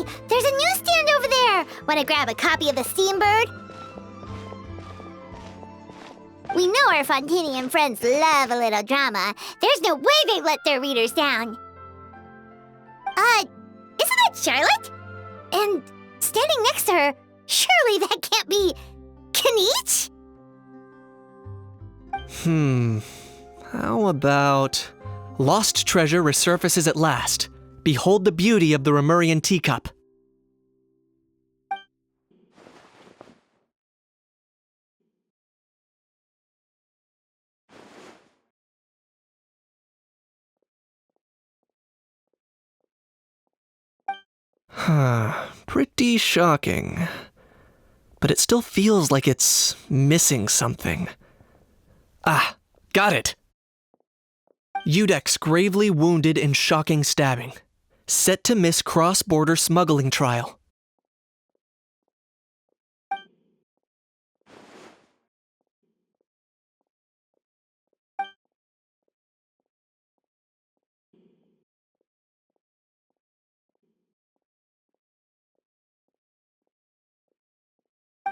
Hey, there's a newsstand over there! Wanna grab a copy of the Steambird? We know our Fontainian friends love a little drama. There's no way they let their readers down. Isn't that Charlotte? And standing next to her, surely that can't be Kinich? How about... Lost treasure resurfaces at last. Behold the beauty of the Remurian teacup. Pretty shocking. But it still feels like it's missing something. Ah, got it! Udex gravely wounded in shocking stabbing. Set to miss cross-border smuggling trial.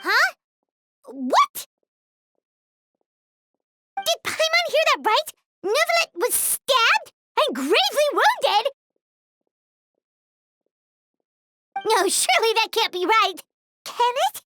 Huh? What? Did Paimon hear that right? Nevelet was stabbed and gravely wounded? No, surely that can't be right. Can it?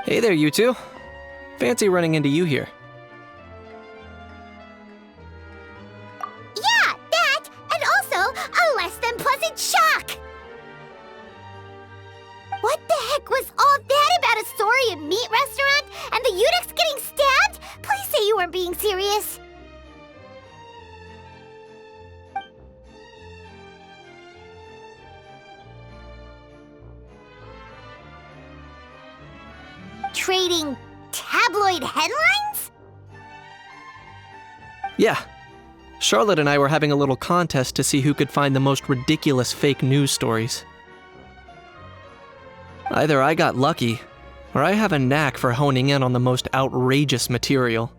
Hey there, you two. Fancy running into you here. Yeah, that, and also a less than pleasant shock. What the heck was all that about a Saurian meat restaurant and the Udex getting stabbed? Please say you weren't being serious. Trading tabloid headlines? Yeah. Charlotte and I were having a little contest to see who could find the most ridiculous fake news stories. Either I got lucky, or I have a knack for honing in on the most outrageous material.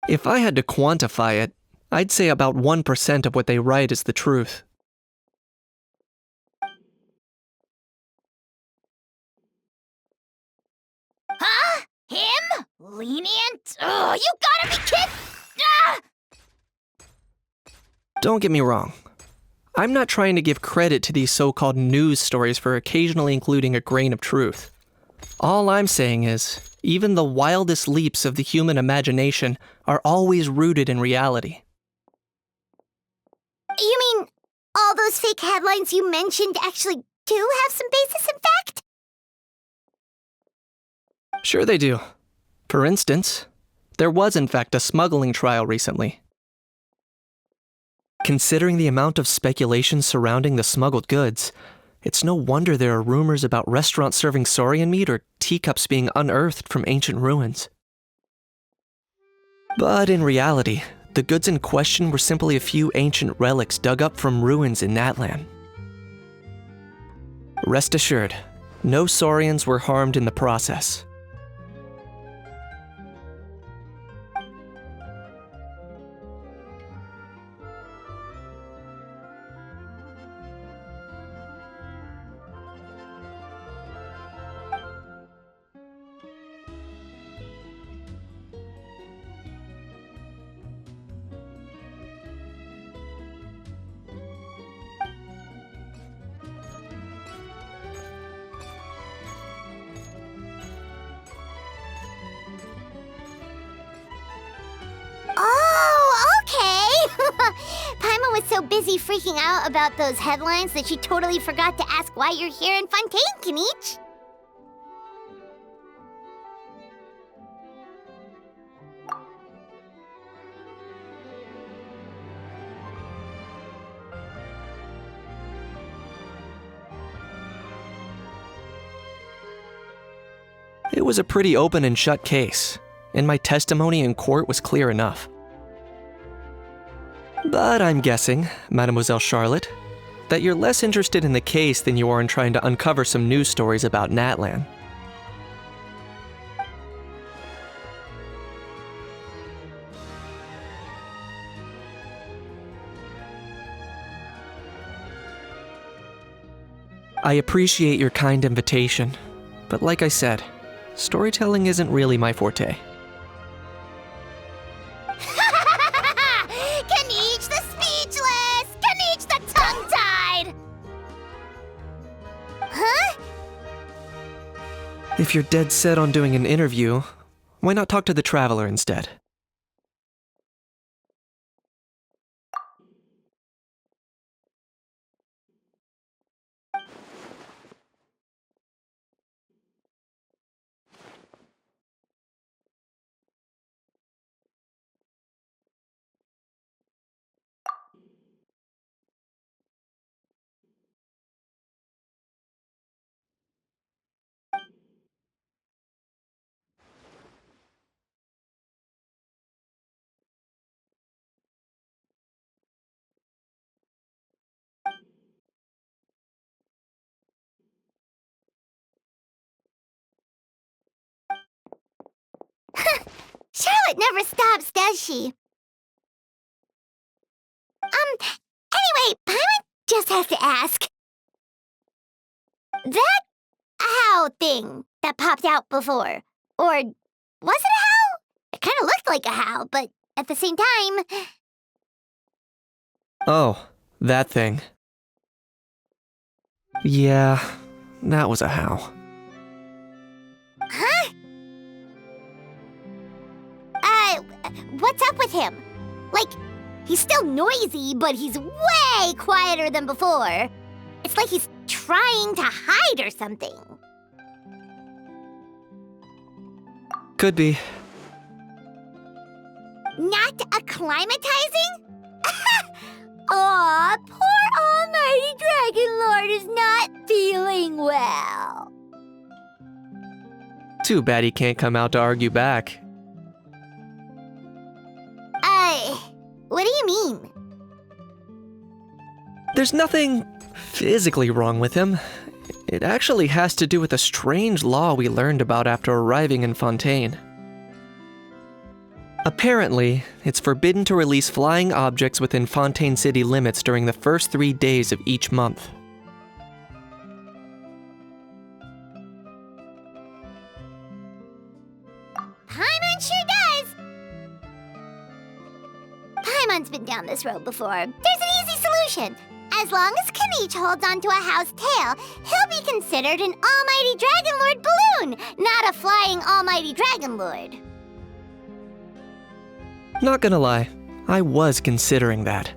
If I had to quantify it, I'd say about 1% of what they write is the truth. Huh? Him? Lenient? Oh, you gotta be kidding! Ah! Don't get me wrong. I'm not trying to give credit to these so-called news stories for occasionally including a grain of truth. All I'm saying is, even the wildest leaps of the human imagination are always rooted in reality. You mean all those fake headlines you mentioned actually do have some basis in fact? Sure they do. For instance, There was, in fact, a smuggling trial recently. Considering the amount of speculation surrounding the smuggled goods, it's no wonder there are rumors about restaurants serving saurian meat or teacups being unearthed from ancient ruins. But in reality, the goods in question were simply a few ancient relics dug up from ruins in Natlan. Rest assured, no saurians were harmed in the process. Oh, okay! Paimon was so busy freaking out about those headlines that she totally forgot to ask why you're here in Fontaine, Kinich. It was a pretty open and shut case, and my testimony in court was clear enough. But I'm guessing, Mademoiselle Charlotte, that you're less interested in the case than you are in trying to uncover some news stories about Natlan. I appreciate your kind invitation, but like I said, storytelling isn't really my forte. Kinich the speechless! Kinich the tongue-tied! Huh? If you're dead set on doing an interview, why not talk to the Traveler instead? Charlotte never stops, does she? Anyway, Paimon just has to ask. That owl thing that popped out before, or was it a howl? It kind of looked like a howl, but at the same time... Oh, that thing. Yeah, that was a howl. Huh? What's up with him? Like, he's still noisy, but he's way quieter than before. It's like he's trying to hide or something. Could be. Not acclimatizing? Aw, poor Almighty Dragon Lord is not feeling well. Too bad he can't come out to argue back. What do you mean? There's nothing physically wrong with him. It actually has to do with a strange law we learned about after arriving in Fontaine. Apparently, it's forbidden to release flying objects within Fontaine city limits during the first 3 days of each month. Paimon sure does! Paimon's been down this road before. There's an easy solution. As long as Kinich holds onto a house tail, he'll be considered an Almighty Dragon Lord balloon, not a flying Almighty Dragon Lord. Not gonna lie, I was considering that.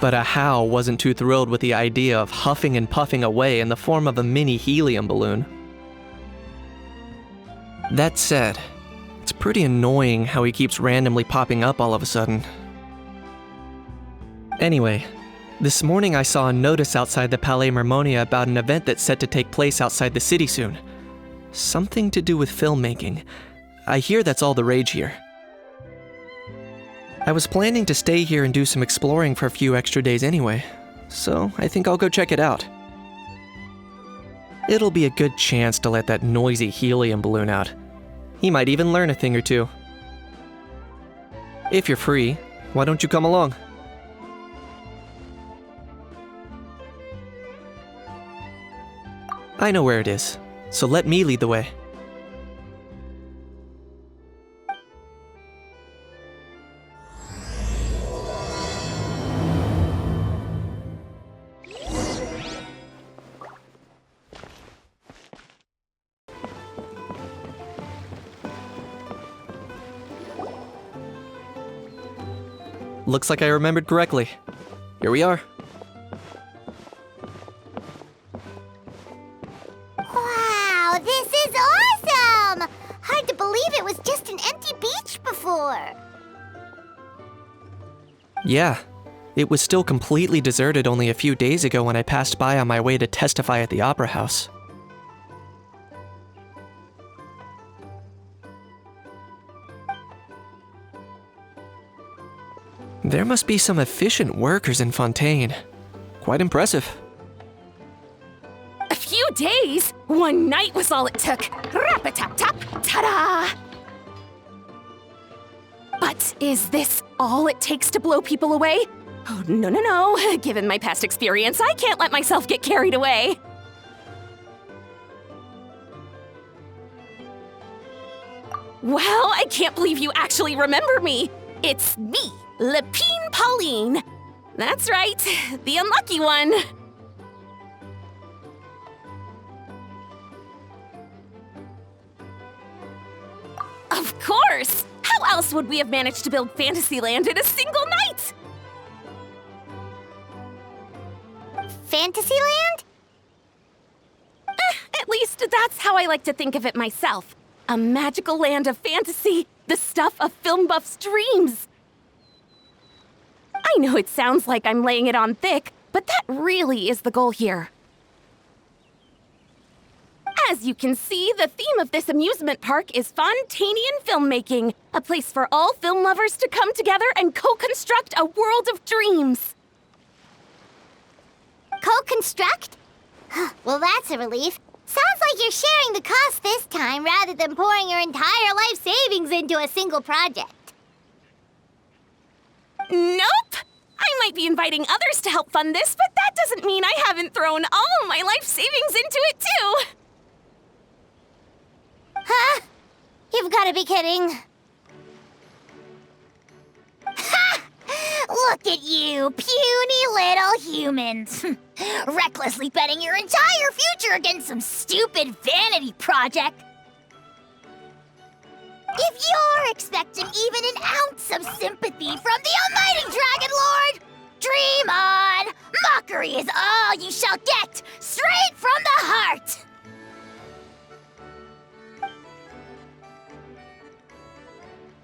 But Ahau wasn't too thrilled with the idea of huffing and puffing away in the form of a mini helium balloon. That said, it's pretty annoying how he keeps randomly popping up all of a sudden. Anyway, this morning I saw a notice outside the Palais Mermonia about an event that's set to take place outside the city soon. Something to do with filmmaking. I hear that's all the rage here. I was planning to stay here and do some exploring for a few extra days anyway, so I think I'll go check it out. It'll be a good chance to let that noisy helium balloon out. He might even learn a thing or two. If you're free, why don't you come along? I know where it is, so let me lead the way. Looks like I remembered correctly. Here we are. Wow, this is awesome! Hard to believe it was just an empty beach before. Yeah, it was still completely deserted only a few days ago when I passed by on my way to testify at the Opera House. There must be some efficient workers in Fontaine. Quite impressive. A few days? One night was all it took. Rap-a-tap-tap, ta-da! But is this all it takes to blow people away? Oh, no. Given my past experience, I can't let myself get carried away. Well, I can't believe you actually remember me. It's me, Lepine Pauline. That's right, the unlucky one. Of course! How else would we have managed to build Fantasyland in a single night? Fantasyland? At least that's how I like to think of it myself. A magical land of fantasy, the stuff of film buffs' dreams. I know it sounds like I'm laying it on thick, but that really is the goal here. As you can see, the theme of this amusement park is Fontainian filmmaking, a place for all film lovers to come together and co-construct a world of dreams. Co-construct? Well, that's a relief. Sounds like you're sharing the cost this time rather than pouring your entire life savings into a single project. Nope! I might be inviting others to help fund this, but that doesn't mean I haven't thrown all my life savings into it too! Huh? You've got to be kidding. Ha! Look at you, puny little humans. Recklessly betting your entire future against some stupid vanity project. If you're expecting even an ounce of sympathy from the almighty Dragon Lord, dream on! Mockery is all you shall get, straight from the heart!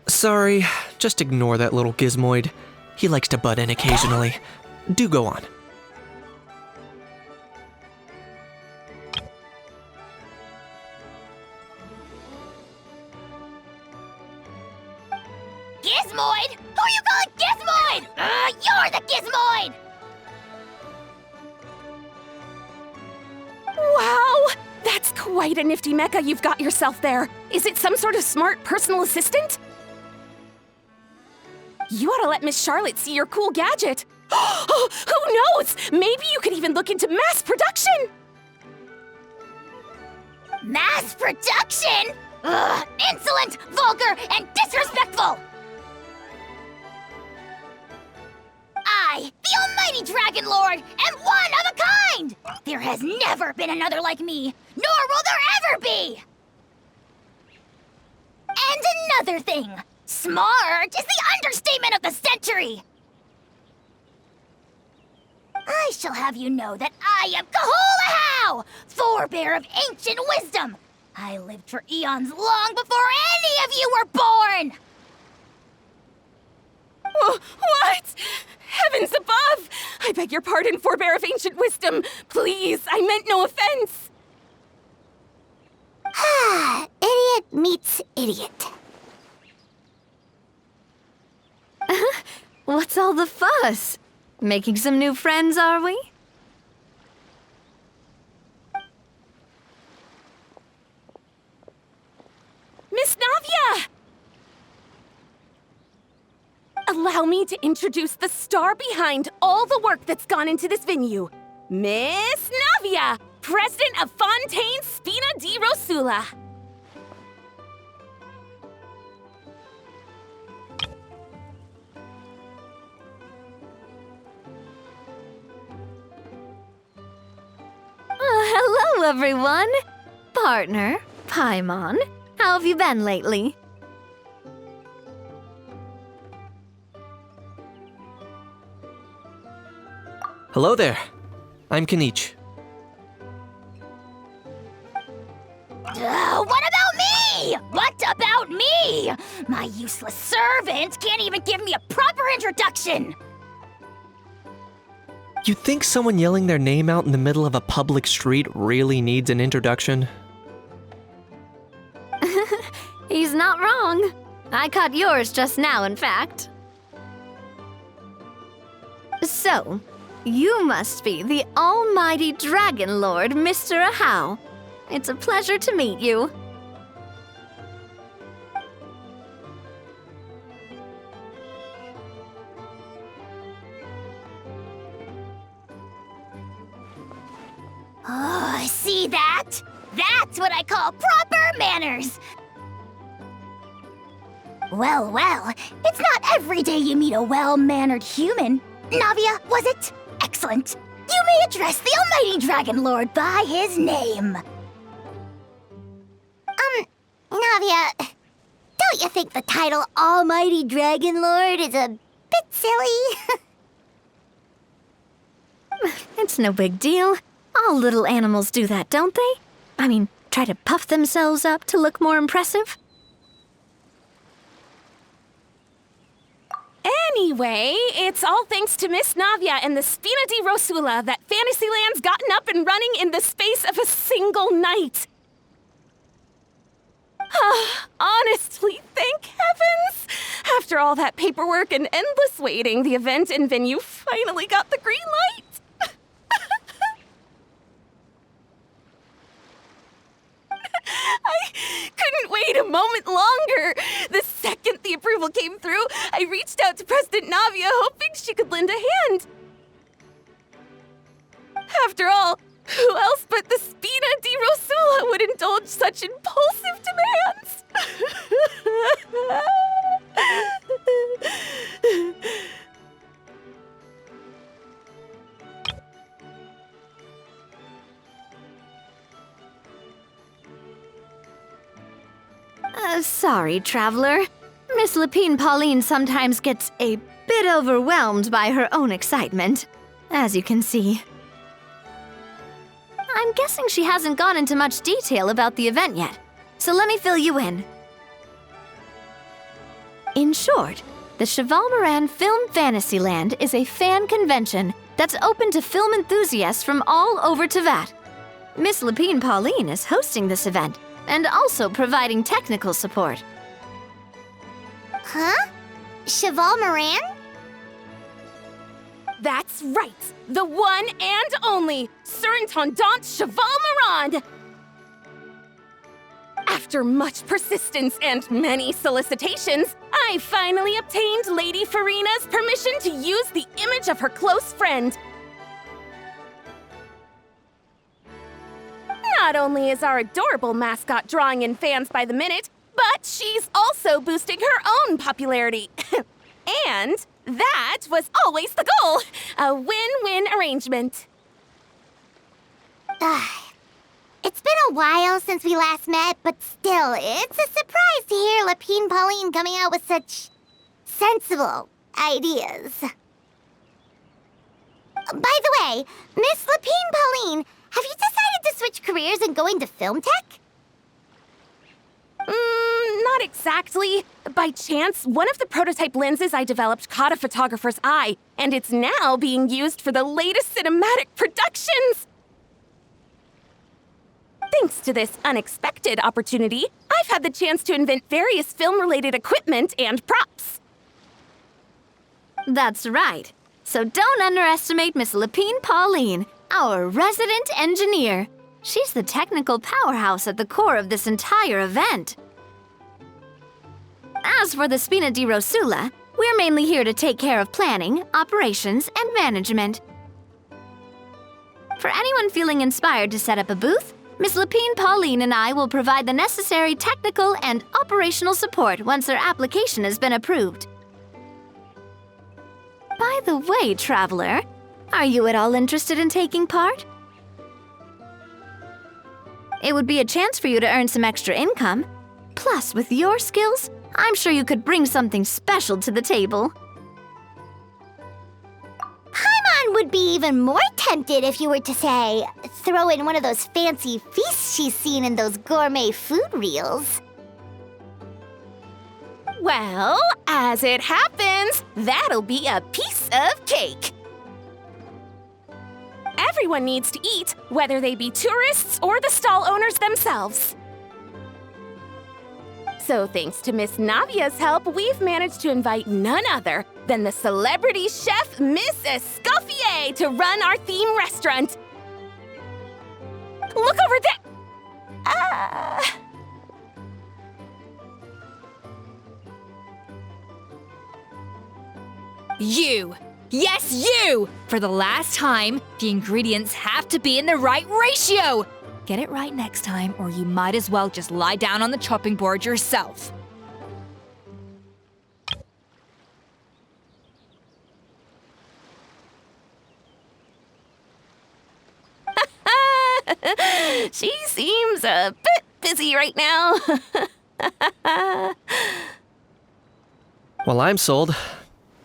Sorry, just ignore that little gizmoid. He likes to butt in occasionally. Do go on. Gizmoid? Who you calling Gizmoid? You're the Gizmoid! Wow! That's quite a nifty mecha you've got yourself there. Is it some sort of smart personal assistant? You ought to let Miss Charlotte see your cool gadget. Who knows? Maybe you could even look into mass production. Mass production? Ugh, insolent, vulgar, and disrespectful! I, the almighty Dragon Lord, am one of a kind! There has never been another like me, nor will there ever be! And another thing, smart is the understatement of the century! I shall have you know that I am Kahulahau, forebear of ancient wisdom, I lived for eons long before any of you were born! What? Heavens above! I beg your pardon, forbear of ancient wisdom. Please, I meant no offense. Idiot meets idiot. What's all the fuss? Making some new friends, are we? Miss Navia! Allow me to introduce the star behind all the work that's gone into this venue. Miss Navia, President of Fontaine Spina di Rosula. Hello, everyone! Partner, Paimon, how have you been lately? Hello there. I'm Kinich. What about me? What about me? My useless servant can't even give me a proper introduction. You think someone yelling their name out in the middle of a public street really needs an introduction? He's not wrong. I caught yours just now, in fact. So, you must be the almighty Dragon Lord, Mr. Ahau. It's a pleasure to meet you. Oh, see that? That's what I call proper manners. Well, it's not every day you meet a well-mannered human. Navia, was it? Excellent. You may address the almighty Dragon Lord by his name. Navia, don't you think the title Almighty Dragon Lord is a bit silly? It's no big deal. All little animals do that, don't they? I mean, try to puff themselves up to look more impressive. Anyway, it's all thanks to Miss Navia and the Spina di Rosula that Fantasyland's gotten up and running in the space of a single night. Honestly, thank heavens! After all that paperwork and endless waiting, the event and venue finally got the green light. I couldn't wait a moment longer. The second the approval came through, I reached out to President Navia, hoping she could lend a hand. After all, who else but the Spina di Rosula would indulge such impulsive demands? Sorry, Traveler. Miss Lapine Pauline sometimes gets a bit overwhelmed by her own excitement, as you can see. I'm guessing she hasn't gone into much detail about the event yet, so let me fill you in. In short, the Cheval Moran Film Fantasyland is a fan convention that's open to film enthusiasts from all over Teyvat. Miss Lapine Pauline is hosting this event, and also providing technical support. Huh? Cheval Moran? That's right! The one and only Surintendant Cheval Moran! After much persistence and many solicitations, I finally obtained Lady Furina's permission to use the image of her close friend. Not only is our adorable mascot drawing in fans by the minute, but she's also boosting her own popularity. And that was always the goal. A win-win arrangement. It's been a while since we last met, but still, it's a surprise to hear Lapine Pauline coming out with such sensible ideas. By the way, Miss Lapine Pauline, have you decided to switch careers and go into film tech? Not exactly. By chance, one of the prototype lenses I developed caught a photographer's eye, and it's now being used for the latest cinematic productions. Thanks to this unexpected opportunity, I've had the chance to invent various film-related equipment and props. That's right. So don't underestimate Miss Lapine Pauline, our resident engineer. She's the technical powerhouse at the core of this entire event. As for the Spina di Rosula, we're mainly here to take care of planning, operations, and management. For anyone feeling inspired to set up a booth, Miss Lapine Pauline and I will provide the necessary technical and operational support once their application has been approved. By the way, traveler, are you at all interested in taking part? It would be a chance for you to earn some extra income. Plus, with your skills, I'm sure you could bring something special to the table. Paimon would be even more tempted if you were to, say, throw in one of those fancy feasts she's seen in those gourmet food reels. Well, as it happens, that'll be a piece of cake. Everyone needs to eat, whether they be tourists or the stall owners themselves. So thanks to Miss Navia's help, we've managed to invite none other than the celebrity chef, Miss Escoffier, to run our theme restaurant. Look over there! You! Yes, you! For the last time, the ingredients have to be in the right ratio! Get it right next time, or you might as well just lie down on the chopping board yourself. She seems a bit busy right now. Well, I'm sold.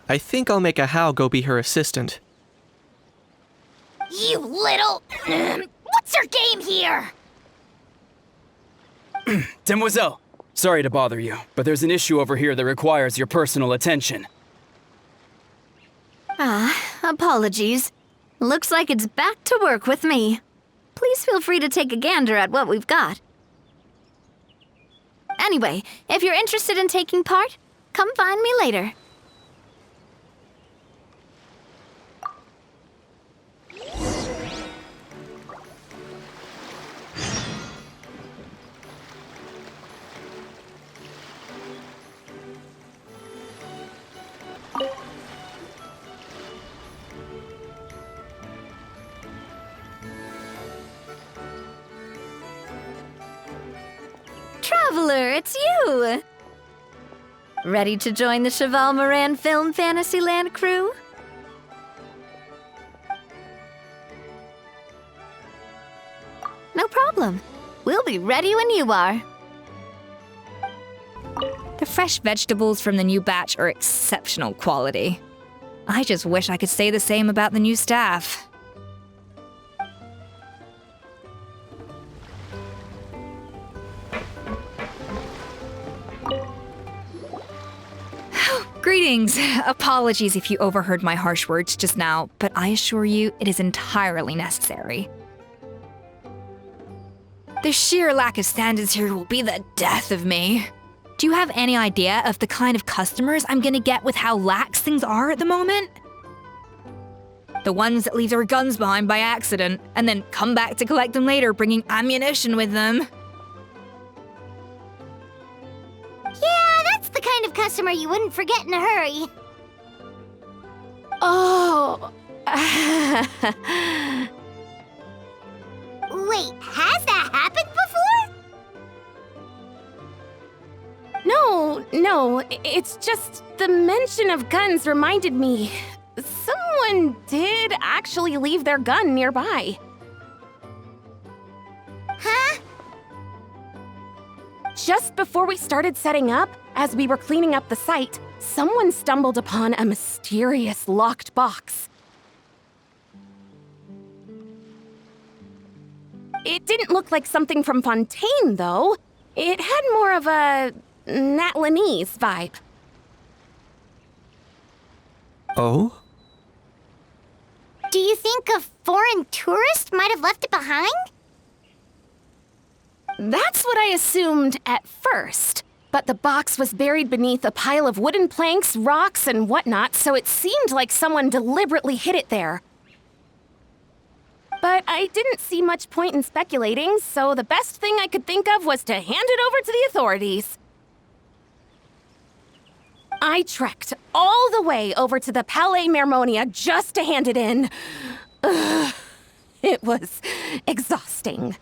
I think I'll make a How go be her assistant. You little... What's your game here? Demoiselle, sorry to bother you, but there's an issue over here that requires your personal attention. Apologies. Looks like it's back to work with me. Please feel free to take a gander at what we've got. Anyway, if you're interested in taking part, come find me later. Traveler, it's you! Ready to join the Cheval Moran Film Fantasyland crew? No problem. We'll be ready when you are. The fresh vegetables from the new batch are exceptional quality. I just wish I could say the same about the new staff. Greetings. Apologies if you overheard my harsh words just now, but I assure you it is entirely necessary. The sheer lack of standards here will be the death of me. Do you have any idea of the kind of customers I'm gonna get with how lax things are at the moment? The ones that leave their guns behind by accident and then come back to collect them later bringing ammunition with them. Yeah, that's the kind of customer you wouldn't forget in a hurry. Oh. Wait, has that happened before? No, it's just the mention of guns reminded me. Someone did actually leave their gun nearby. Huh? Just before we started setting up, as we were cleaning up the site, someone stumbled upon a mysterious locked box. It didn't look like something from Fontaine, though. It had more of a Natlanese vibe. Oh? Do you think a foreign tourist might have left it behind? That's what I assumed at first. But the box was buried beneath a pile of wooden planks, rocks, and whatnot, so it seemed like someone deliberately hid it there. But I didn't see much point in speculating, so the best thing I could think of was to hand it over to the authorities. I trekked all the way over to the Palais Mermonia just to hand it in. Ugh, it was exhausting.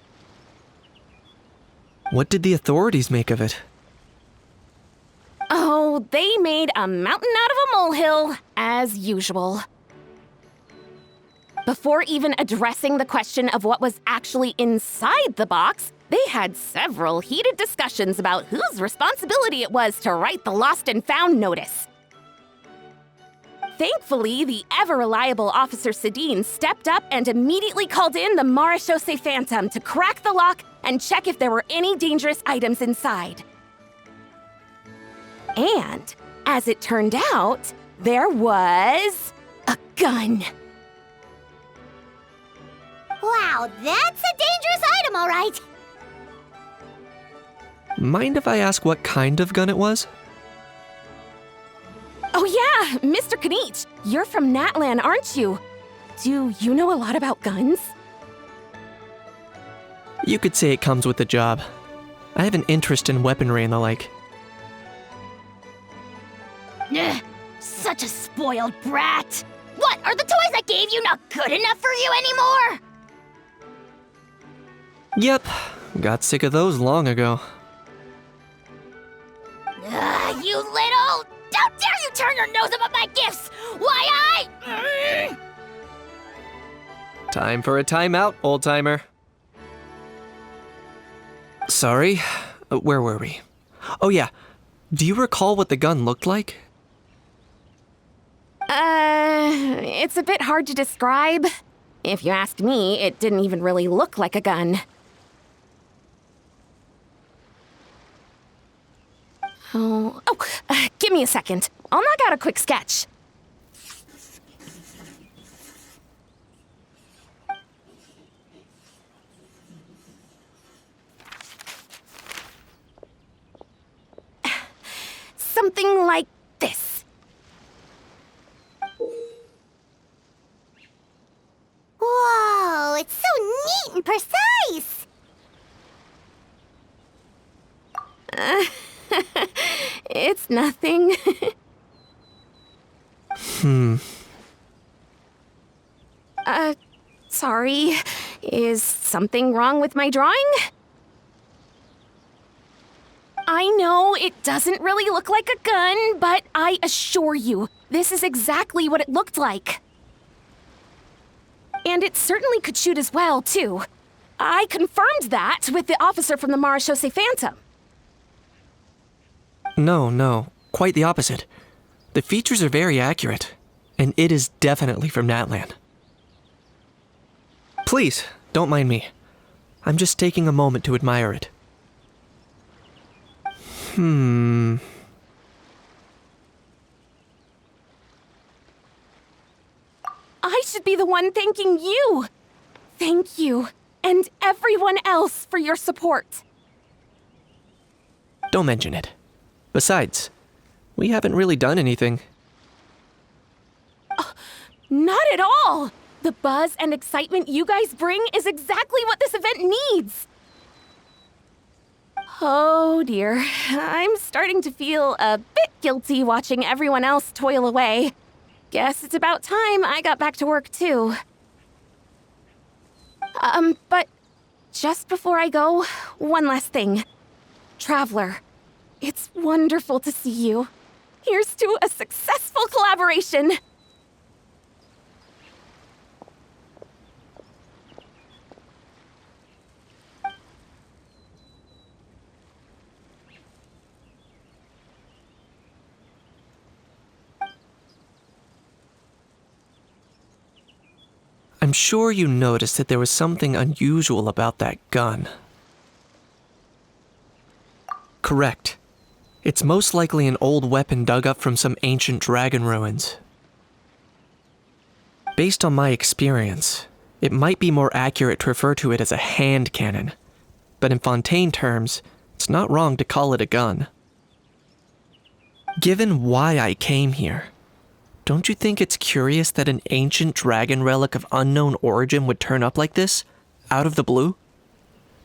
What did the authorities make of it? Oh, they made a mountain out of a molehill, as usual. Before even addressing the question of what was actually inside the box, they had several heated discussions about whose responsibility it was to write the lost and found notice. Thankfully, the ever-reliable Officer Sedine stepped up and immediately called in the Marechaussee Phantom to crack the lock and check if there were any dangerous items inside. And, as it turned out, there was a gun. Wow, that's a dangerous item, all right. Mind if I ask what kind of gun it was? Oh yeah, Mr. Kinich, you're from Natlan, aren't you? Do you know a lot about guns? You could say it comes with the job. I have an interest in weaponry and the like. Ugh, such a spoiled brat. What, are the toys I gave you not good enough for you anymore? Yep, got sick of those long ago. You little... How dare you turn your nose up at my gifts! Why, Time for a timeout, old-timer. Sorry, where were we? Oh yeah, do you recall what the gun looked like? It's a bit hard to describe. If you ask me, it didn't even really look like a gun. Give me a second. I'll knock out a quick sketch. Something like this. Whoa, it's so neat and precise. It's nothing. Sorry. Is something wrong with my drawing? I know it doesn't really look like a gun, but I assure you, this is exactly what it looked like. And it certainly could shoot as well, too. I confirmed that with the officer from the Marechaussee Phantom. No, quite the opposite. The features are very accurate, and it is definitely from Natlan. Please, don't mind me. I'm just taking a moment to admire it. I should be the one thanking you. Thank you, and everyone else for your support. Don't mention it. Besides, we haven't really done anything. Not at all! The buzz and excitement you guys bring is exactly what this event needs! Oh dear, I'm starting to feel a bit guilty watching everyone else toil away. Guess it's about time I got back to work too. But just before I go, one last thing. Traveler, it's wonderful to see you. Here's to a successful collaboration! I'm sure you noticed that there was something unusual about that gun. Correct. It's most likely an old weapon dug up from some ancient dragon ruins. Based on my experience, it might be more accurate to refer to it as a hand cannon, but in Fontaine terms, it's not wrong to call it a gun. Given why I came here, don't you think it's curious that an ancient dragon relic of unknown origin would turn up like this, out of the blue?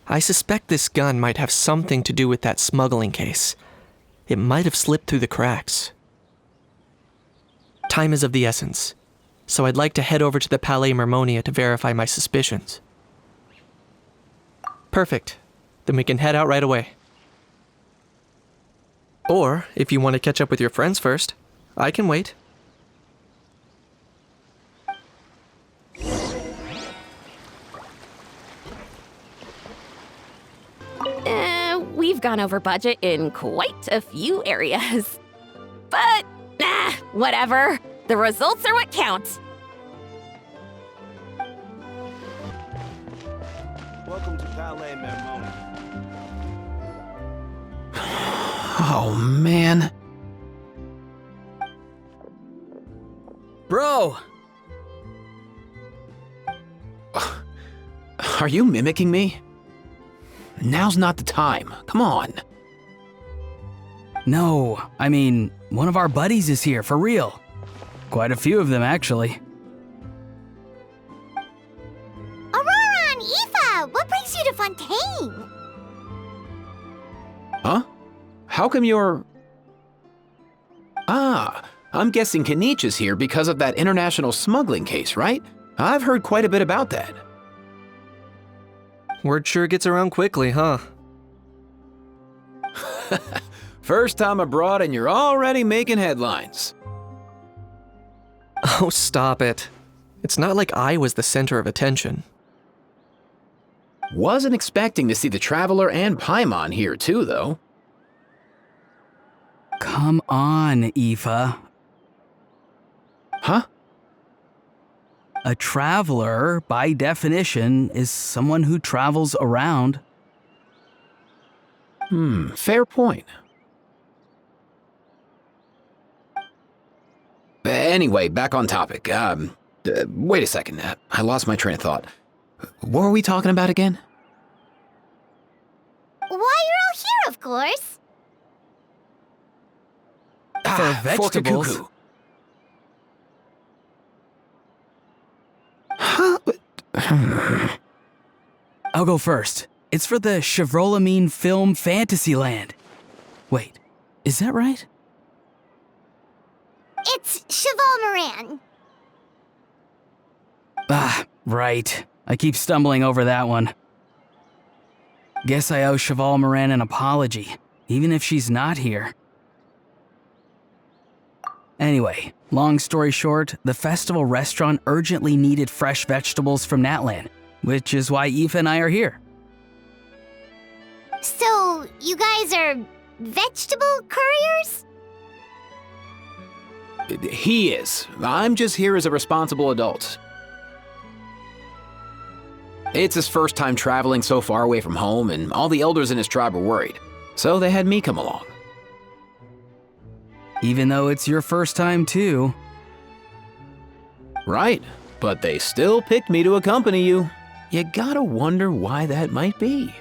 I suspect this gun might have something to do with that smuggling case. It might have slipped through the cracks. Time is of the essence, so I'd like to head over to the Palais Mermonia to verify my suspicions. Perfect. Then we can head out right away. Or, if you want to catch up with your friends first, I can wait. We've gone over budget in quite a few areas. But, whatever. The results are what count. Welcome to Palais Mermonia. Oh, man. Bro! Are you mimicking me? Now's not the time. Come on. No, I mean, one of our buddies is here, for real. Quite a few of them, actually. Ororon, Aoife, what brings you to Fontaine? Huh? How come you're... Ah, I'm guessing Kinich is here because of that international smuggling case, right? I've heard quite a bit about that. Word sure gets around quickly, huh? First time abroad and you're already making headlines. Oh, stop it. It's not like I was the center of attention. Wasn't expecting to see the Traveler and Paimon here too, though. Come on, Aoife. Huh? A traveler, by definition, is someone who travels around. Fair point. Anyway, back on topic. Wait a second. I lost my train of thought. What were we talking about again? Why, you're all here, of course. For vegetables. Cuckoo. Huh? I'll go first. It's for the Chevrolamine Film Fantasyland. Wait, is that right? It's Cheval Moran. Ah, right. I keep stumbling over that one. Guess I owe Cheval Moran an apology, even if she's not here. Anyway, long story short, the festival restaurant urgently needed fresh vegetables from Natlan, which is why Aoife and I are here. So, you guys are vegetable couriers? He is. I'm just here as a responsible adult. It's his first time traveling so far away from home, and all the elders in his tribe were worried. So they had me come along. Even though it's your first time too. Right, but they still picked me to accompany you. You gotta wonder why that might be.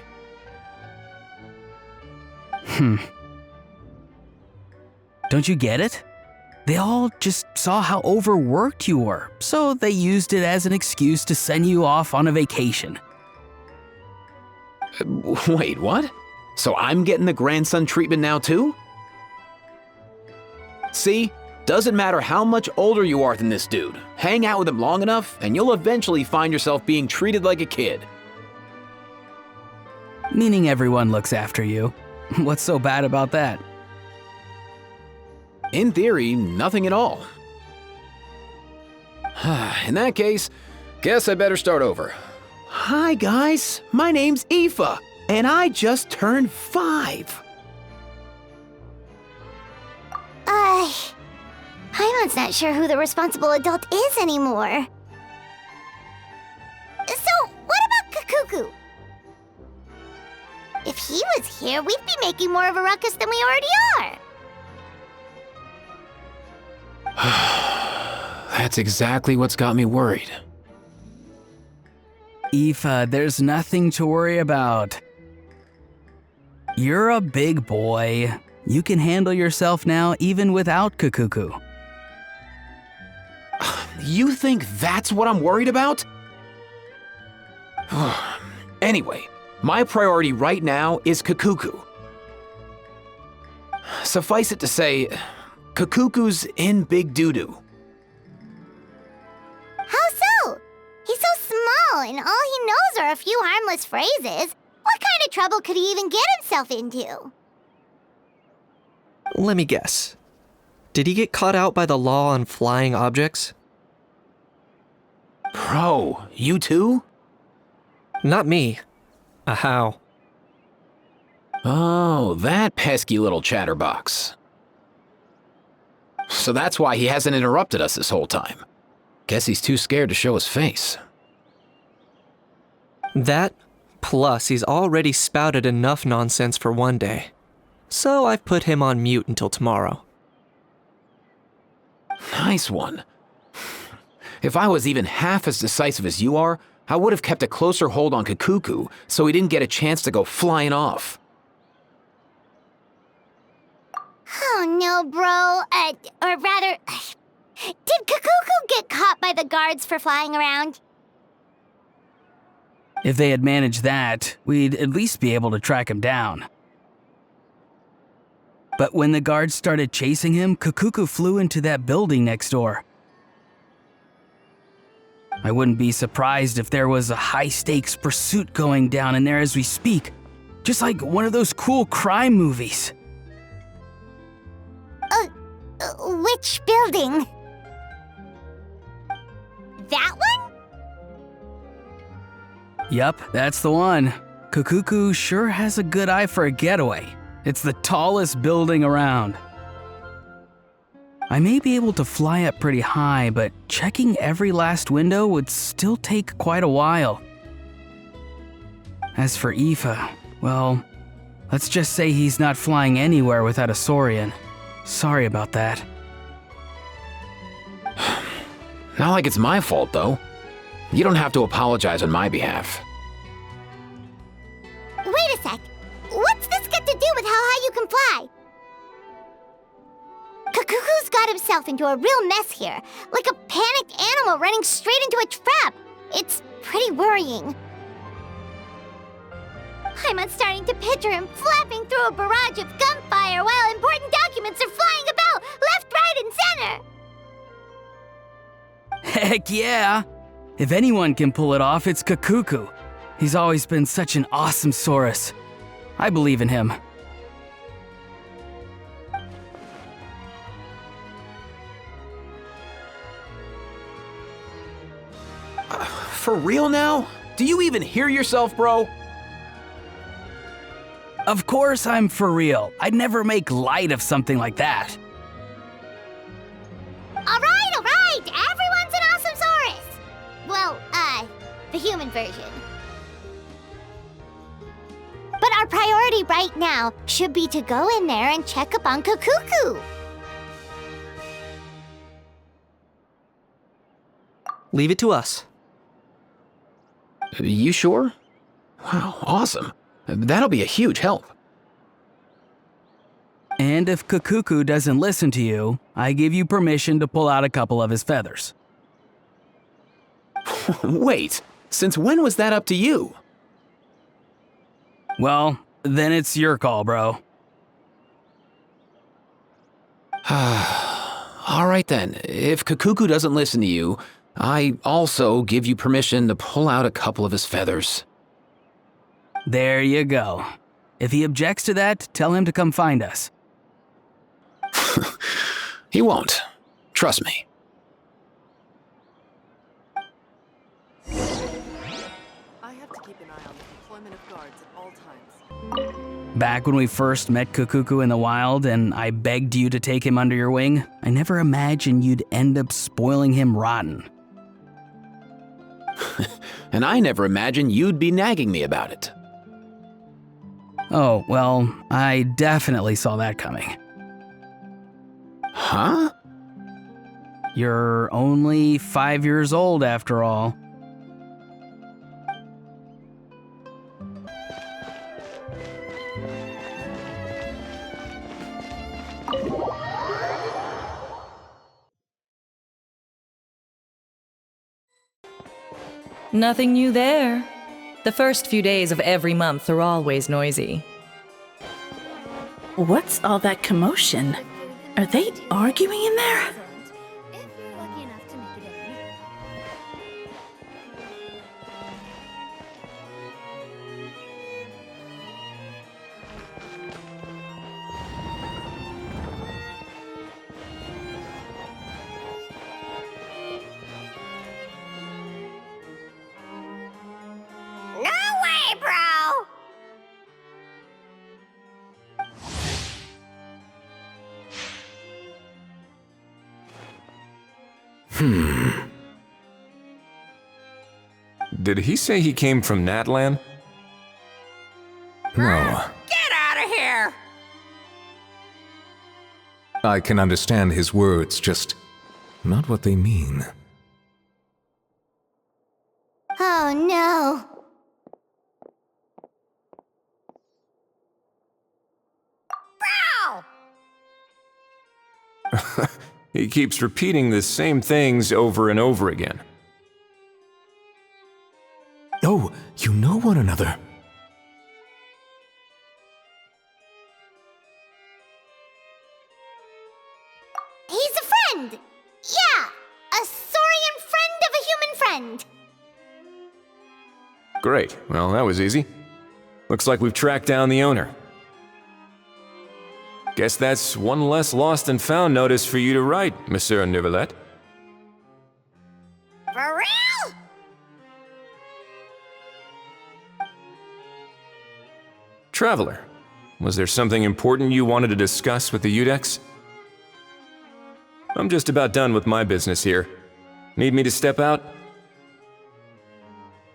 Don't you get it? They all just saw how overworked you were, so they used it as an excuse to send you off on a vacation. Wait, what? So I'm getting the grandson treatment now too? See? Doesn't matter how much older you are than this dude. Hang out with him long enough, and you'll eventually find yourself being treated like a kid. Meaning everyone looks after you. What's so bad about that? In theory, nothing at all. In that case, guess I better start over. Hi guys, my name's Aoife, and I just turned 5. Paimon's not sure who the responsible adult is anymore. So, what about Kakuku? If he was here, we'd be making more of a ruckus than we already are. That's exactly what's got me worried. Aoife, there's nothing to worry about. You're a big boy. You can handle yourself now even without Kakuku. You think that's what I'm worried about? Anyway, my priority right now is Kakuku. Suffice it to say, Kakuku's in big doo-doo. How so? He's so small, and all he knows are a few harmless phrases. What kind of trouble could he even get himself into? Let me guess. Did he get caught out by the law on flying objects? Bro, you too? Not me. How? Oh, that pesky little chatterbox. So that's why he hasn't interrupted us this whole time. Guess he's too scared to show his face. That, plus he's already spouted enough nonsense for one day. So I've put him on mute until tomorrow. Nice one. If I was even half as decisive as you are, I would have kept a closer hold on Kakuku so he didn't get a chance to go flying off. Oh no, bro. Or rather, did Kakuku get caught by the guards for flying around? If they had managed that, we'd at least be able to track him down. But when the guards started chasing him, Kakuku flew into that building next door. I wouldn't be surprised if there was a high-stakes pursuit going down in there as we speak. Just like one of those cool crime movies. Which building? That one? Yup, that's the one. Kakuku sure has a good eye for a getaway. It's the tallest building around. I may be able to fly up pretty high, but checking every last window would still take quite a while. As for Aoife, well, let's just say he's not flying anywhere without a Saurian. Sorry about that. Not like it's my fault, though. You don't have to apologize on my behalf. Wait a sec. What's this got to do with how high you can fly? Kakuku's got himself into a real mess here, like a panicked animal running straight into a trap. It's pretty worrying. I'm starting to picture him flapping through a barrage of gunfire while important documents are flying about, left, right, and center. Heck yeah! If anyone can pull it off, it's Kakuku. He's always been such an awesome Saurus. I believe in him. For real now? Do you even hear yourself, bro? Of course I'm for real. I'd never make light of something like that. All right. Everyone's an awesome Saurus. Well, the human version. But our priority right now should be to go in there and check up on Kakuku. Leave it to us. You sure? Wow, awesome. That'll be a huge help. And if Kakuku doesn't listen to you, I give you permission to pull out a couple of his feathers. Wait, since when was that up to you? Well, then it's your call, bro. All right then, if Kakuku doesn't listen to you, I also give you permission to pull out a couple of his feathers. There you go. If he objects to that, tell him to come find us. He won't. Trust me. I have to keep an eye on the deployment of guards at all times. Back when we first met Kakuku in the wild and I begged you to take him under your wing, I never imagined you'd end up spoiling him rotten. And I never imagined you'd be nagging me about it. Oh, well, I definitely saw that coming. Huh? You're only 5 years old after all. Nothing new there. The first few days of every month are always noisy. What's all that commotion? Are they arguing in there? If you're lucky enough to make it in. No way, bro! Did he say he came from Natlan? No. Get out of here! I can understand his words, just not what they mean. Oh no. Bro! He keeps repeating the same things over and over again. Oh, you know one another. He's a friend! Yeah! A Saurian friend of a human friend! Great. Well, that was easy. Looks like we've tracked down the owner. Guess that's one less lost and found notice for you to write, Monsieur Neuvillette. For real? Traveler, was there something important you wanted to discuss with the Udex? I'm just about done with my business here. Need me to step out?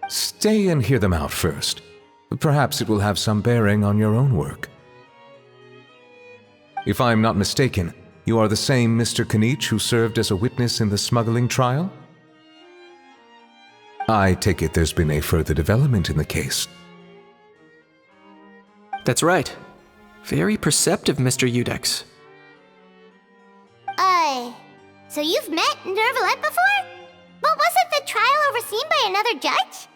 Stay and hear them out first. Perhaps it will have some bearing on your own work. If I'm not mistaken, you are the same Mr. Kinich who served as a witness in the smuggling trial? I take it there's been a further development in the case. That's right. Very perceptive, Mr. Udex. So you've met Neuvillette before? But wasn't the trial overseen by another judge?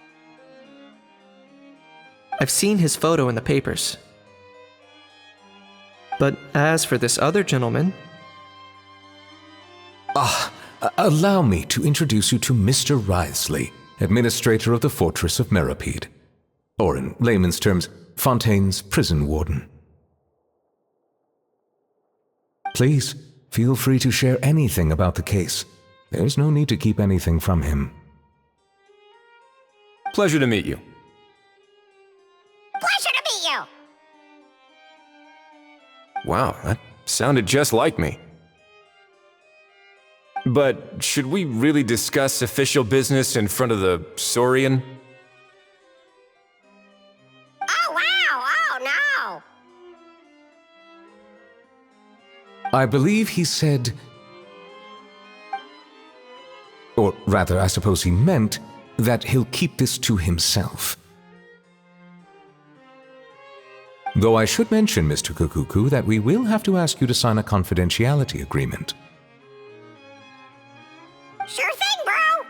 I've seen his photo in the papers. But as for this other gentleman... Allow me to introduce you to Mr. Wriothesley, administrator of the Fortress of Meripede. Or in layman's terms, Fontaine's prison warden. Please, feel free to share anything about the case. There's no need to keep anything from him. Pleasure to meet you. Pleasure to meet you! Wow, that sounded just like me. But should we really discuss official business in front of the Saurian? Oh wow! Oh no! I believe he said... Or rather, I suppose he meant that he'll keep this to himself. Though I should mention, Mr. Kukuku, that we will have to ask you to sign a confidentiality agreement. Sure thing, bro!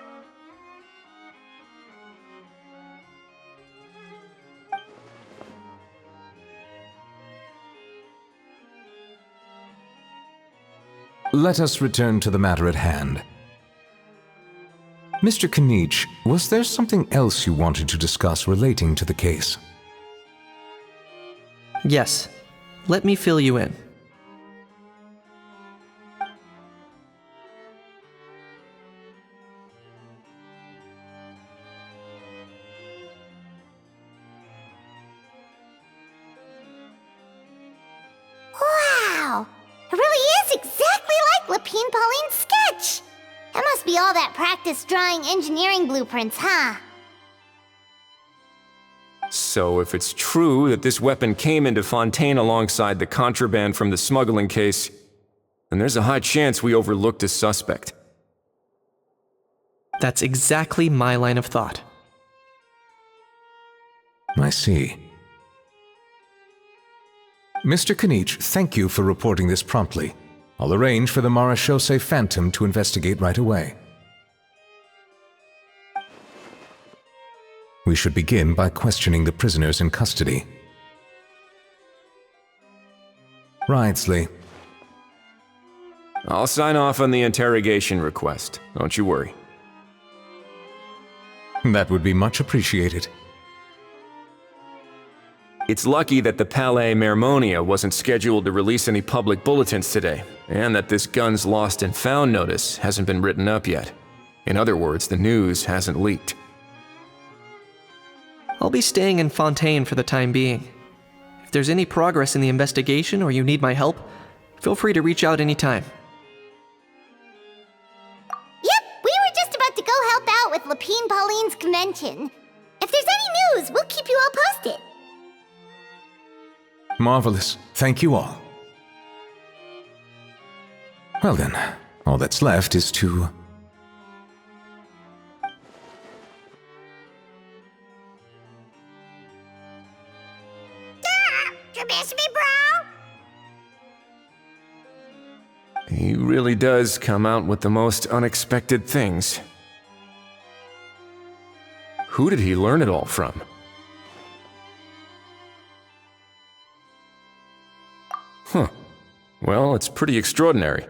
Let us return to the matter at hand. Mr. Kinich, was there something else you wanted to discuss relating to the case? Yes. Let me fill you in. Wow! It really is exactly like Lapine Pauline's sketch! That must be all that practice drawing engineering blueprints, huh? So if it's true that this weapon came into Fontaine alongside the contraband from the smuggling case, then there's a high chance we overlooked a suspect. That's exactly my line of thought. I see. Mr. Kinich, thank you for reporting this promptly. I'll arrange for the Marechaussee Phantom to investigate right away. We should begin by questioning the prisoners in custody. Wriothesley. I'll sign off on the interrogation request. Don't you worry. That would be much appreciated. It's lucky that the Palais Mermonia wasn't scheduled to release any public bulletins today, and that this Guns Lost and Found notice hasn't been written up yet. In other words, the news hasn't leaked. I'll be staying in Fontaine for the time being. If there's any progress in the investigation or you need my help, feel free to reach out anytime. Yep, we were just about to go help out with Lapine Pauline's convention. If there's any news, we'll keep you all posted. Marvelous. Thank you all. Well then, all that's left is to... You miss me, bro? He really does come out with the most unexpected things. Who did he learn it all from? Huh. Well, it's pretty extraordinary.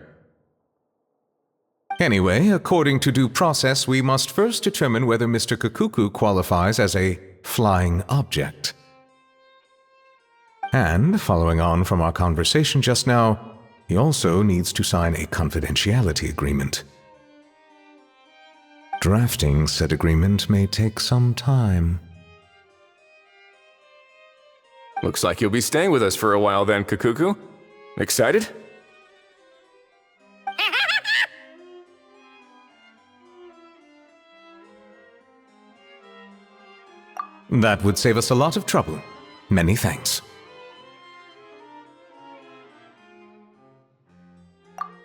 Anyway, according to due process, we must first determine whether Mr. Kakuku qualifies as a flying object. And, following on from our conversation just now, he also needs to sign a confidentiality agreement. Drafting said agreement may take some time. Looks like you'll be staying with us for a while then, Kakuku. Excited? That would save us a lot of trouble. Many thanks.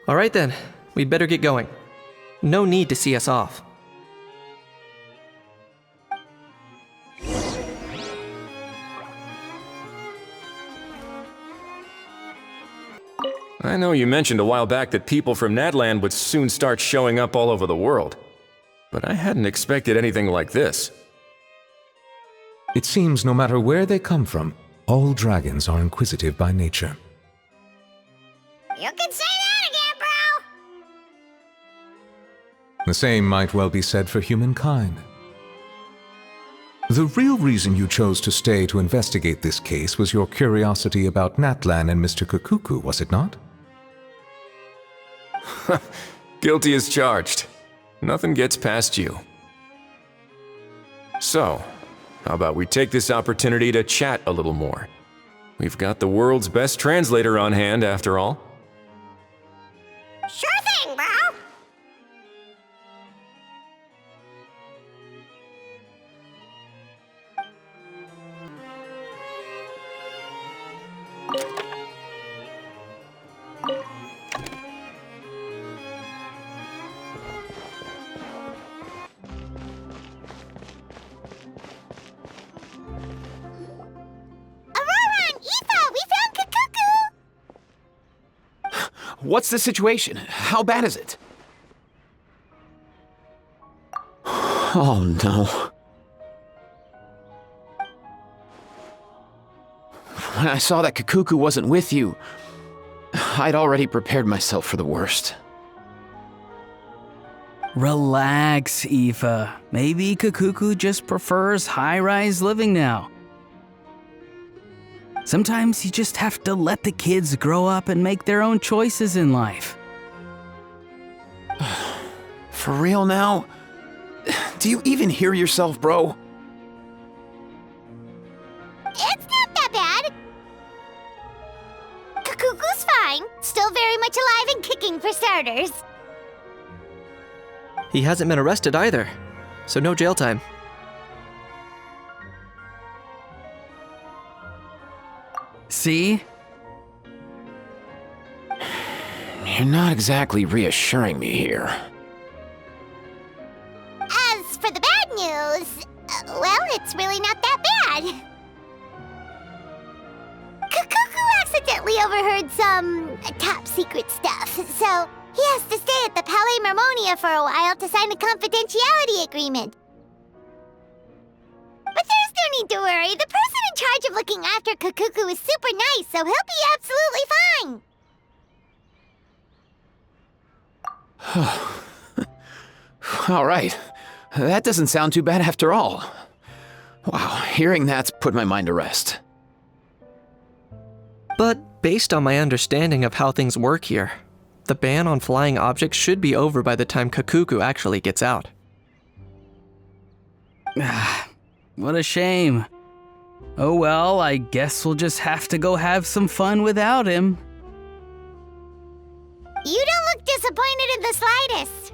All right then, we'd better get going. No need to see us off. I know you mentioned a while back that people from Natland would soon start showing up all over the world, but I hadn't expected anything like this. It seems no matter where they come from, all dragons are inquisitive by nature. You can say that again, bro! The same might well be said for humankind. The real reason you chose to stay to investigate this case was your curiosity about Natlan and Mr. Kakuku, was it not? Guilty as charged. Nothing gets past you. So, how about we take this opportunity to chat a little more? We've got the world's best translator on hand, after all. Sure thing, bro! Ororon! Aoife! We found Kakuku! What's the situation? How bad is it? Oh no. When I saw that Kakuku wasn't with you, I'd already prepared myself for the worst. Relax, Aoife. Maybe Kakuku just prefers high-rise living now. Sometimes you just have to let the kids grow up and make their own choices in life. For real now? Do you even hear yourself, bro? It's not that bad. Kakuku's fine. Still very much alive and kicking for starters. He hasn't been arrested either, so no jail time. See? You're not exactly reassuring me here. As for the bad news, well, it's really not that bad. Kukuku accidentally overheard some top secret stuff, so he has to stay at the Palais Mermonia for a while to sign a confidentiality agreement. But there's no need to worry. The person in charge of looking after Kukuku is super nice, so he'll be absolutely fine. All right. That doesn't sound too bad after all. Wow, hearing that's put my mind to rest. But based on my understanding of how things work here, the ban on flying objects should be over by the time Kukuku actually gets out. What a shame. Oh well, I guess we'll just have to go have some fun without him. You don't look disappointed in the slightest.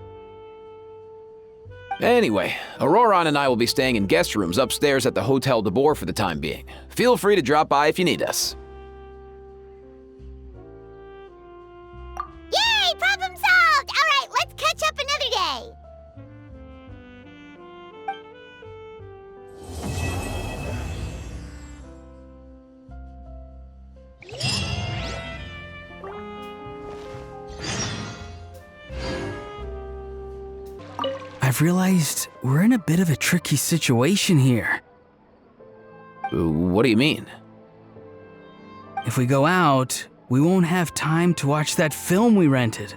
Anyway, Ororon and I will be staying in guest rooms upstairs at the Hotel de Boer for the time being. Feel free to drop by if you need us. Yay! Problem solved! Alright, let's catch up another day. I've realized we're in a bit of a tricky situation here. What do you mean? If we go out, we won't have time to watch that film we rented.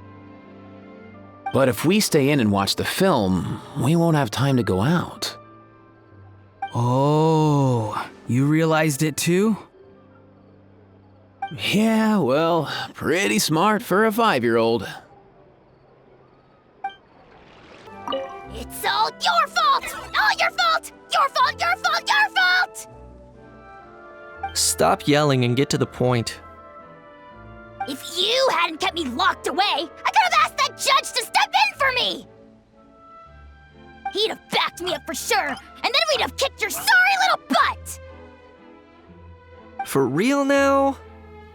But if we stay in and watch the film, we won't have time to go out. Oh, you realized it too? Yeah, well, pretty smart for a 5-year-old. It's all your fault! All your fault! Your fault, your fault, your fault! Stop yelling and get to the point. If you hadn't kept me locked away, I could have asked that judge to step in for me! He'd have backed me up for sure, and then we'd have kicked your sorry little butt! For real now?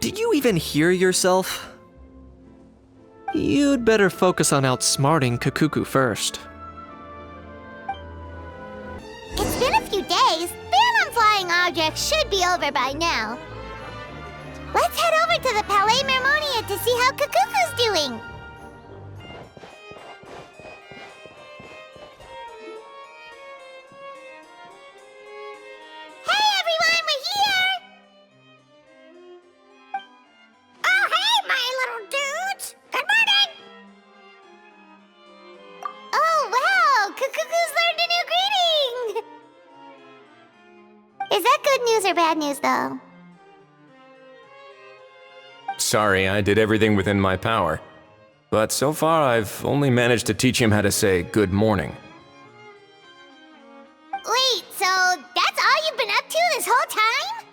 Did you even hear yourself? You'd better focus on outsmarting Kukuku first. It's been a few days. Ban on flying objects should be over by now. Let's head over to the Palais Mermonia to see how Kukuku's doing. Hey everyone, we're here! Oh hey, my little dudes! Good morning! Oh wow, Kukuku's learned a new greeting! Is that good news or bad news though? Sorry, I did everything within my power. But so far, I've only managed to teach him how to say good morning. Wait, so that's all you've been up to this whole time?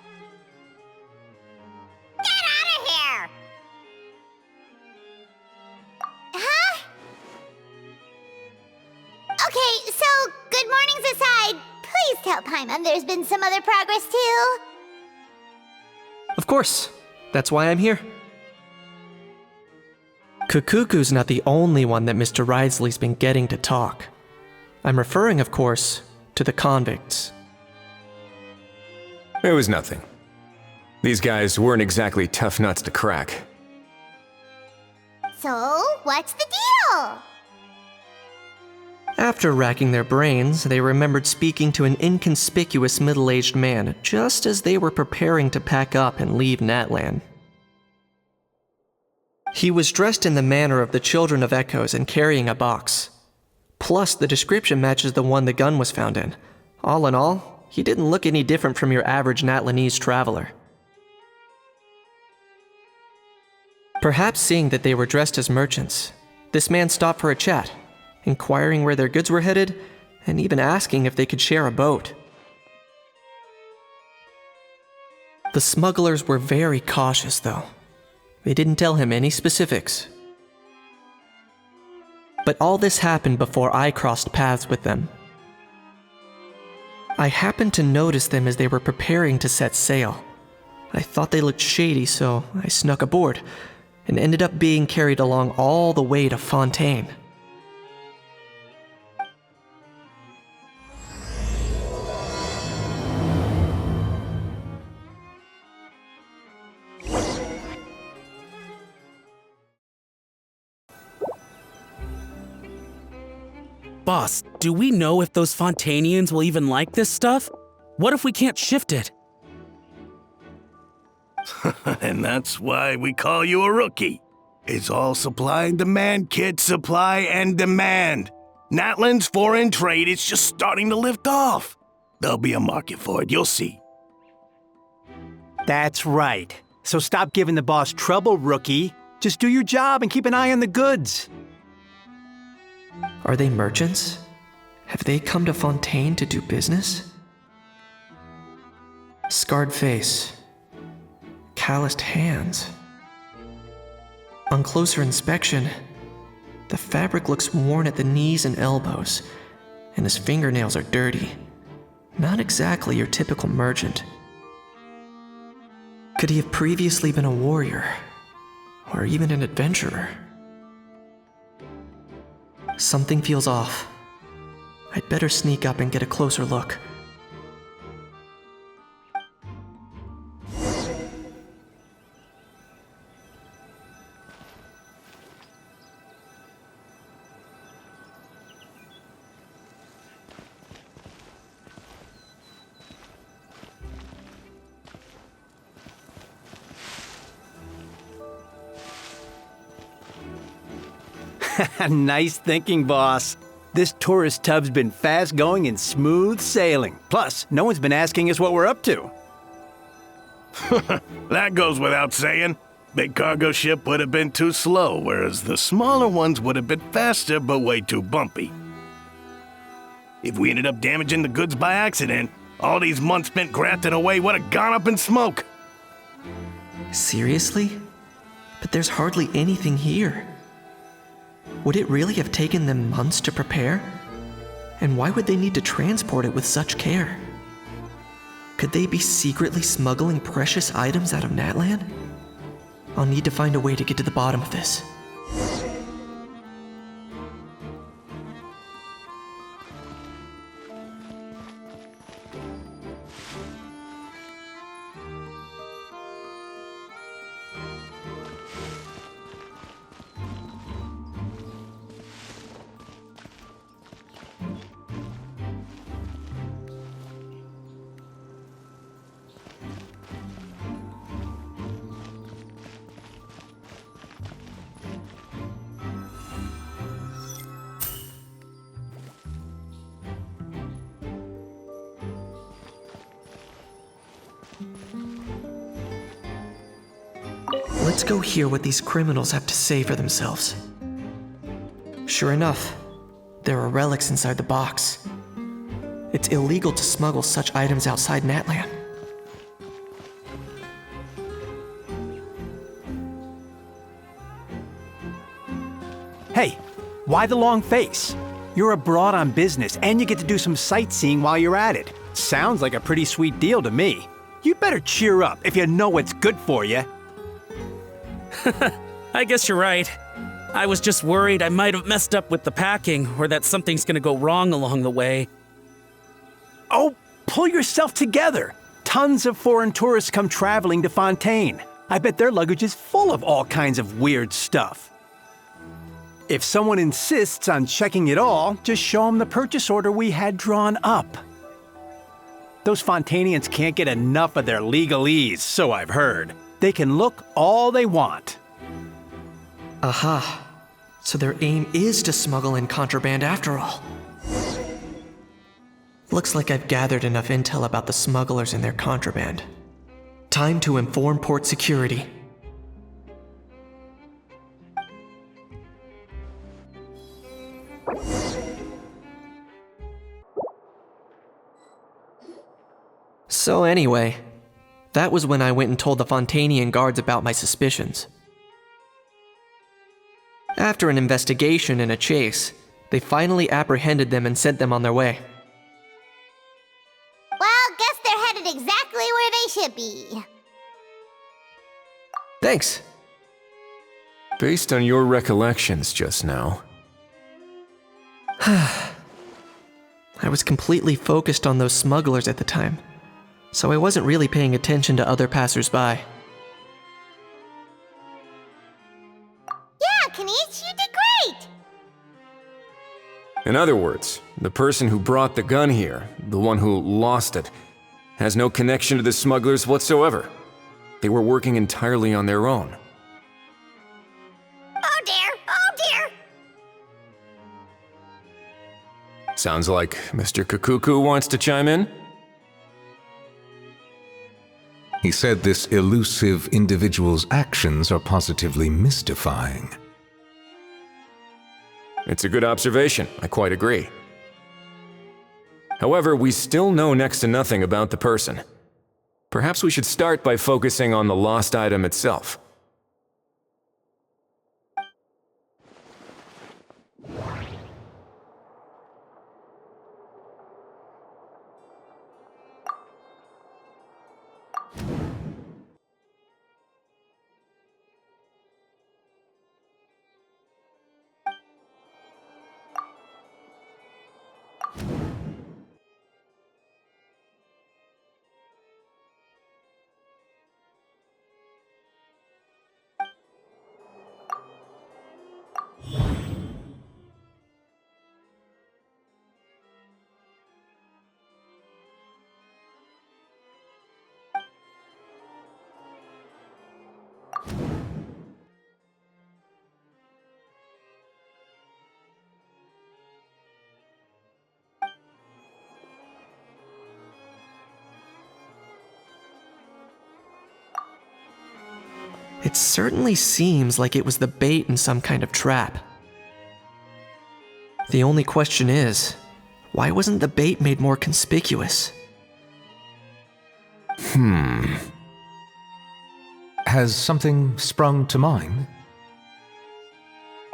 Get out of here! Huh? Okay, so good mornings aside, please tell Paimon there's been some other progress too. Of course. That's why I'm here. Kukuku's not the only one that Mr. Wriothesley's been getting to talk. I'm referring, of course, to the convicts. It was nothing. These guys weren't exactly tough nuts to crack. So, what's the deal? After racking their brains, they remembered speaking to an inconspicuous middle-aged man just as they were preparing to pack up and leave Natlan. He was dressed in the manner of the Children of Echoes and carrying a box. Plus, the description matches the one the gun was found in. All in all, he didn't look any different from your average Natlanese traveler. Perhaps seeing that they were dressed as merchants, this man stopped for a chat, inquiring where their goods were headed, and even asking if they could share a boat. The smugglers were very cautious, though. They didn't tell him any specifics. But all this happened before I crossed paths with them. I happened to notice them as they were preparing to set sail. I thought they looked shady, so I snuck aboard, and ended up being carried along all the way to Fontaine. Boss, do we know if those Fontainians will even like this stuff? What if we can't shift it? And that's why we call you a rookie. It's all supply and demand, kid. Supply and demand. Natlan's foreign trade is just starting to lift off. There'll be a market for it, you'll see. That's right. So stop giving the boss trouble, rookie. Just do your job and keep an eye on the goods. Are they merchants? Have they come to Fontaine to do business? Scarred face. Calloused hands. On closer inspection, the fabric looks worn at the knees and elbows, and his fingernails are dirty. Not exactly your typical merchant. Could he have previously been a warrior, or even an adventurer? Something feels off. I'd better sneak up and get a closer look. Nice thinking, boss. This tourist tub's been fast going and smooth sailing. Plus, no one's been asking us what we're up to. That goes without saying. Big cargo ship would have been too slow, whereas the smaller ones would have been faster but way too bumpy. If we ended up damaging the goods by accident, all these months spent grafting away would have gone up in smoke. Seriously? But there's hardly anything here. Would it really have taken them months to prepare? And why would they need to transport it with such care? Could they be secretly smuggling precious items out of Natlan? I'll need to find a way to get to the bottom of this. Let's go hear what these criminals have to say for themselves. Sure enough, there are relics inside the box. It's illegal to smuggle such items outside Natlan. Hey, why the long face? You're abroad on business and you get to do some sightseeing while you're at it. Sounds like a pretty sweet deal to me. You better cheer up if you know what's good for you. I guess you're right. I was just worried I might have messed up with the packing, or that something's gonna go wrong along the way. Oh, pull yourself together. Tons of foreign tourists come traveling to Fontaine. I bet their luggage is full of all kinds of weird stuff. If someone insists on checking it all, just show them the purchase order we had drawn up. Those Fontainians can't get enough of their legalese, so I've heard. They can look all they want. Aha. So their aim is to smuggle in contraband after all. Looks like I've gathered enough intel about the smugglers and their contraband. Time to inform port security. So anyway, that was when I went and told the Fontainian guards about my suspicions. After an investigation and a chase, they finally apprehended them and sent them on their way. Well, guess they're headed exactly where they should be. Thanks. Based on your recollections just now, I was completely focused on those smugglers at the time, so I wasn't really paying attention to other passersby. Yeah, Kinich, you did great! in other words, the person who brought the gun here, the one who lost it, has no connection to the smugglers whatsoever. They were working entirely on their own. Oh dear, oh dear! Sounds like Mr. Kakuku wants to chime in? He said this elusive individual's actions are positively mystifying. It's a good observation, I quite agree. However, we still know next to nothing about the person. Perhaps we should start by focusing on the lost item itself. It certainly seems like it was the bait in some kind of trap. The only question is, why wasn't the bait made more conspicuous? Has something sprung to mind?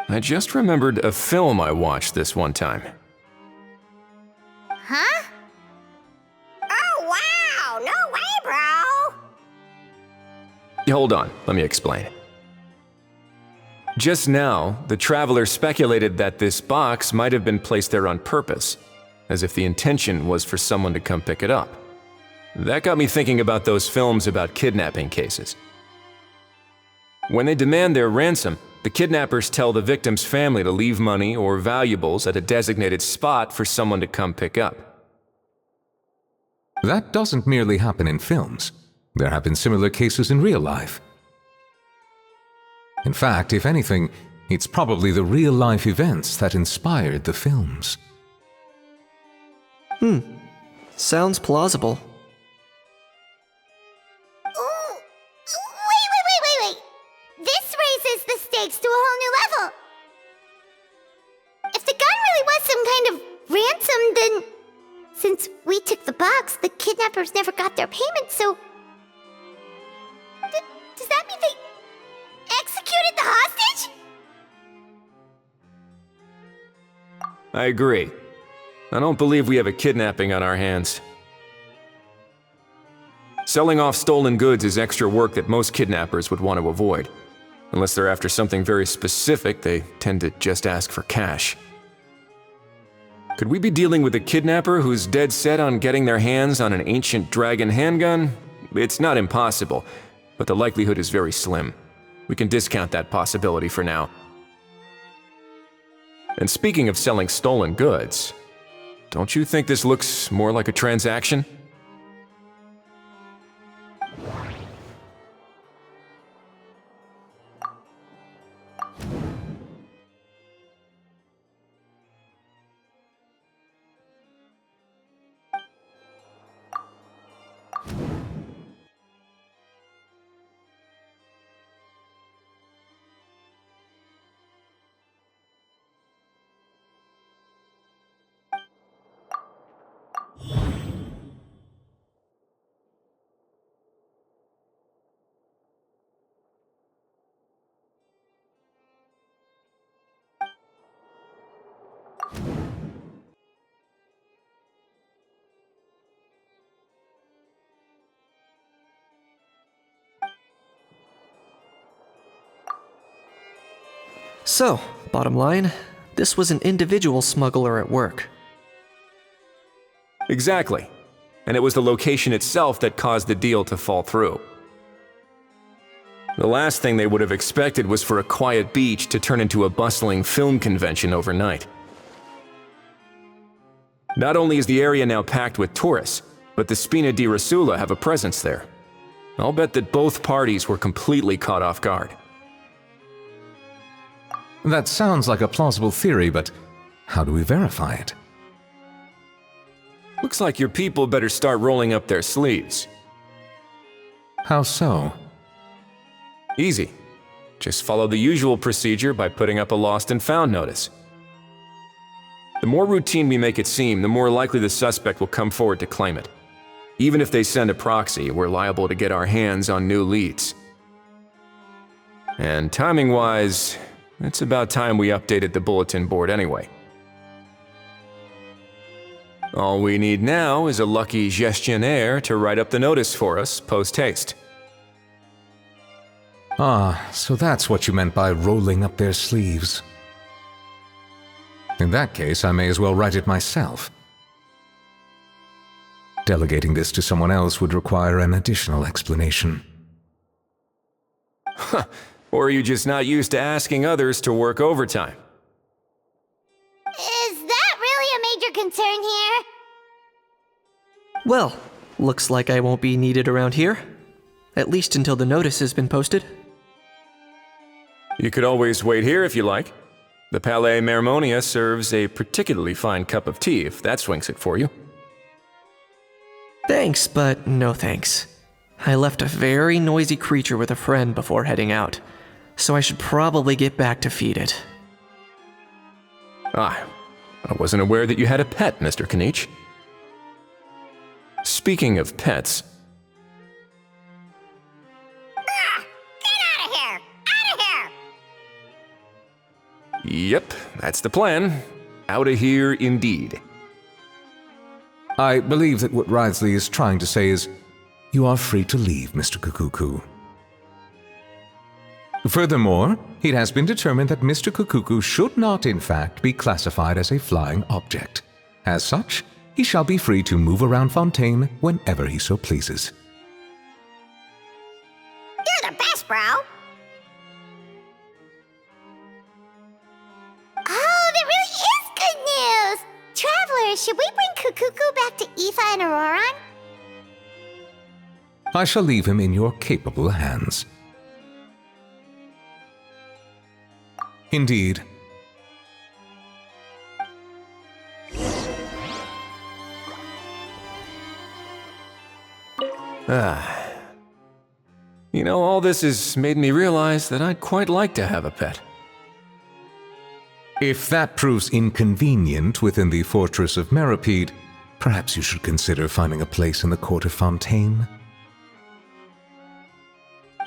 I just remembered a film I watched this one time. Huh? Oh wow, no way, bro! Hold on, let me explain. Just now, the traveler speculated that this box might have been placed there on purpose, as if the intention was for someone to come pick it up. That got me thinking about those films about kidnapping cases. When they demand their ransom, the kidnappers tell the victim's family to leave money or valuables at a designated spot for someone to come pick up. That doesn't merely happen in films. There have been similar cases in real life. In fact, if anything, it's probably the real-life events that inspired the films. Sounds plausible. Ooh. Wait. This raises the stakes to a whole new level. If the gun really was some kind of ransom, then since we took the box, the kidnappers never got their payment, so does that mean they executed the hostage? I agree. I don't believe we have a kidnapping on our hands. Selling off stolen goods is extra work that most kidnappers would want to avoid. Unless they're after something very specific, they tend to just ask for cash. Could we be dealing with a kidnapper who's dead set on getting their hands on an ancient dragon handgun? It's not impossible, but the likelihood is very slim. We can discount that possibility for now. And speaking of selling stolen goods, don't you think this looks more like a transaction? So, bottom line, this was an individual smuggler at work. Exactly. And it was the location itself that caused the deal to fall through. The last thing they would have expected was for a quiet beach to turn into a bustling film convention overnight. Not only is the area now packed with tourists, but the Spina di Rasula have a presence there. I'll bet that both parties were completely caught off guard. That sounds like a plausible theory, but how do we verify it? Looks like your people better start rolling up their sleeves. How so? Easy. Just follow the usual procedure by putting up a lost and found notice. The more routine we make it seem, the more likely the suspect will come forward to claim it. Even if they send a proxy, we're liable to get our hands on new leads. And timing-wise, it's about time we updated the bulletin board anyway. All we need now is a lucky gestionnaire to write up the notice for us post-haste. Ah, so that's what you meant by rolling up their sleeves. In that case, I may as well write it myself. Delegating this to someone else would require an additional explanation. Huh. Or are you just not used to asking others to work overtime? Is that really a major concern here? Well, looks like I won't be needed around here. At least until the notice has been posted. You could always wait here if you like. The Palais Mermonia serves a particularly fine cup of tea if that swings it for you. Thanks, but no thanks. I left a very noisy creature with a friend before heading out, so I should probably get back to feed it. Ah, I wasn't aware that you had a pet, Mr. Kinich. Speaking of pets... Yep, that's the plan. Outta here indeed. I believe that what Wriothesley is trying to say is, you are free to leave, Mr. Kukuku. Furthermore, it has been determined that Mr. Kukuku should not, in fact, be classified as a flying object. As such, he shall be free to move around Fontaine whenever he so pleases. You're the best, bro! Oh, that really is good news! Travelers, should we bring Kukuku back to Aoife and Ororon? I shall leave him in your capable hands. Indeed. You know, all this has made me realize that I'd quite like to have a pet. If that proves inconvenient within the fortress of Meropide, perhaps you should consider finding a place in the Court of Fontaine.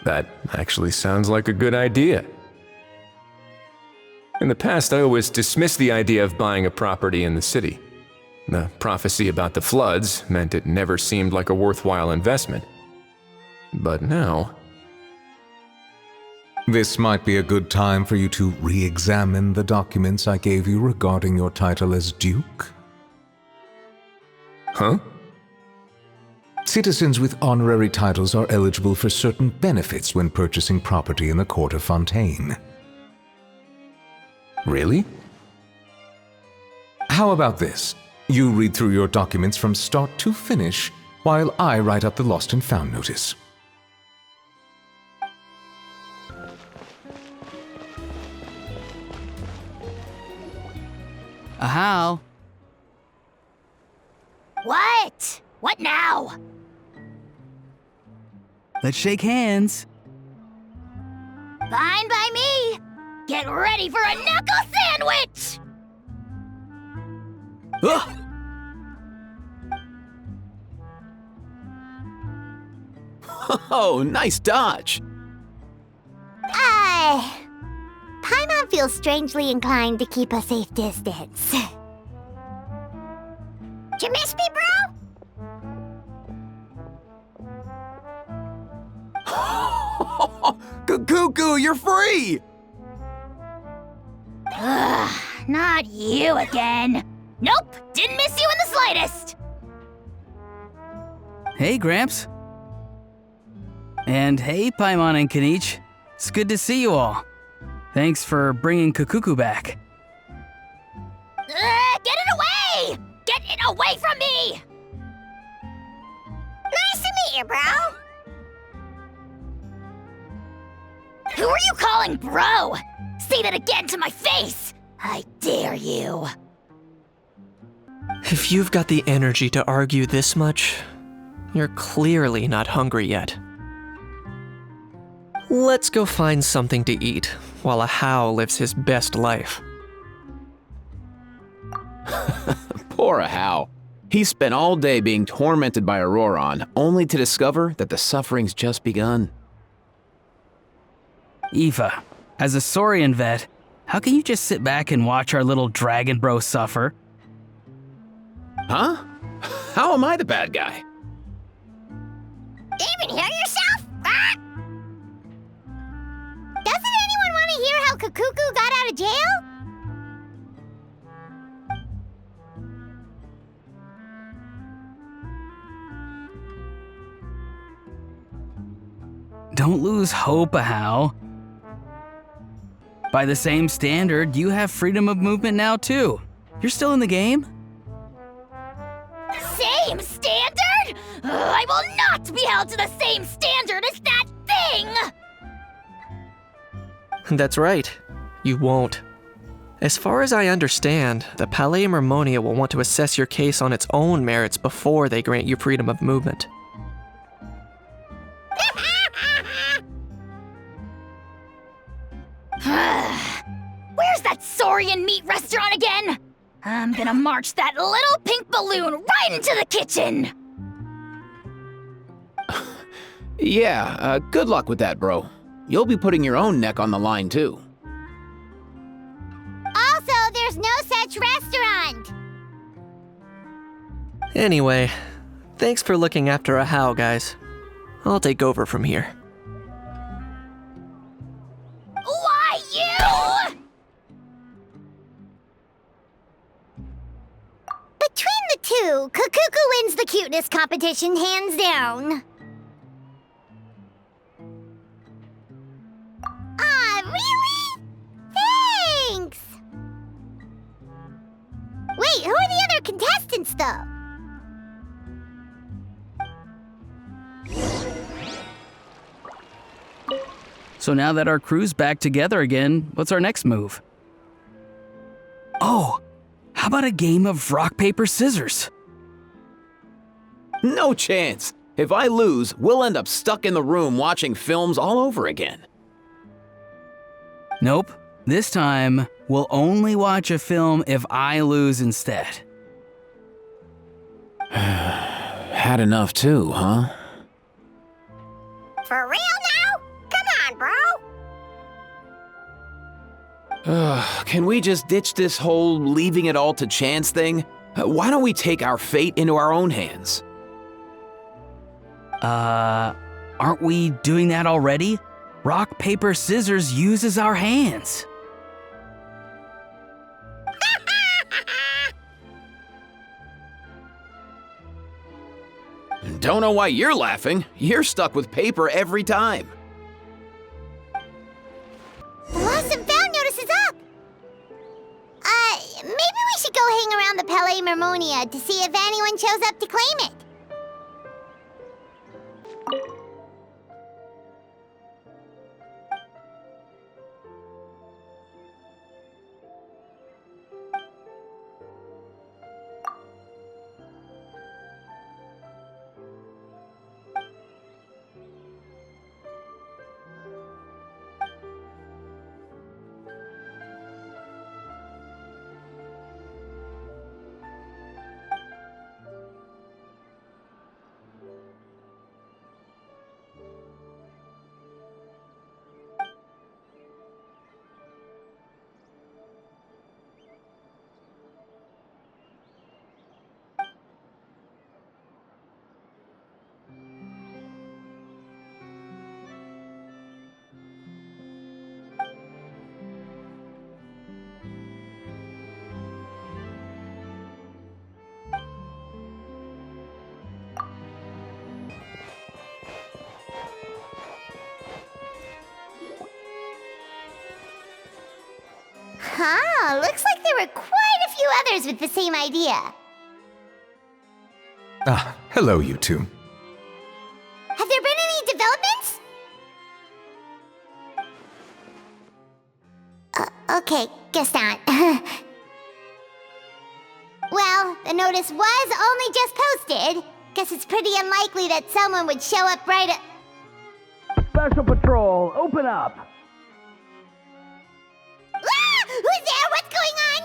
That actually sounds like a good idea. In the past, I always dismissed the idea of buying a property in the city. The prophecy about the floods meant it never seemed like a worthwhile investment. But now... This might be a good time for you to re-examine the documents I gave you regarding your title as Duke. Huh? Citizens with honorary titles are eligible for certain benefits when purchasing property in the Court of Fontaine. Really? How about this? You read through your documents from start to finish, while I write up the lost and found notice. How? What? What now? Let's shake hands. Fine by me. Get ready for a knuckle sandwich! Ugh. Oh, nice dodge. Paimon feels strangely inclined to keep a safe distance. Did you miss me, bro? Cuckoo, you're free! not you again. Nope, didn't miss you in the slightest. Hey, Gramps. And hey, Paimon and Kinich. It's good to see you all. Thanks for bringing Kukuku back. Get it away! Get it away from me! Nice to meet you, bro. Who are you calling bro? Say that again to my face! I dare you. If you've got the energy to argue this much, you're clearly not hungry yet. Let's go find something to eat while a How lives his best life. Poor How. He spent all day being tormented by Ororon, only to discover that the suffering's just begun. Eva, as a Saurian vet, how can you just sit back and watch our little dragon bro suffer? Huh? How am I the bad guy? Even hear yourself? Ah! Doesn't anyone want to hear how Kukuku got out of jail? Don't lose hope, How. By the same standard, you have freedom of movement now too. You're still in the game? Same standard? I will not be held to the same standard as that thing! That's right. You won't. As far as I understand, the Palais Mermonia will want to assess your case on its own merits before they grant you freedom of movement. Where's that Saurian meat restaurant again? I'm gonna march that little pink balloon right into the kitchen! Yeah, good luck with that, bro. You'll be putting your own neck on the line, too. Also, there's no such restaurant! Anyway, thanks for looking after a How, guys. I'll take over from here. Why you? Between the two, Kukuku wins the cuteness competition hands down. Ah, really? Thanks! Wait, who are the other contestants, though? So now that our crew's back together again, what's our next move? Oh, how about a game of rock, paper, scissors? No chance. If I lose, we'll end up stuck in the room watching films all over again. Nope. This time, we'll only watch a film if I lose instead. Had enough too, huh? For real now? Come on, bro! Can we just ditch this whole leaving it all to chance thing? Why don't we take our fate into our own hands? Aren't we doing that already? Rock, paper, scissors uses our hands. Don't know why you're laughing. You're stuck with paper every time. The lost and found notice is up! Maybe we should go hang around the Palais Mermonia to see if anyone shows up to claim it. Uh-huh. Looks like there were quite a few others with the same idea. Ah, hello, you two. Have there been any developments? Okay, guess not. Well, the notice was only just posted. Guess it's pretty unlikely that someone would show up right at... Special Patrol, open up! Ah! Who's there? What's going on?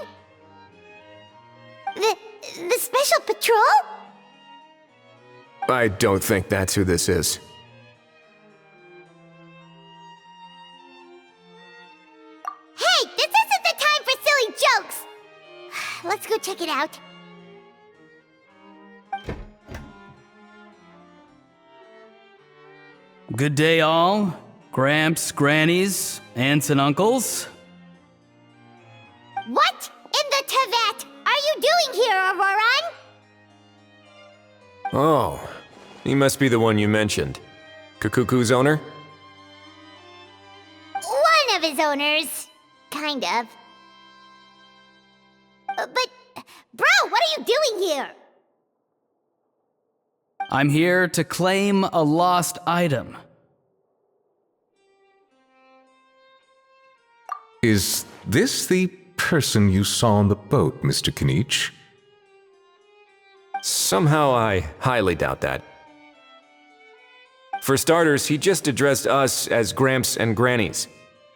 The Special Patrol? I don't think that's who this is. Hey, this isn't the time for silly jokes! Let's go check it out. Good day, all. Gramps, grannies, aunts, and uncles. What in the Tevat are you doing here, Ororon? Oh, he must be the one you mentioned. Kukuku's owner? One of his owners. Kind of. But, bro, what are you doing here? I'm here to claim a lost item. Is this the person you saw on the boat, Mr. Kinich? Somehow I highly doubt that. For starters, he just addressed us as Gramps and Grannies.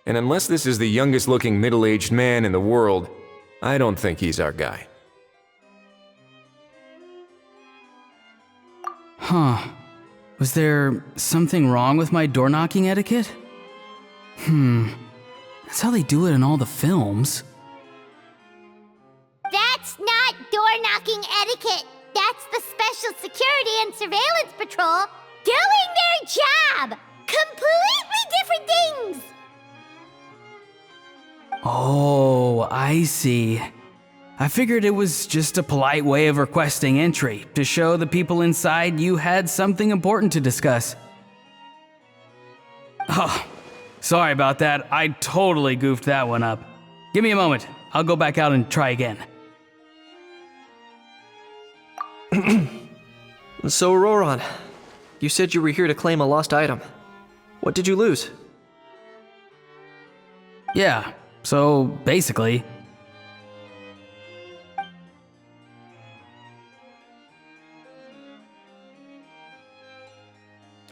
And unless this is the youngest looking middle-aged man in the world, I don't think he's our guy. Huh. Was there something wrong with my door-knocking etiquette? That's how they do it in all the films. That's not door-knocking etiquette. That's the Special Security and Surveillance Patrol doing their job! Completely different things! Oh, I see. I figured it was just a polite way of requesting entry, to show the people inside you had something important to discuss. Oh, sorry about that. I totally goofed that one up. Give me a moment. I'll go back out and try again. So, Ororon, you said you were here to claim a lost item. What did you lose? Yeah, so basically...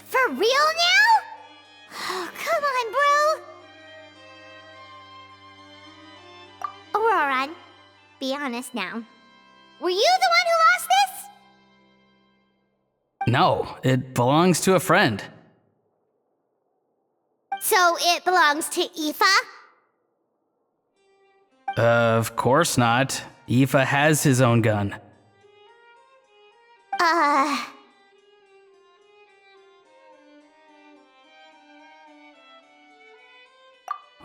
For real now? Oh, come on, bro. Ororon, be honest now. Were you the one who lost this? No, it belongs to a friend. So it belongs to Aoife? Of course not. Aoife has his own gun.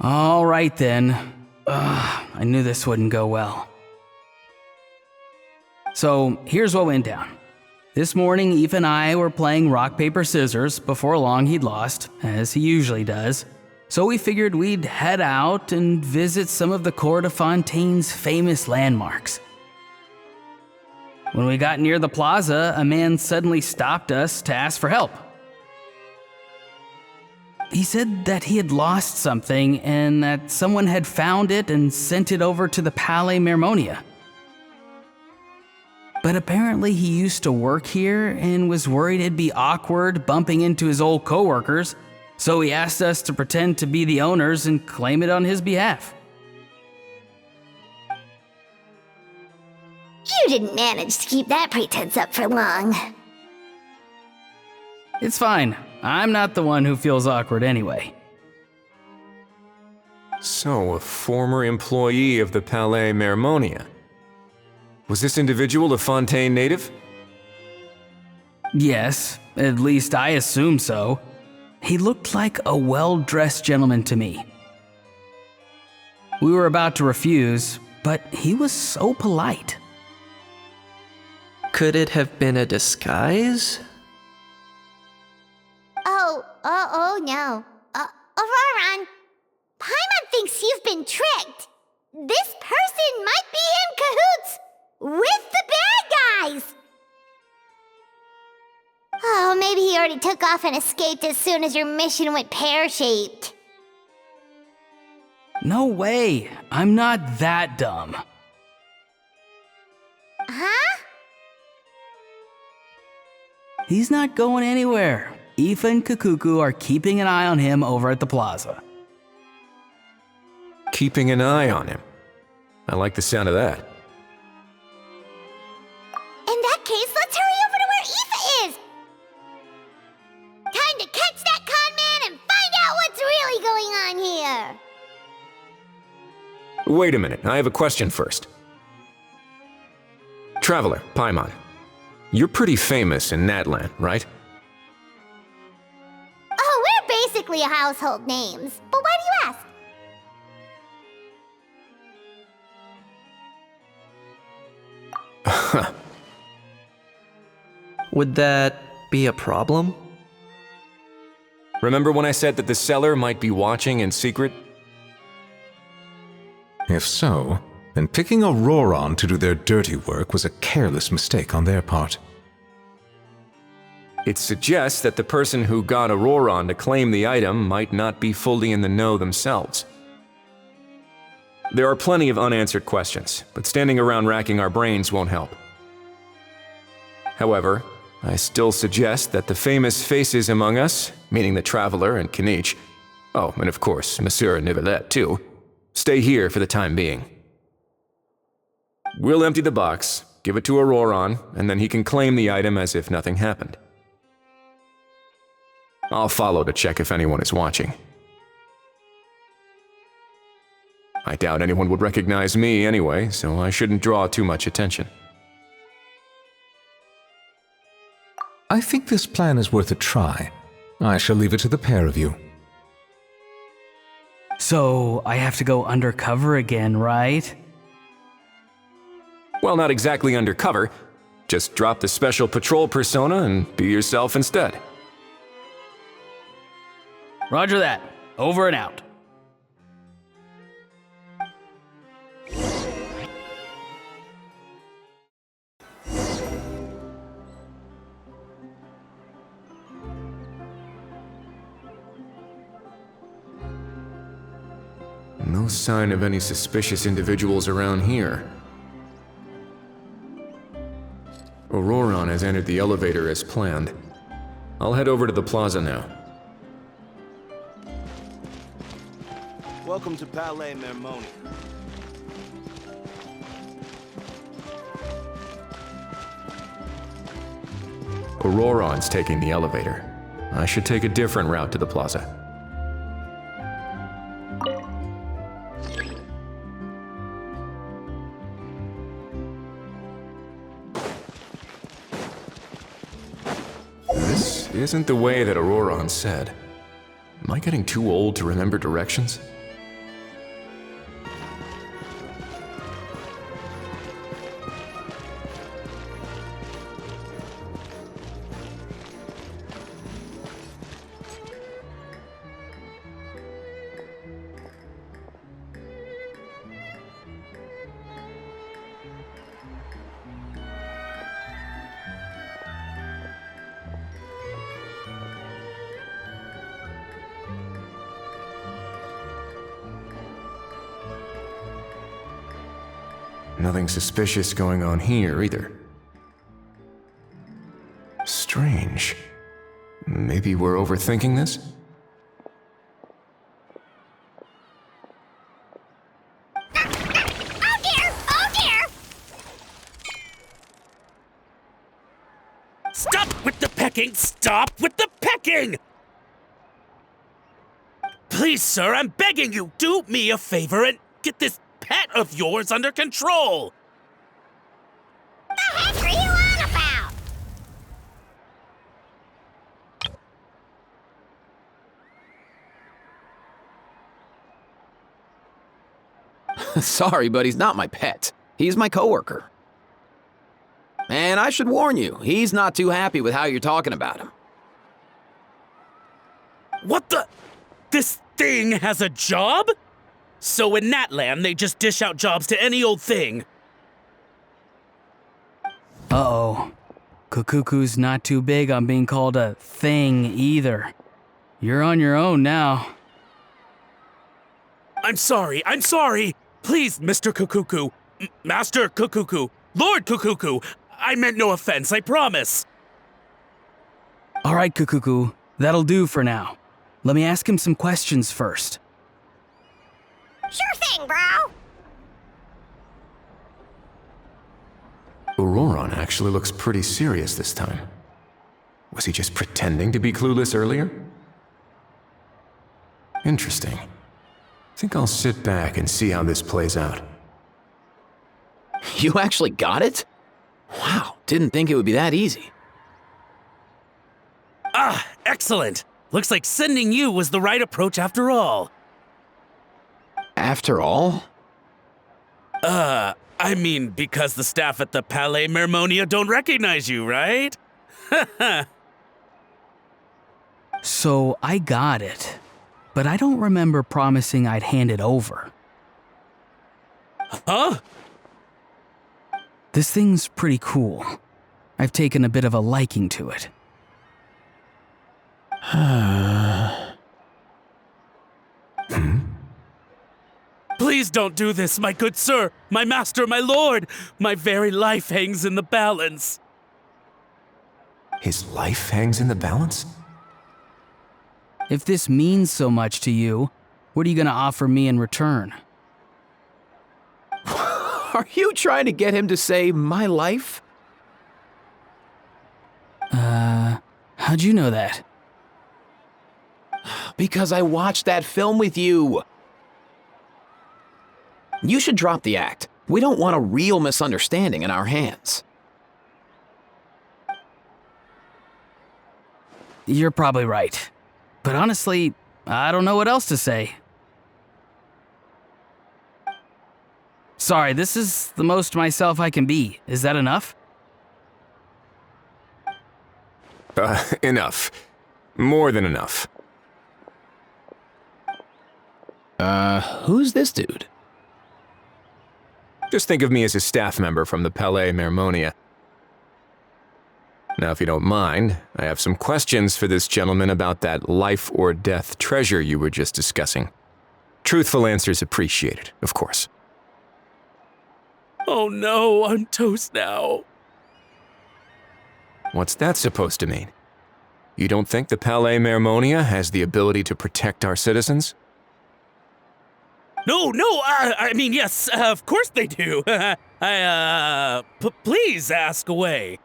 All right then. I knew this wouldn't go well. So here's what went down. This morning, Aoife and I were playing rock, paper, scissors. Before long, he'd lost, as he usually does. So we figured we'd head out and visit some of the Court of Fontaine's famous landmarks. When we got near the plaza, a man suddenly stopped us to ask for help. He said that he had lost something and that someone had found it and sent it over to the Palais Mermonia. But apparently he used to work here and was worried it'd be awkward bumping into his old coworkers, so he asked us to pretend to be the owners and claim it on his behalf. You didn't manage to keep that pretense up for long. It's fine. I'm not the one who feels awkward anyway. So, a former employee of the Palais Mermonia. Was this individual a Fontaine native? Yes, at least I assume so. He looked like a well-dressed gentleman to me. We were about to refuse, but he was so polite. Could it have been a disguise? Oh no. Ororon, Paimon thinks you've been tricked. This person might be in cahoots with the bad guys! Oh, maybe he already took off and escaped as soon as your mission went pear-shaped. No way. I'm not that dumb. Huh? He's not going anywhere. Aoife and Kakuku are keeping an eye on him over at the plaza. Keeping an eye on him. I like the sound of that. In that case, let's hurry over to where Aoife is! Time to catch that con man and find out what's really going on here! Wait a minute, I have a question first. Traveler, Paimon. You're pretty famous in Natland, right? Oh, we're basically household names, but why do you ask? Would that be a problem? Remember when I said that the seller might be watching in secret? If so, then picking Ororon to do their dirty work was a careless mistake on their part. It suggests that the person who got Ororon to claim the item might not be fully in the know themselves. There are plenty of unanswered questions, but standing around racking our brains won't help. However, I still suggest that the famous faces among us, meaning the Traveler and Kinich, oh, and of course, Monsieur Nivelette too, stay here for the time being. We'll empty the box, give it to Ororon, and then he can claim the item as if nothing happened. I'll follow to check if anyone is watching. I doubt anyone would recognize me anyway, so I shouldn't draw too much attention. I think this plan is worth a try. I shall leave it to the pair of you. So, I have to go undercover again, right? Well, not exactly undercover. Just drop the special patrol persona and be yourself instead. Roger that. Over and out. No sign of any suspicious individuals around here. Ororon has entered the elevator as planned. I'll head over to the plaza now. Welcome to Palais Mermonia. Ororon's taking the elevator. I should take a different route to the plaza. This isn't the way that Ororon said. Am I getting too old to remember directions? Nothing suspicious going on here, either. Strange. Maybe we're overthinking this? Oh dear! Oh dear! Stop with the pecking! Stop with the pecking! Please, sir, I'm begging you, do me a favor and get this pet of yours under control! The heck are you on about? Sorry, but he's not my pet. He's my coworker. And I should warn you, he's not too happy with how you're talking about him. What the? This thing has a job? So in that land, they just dish out jobs to any old thing. Uh-oh. Kukuku's not too big on being called a thing either. You're on your own now. I'm sorry. Please, Mr. Kukuku. Master Kukuku. Lord Kukuku. I meant no offense, I promise. All right, Kukuku. That'll do for now. Let me ask him some questions first. Sure thing, bro. Ororon actually looks pretty serious this time. Was he just pretending to be clueless earlier? Interesting. Think I'll sit back and see how this plays out. You actually got it? Wow, didn't think it would be that easy. Ah, excellent. Looks like sending you was the right approach after all. After all? I mean, because the staff at the Palais Mermonia don't recognize you, right? So I got it, but I don't remember promising I'd hand it over. Huh? This thing's pretty cool. I've taken a bit of a liking to it. Please don't do this, my good sir, my master, my lord. My very life hangs in the balance. His life hangs in the balance? If this means so much to you, what are you gonna offer me in return? Are you trying to get him to say my life? How'd you know that? Because I watched that film with you. You should drop the act. We don't want a real misunderstanding in our hands. You're probably right. But honestly, I don't know what else to say. Sorry, this is the most myself I can be. Is that enough? Enough. More than enough. Who's this dude? Just think of me as a staff member from the Palais Mermonia. Now, if you don't mind, I have some questions for this gentleman about that life or death treasure you were just discussing. Truthful answers appreciated, of course. Oh no, I'm toast now. What's that supposed to mean? You don't think the Palais Mermonia has the ability to protect our citizens? No, I mean, yes, of course they do. Please ask away.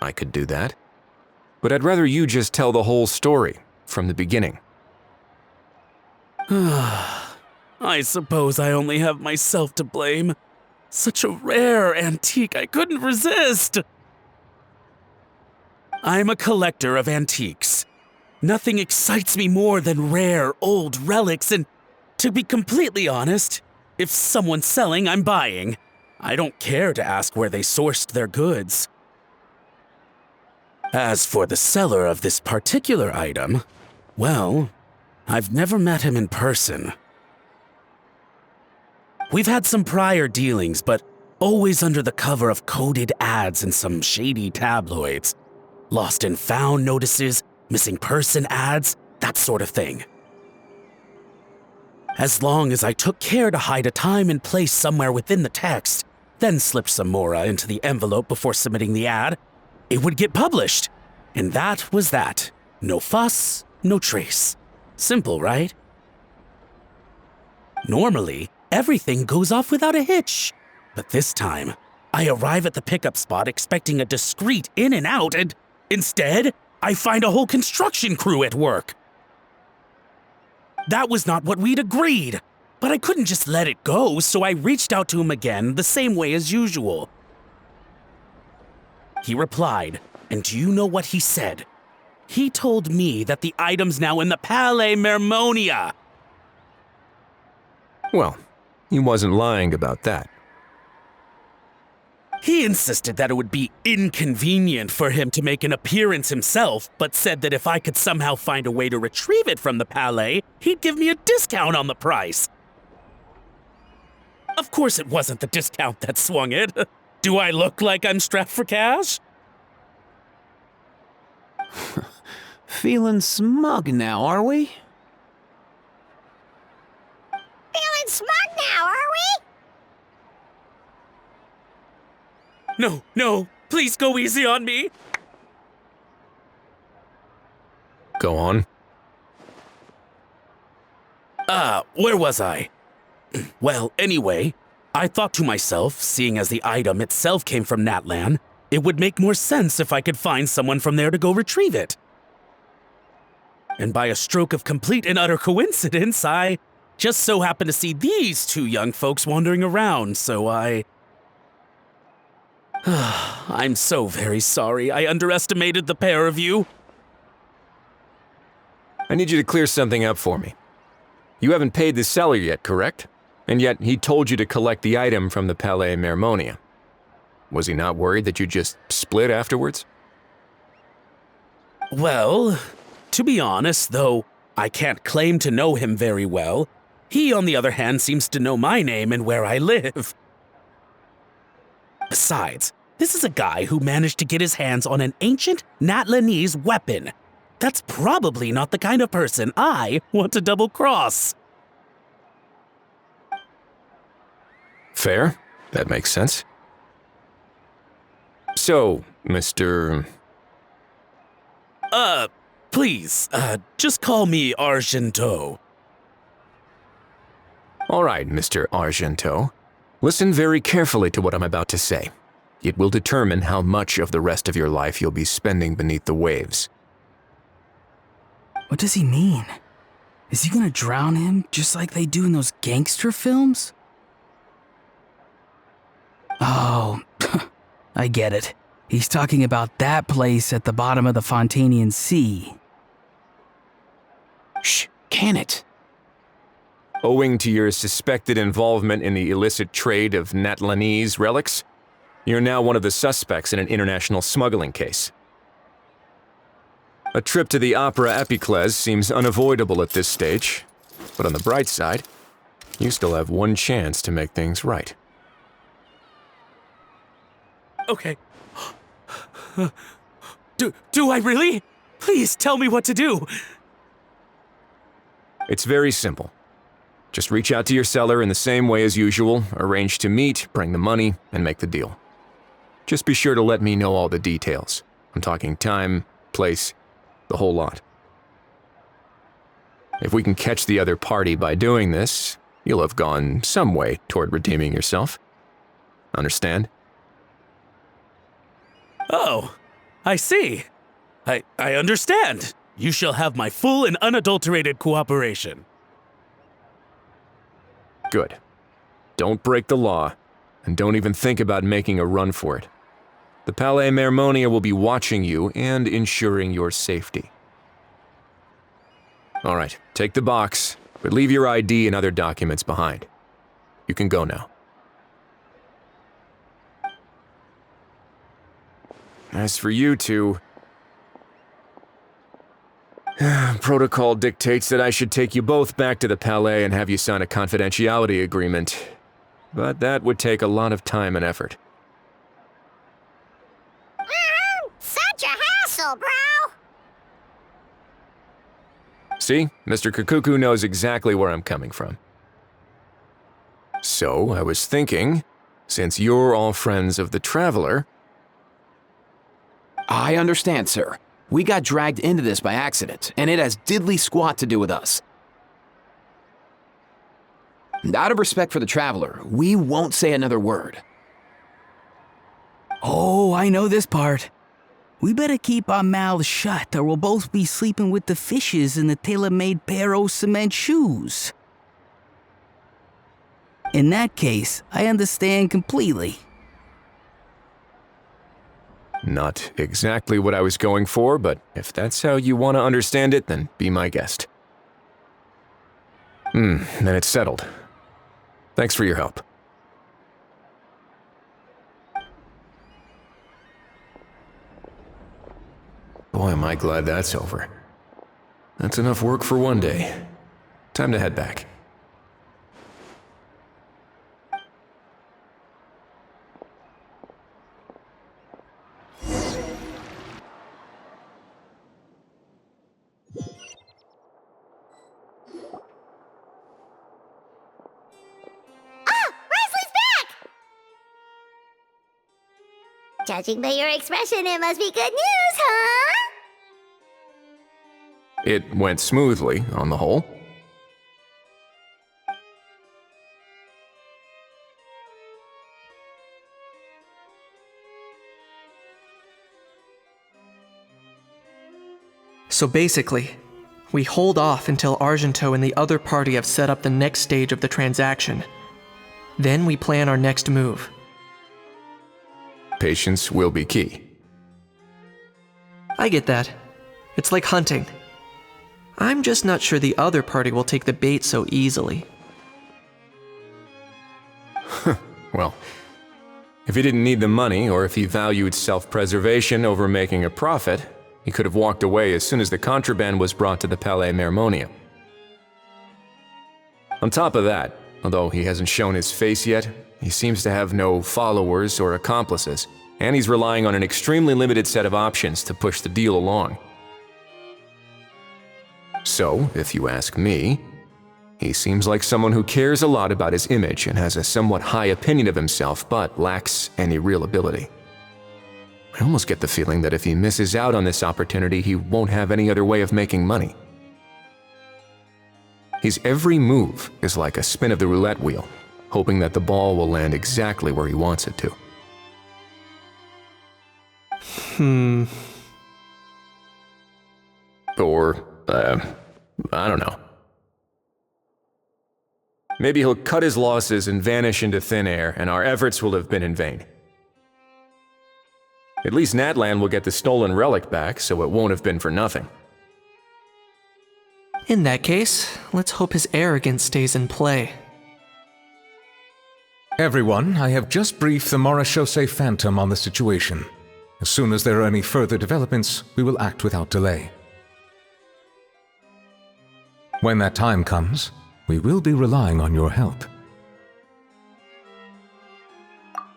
I could do that. But I'd rather you just tell the whole story, from the beginning. I suppose I only have myself to blame. Such a rare antique, I couldn't resist. I'm a collector of antiques. Nothing excites me more than rare, old relics, and to be completely honest, if someone's selling, I'm buying. I don't care to ask where they sourced their goods. As for the seller of this particular item, well, I've never met him in person. We've had some prior dealings, but always under the cover of coded ads in some shady tabloids. Lost and found notices, missing person ads, that sort of thing. As long as I took care to hide a time and place somewhere within the text, then slipped some mora into the envelope before submitting the ad, it would get published. And that was that. No fuss, no trace. Simple, right? Normally, everything goes off without a hitch. But this time, I arrive at the pickup spot expecting a discreet in and out, and instead, I find a whole construction crew at work. That was not what we'd agreed, but I couldn't just let it go, so I reached out to him again the same way as usual. He replied, and do you know what he said? He told me that the item's now in the Palais Mermonia. Well, he wasn't lying about that. He insisted that it would be inconvenient for him to make an appearance himself, but said that if I could somehow find a way to retrieve it from the Palais, he'd give me a discount on the price. Of course it wasn't the discount that swung it. Do I look like I'm strapped for cash? Feeling smug now, are we? Feeling smug now, are we? No, please go easy on me. Go on. Where was I? Well, anyway, I thought to myself, seeing as the item itself came from Natlan, it would make more sense if I could find someone from there to go retrieve it. And by a stroke of complete and utter coincidence, I just so happened to see these two young folks wandering around, so I'm so very sorry. I underestimated the pair of you. I need you to clear something up for me. You haven't paid the seller yet, correct? And yet he told you to collect the item from the Palais Mermonia. Was he not worried that you just split afterwards? Well, to be honest, though I can't claim to know him very well, he, on the other hand, seems to know my name and where I live. Besides, this is a guy who managed to get his hands on an ancient Natlanese weapon. That's probably not the kind of person I want to double-cross. Fair. That makes sense. So, Mr. Please, just call me Argento. All right, Mr. Argento. Listen very carefully to what I'm about to say. It will determine how much of the rest of your life you'll be spending beneath the waves. What does he mean? Is he gonna drown him just like they do in those gangster films? Oh, I get it. He's talking about that place at the bottom of the Fontainian Sea. Shh, can it? Owing to your suspected involvement in the illicit trade of Natlanese relics, you're now one of the suspects in an international smuggling case. A trip to the Opera Epicles seems unavoidable at this stage, but on the bright side, you still have one chance to make things right. Okay. Do I really? Please tell me what to do. It's very simple. Just reach out to your seller in the same way as usual, arrange to meet, bring the money, and make the deal. Just be sure to let me know all the details. I'm talking time, place, the whole lot. If we can catch the other party by doing this, you'll have gone some way toward redeeming yourself. Understand? Oh, I see. I understand. You shall have my full and unadulterated cooperation. Good. Don't break the law, and don't even think about making a run for it. The Palais Mermonia will be watching you and ensuring your safety. All right, take the box, but leave your ID and other documents behind. You can go now. As for you two, protocol dictates that I should take you both back to the Palais and have you sign a confidentiality agreement, but that would take a lot of time and effort. Such a hassle, bro! See, Mr. Kukuku knows exactly where I'm coming from. So, I was thinking, since you're all friends of the Traveler... I understand, sir. We got dragged into this by accident, and it has diddly squat to do with us. And out of respect for the Traveler, we won't say another word. Oh, I know this part. We better keep our mouths shut or we'll both be sleeping with the fishes in the tailor-made pair of cement shoes. In that case, I understand completely. Not exactly what I was going for, but if that's how you want to understand it, then be my guest. Then it's settled. Thanks for your help. Boy, am I glad that's over. That's enough work for one day. Time to head back. Judging by your expression, it must be good news, huh? It went smoothly, on the whole. So basically, we hold off until Argento and the other party have set up the next stage of the transaction. Then we plan our next move. Patience will be key. I get that. It's like hunting. I'm just not sure the other party will take the bait so easily. Well, if he didn't need the money, or if he valued self-preservation over making a profit, he could have walked away as soon as the contraband was brought to the Palais Mermonia. On top of that, although he hasn't shown his face yet, he seems to have no followers or accomplices, and he's relying on an extremely limited set of options to push the deal along. So, if you ask me, he seems like someone who cares a lot about his image and has a somewhat high opinion of himself, but lacks any real ability. I almost get the feeling that if he misses out on this opportunity, he won't have any other way of making money. His every move is like a spin of the roulette wheel, hoping that the ball will land exactly where he wants it to. Or, I don't know. Maybe he'll cut his losses and vanish into thin air, and our efforts will have been in vain. At least Natlan will get the stolen relic back, so it won't have been for nothing. In that case, let's hope his arrogance stays in play. Everyone, I have just briefed the Marechaussee Phantom on the situation. As soon as there are any further developments, we will act without delay. When that time comes, we will be relying on your help.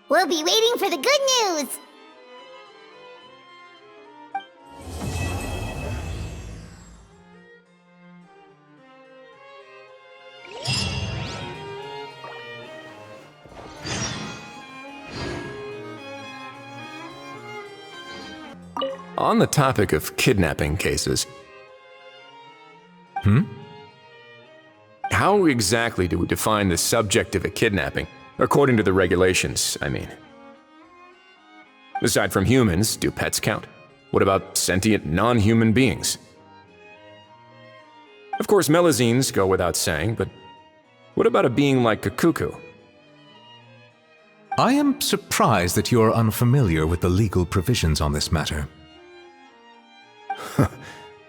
We'll be waiting for the good news! On the topic of kidnapping cases... How exactly do we define the subject of a kidnapping? According to the regulations, I mean. Aside from humans, do pets count? What about sentient non-human beings? Of course, melazines go without saying, but what about a being like Kakuku? I am surprised that you are unfamiliar with the legal provisions on this matter.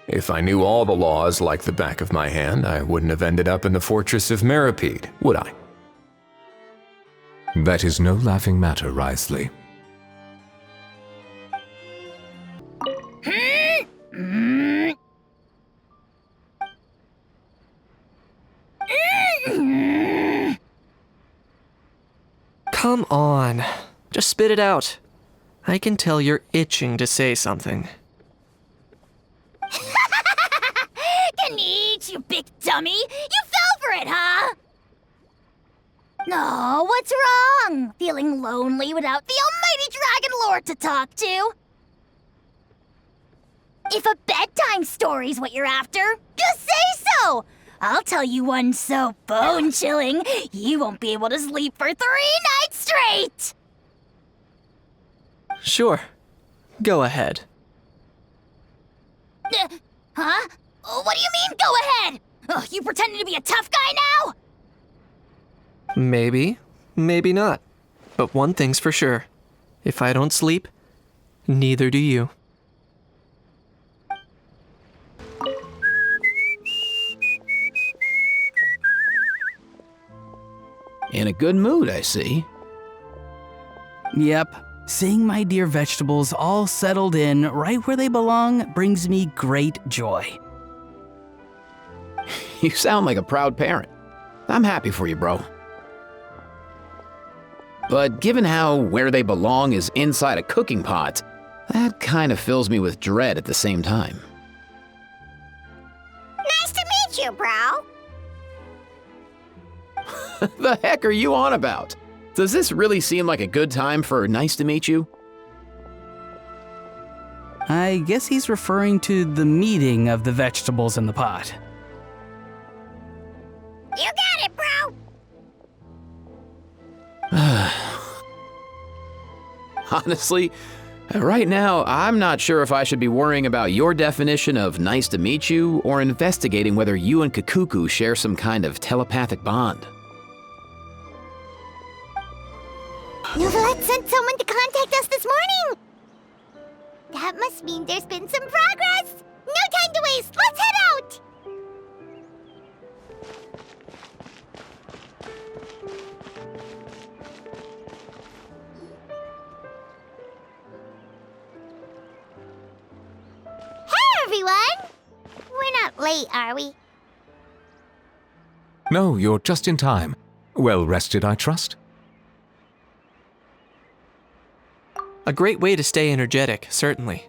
If I knew all the laws like the back of my hand, I wouldn't have ended up in the fortress of Meripede, would I? That is no laughing matter, Wriothesley. Come on, just spit it out. I can tell you're itching to say something. Kinich, you big dummy! You fell for it, huh? No, what's wrong? Feeling lonely without the almighty Dragon Lord to talk to? If a bedtime story's what you're after, just say so! I'll tell you one so bone-chilling, you won't be able to sleep for 3 nights straight! Sure. Go ahead. Huh? What do you mean, go ahead? Ugh, you pretending to be a tough guy now? Maybe, maybe not. But one thing's for sure. If I don't sleep, neither do you. In a good mood, I see. Yep, Seeing my dear vegetables all settled in right where they belong brings me great joy. You sound like a proud parent. I'm happy for you, bro. But given how where they belong is inside a cooking pot, that kind of fills me with dread at the same time. Nice to meet you, bro. The heck are you on about? Does this really seem like a good time for nice to meet you? I guess he's referring to the meeting of the vegetables in the pot. You got it, bro. Honestly, right now, I'm not sure if I should be worrying about your definition of nice to meet you or investigating whether you and Kakuku share some kind of telepathic bond. Novelette sent someone to contact us this morning. That must mean there's been some progress. No time to waste. Let's head out. Hey, everyone. We're not late, are we? No, you're just in time. Well rested, I trust? A great way to stay energetic, certainly.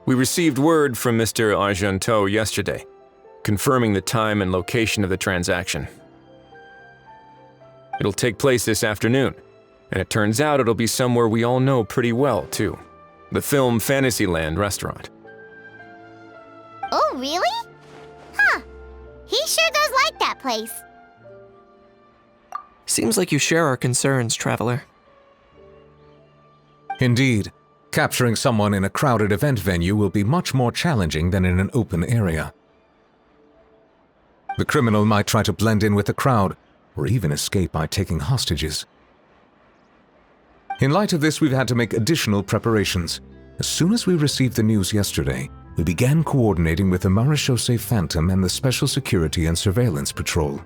We received word from Mr. Argenteau yesterday, confirming the time and location of the transaction. It'll take place this afternoon, and it turns out it'll be somewhere we all know pretty well, too. The Film Fantasyland restaurant. Oh, really? Huh. He sure does like that place. Seems like you share our concerns, Traveler. Indeed. Capturing someone in a crowded event venue will be much more challenging than in an open area. The criminal might try to blend in with the crowd, or even escape by taking hostages. In light of this, we've had to make additional preparations. As soon as we received the news yesterday, we began coordinating with the Marechaussee Phantom and the Special Security and Surveillance Patrol.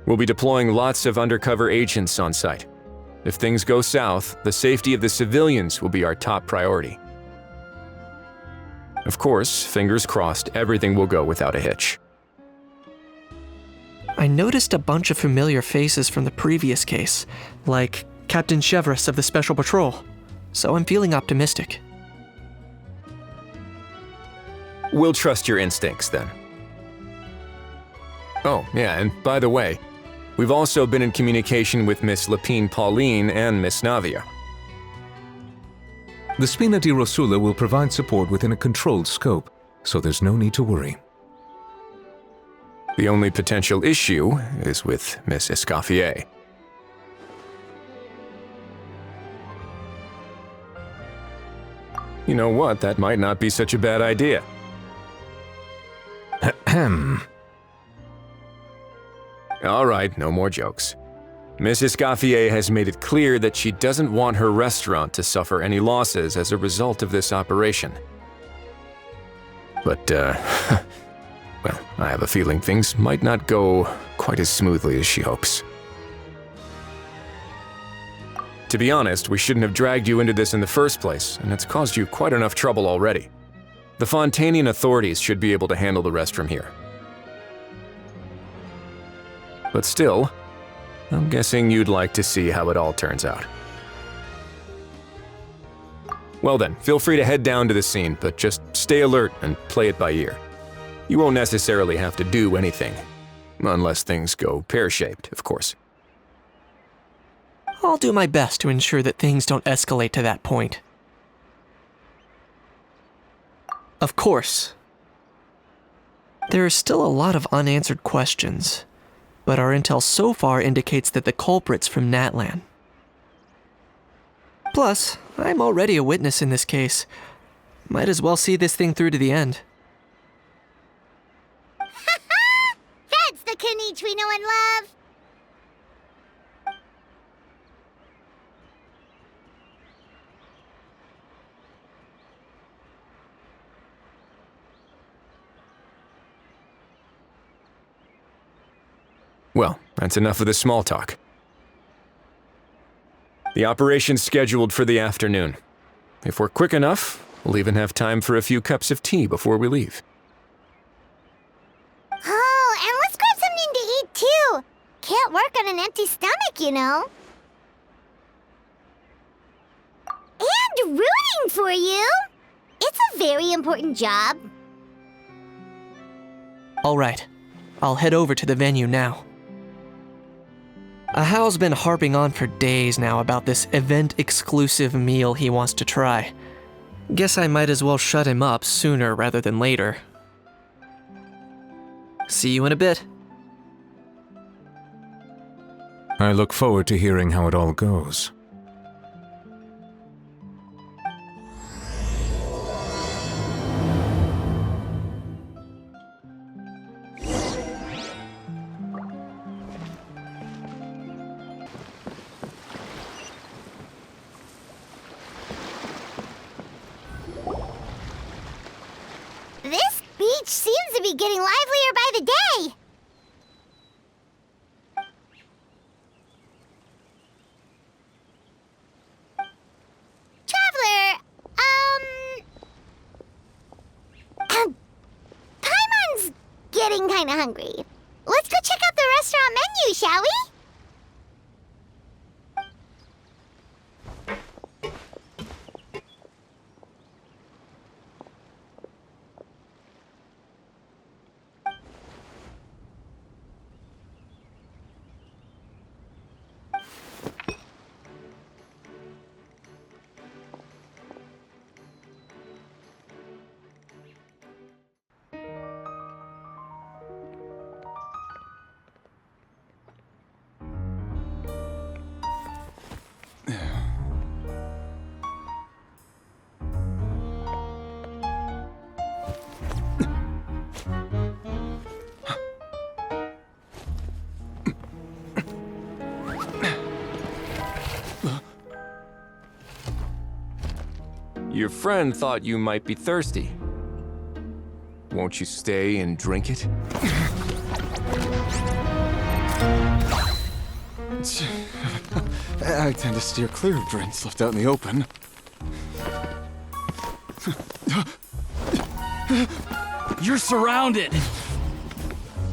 We'll be deploying lots of undercover agents on site. If things go south, the safety of the civilians will be our top priority. Of course, fingers crossed, everything will go without a hitch. I noticed a bunch of familiar faces from the previous case, like Captain Chevres of the Special Patrol, so I'm feeling optimistic. We'll trust your instincts, then. Oh, yeah, and by the way, we've also been in communication with Miss Lapine Pauline and Miss Navia. The Spina di Rosula will provide support within a controlled scope, so there's no need to worry. The only potential issue is with Miss Escoffier. You know what, that might not be such a bad idea. All right, no more jokes. Miss Escoffier has made it clear that she doesn't want her restaurant to suffer any losses as a result of this operation. But, well, I have a feeling things might not go quite as smoothly as she hopes. To be honest, we shouldn't have dragged you into this in the first place, and it's caused you quite enough trouble already. The Fontainian authorities should be able to handle the rest from here. But still, I'm guessing you'd like to see how it all turns out. Well then, feel free to head down to the scene, but just stay alert and play it by ear. You won't necessarily have to do anything, unless things go pear-shaped, of course. I'll do my best to ensure that things don't escalate to that point. Of course. There are still a lot of unanswered questions, but our intel so far indicates that the culprit's from Natlan. Plus, I'm already a witness in this case. Might as well see this thing through to the end. That's the Kinich we know and love. Well, that's enough of the small talk. The operation's scheduled for the afternoon. If we're quick enough, we'll even have time for a few cups of tea before we leave. Oh, and let's grab something to eat too. Can't work on an empty stomach, you know. And rooting for you. It's a very important job. All right, I'll head over to the venue now. Ahao's been harping on for days now about this event-exclusive meal he wants to try. Guess I might as well shut him up sooner rather than later. See you in a bit. I look forward to hearing how it all goes. This beach seems to be getting livelier by the day. Traveler, Paimon's getting kinda hungry. Let's go check out the restaurant menu, shall we? Your friend thought you might be thirsty. Won't you stay and drink it? I tend to steer clear of drinks left out in the open. You're surrounded.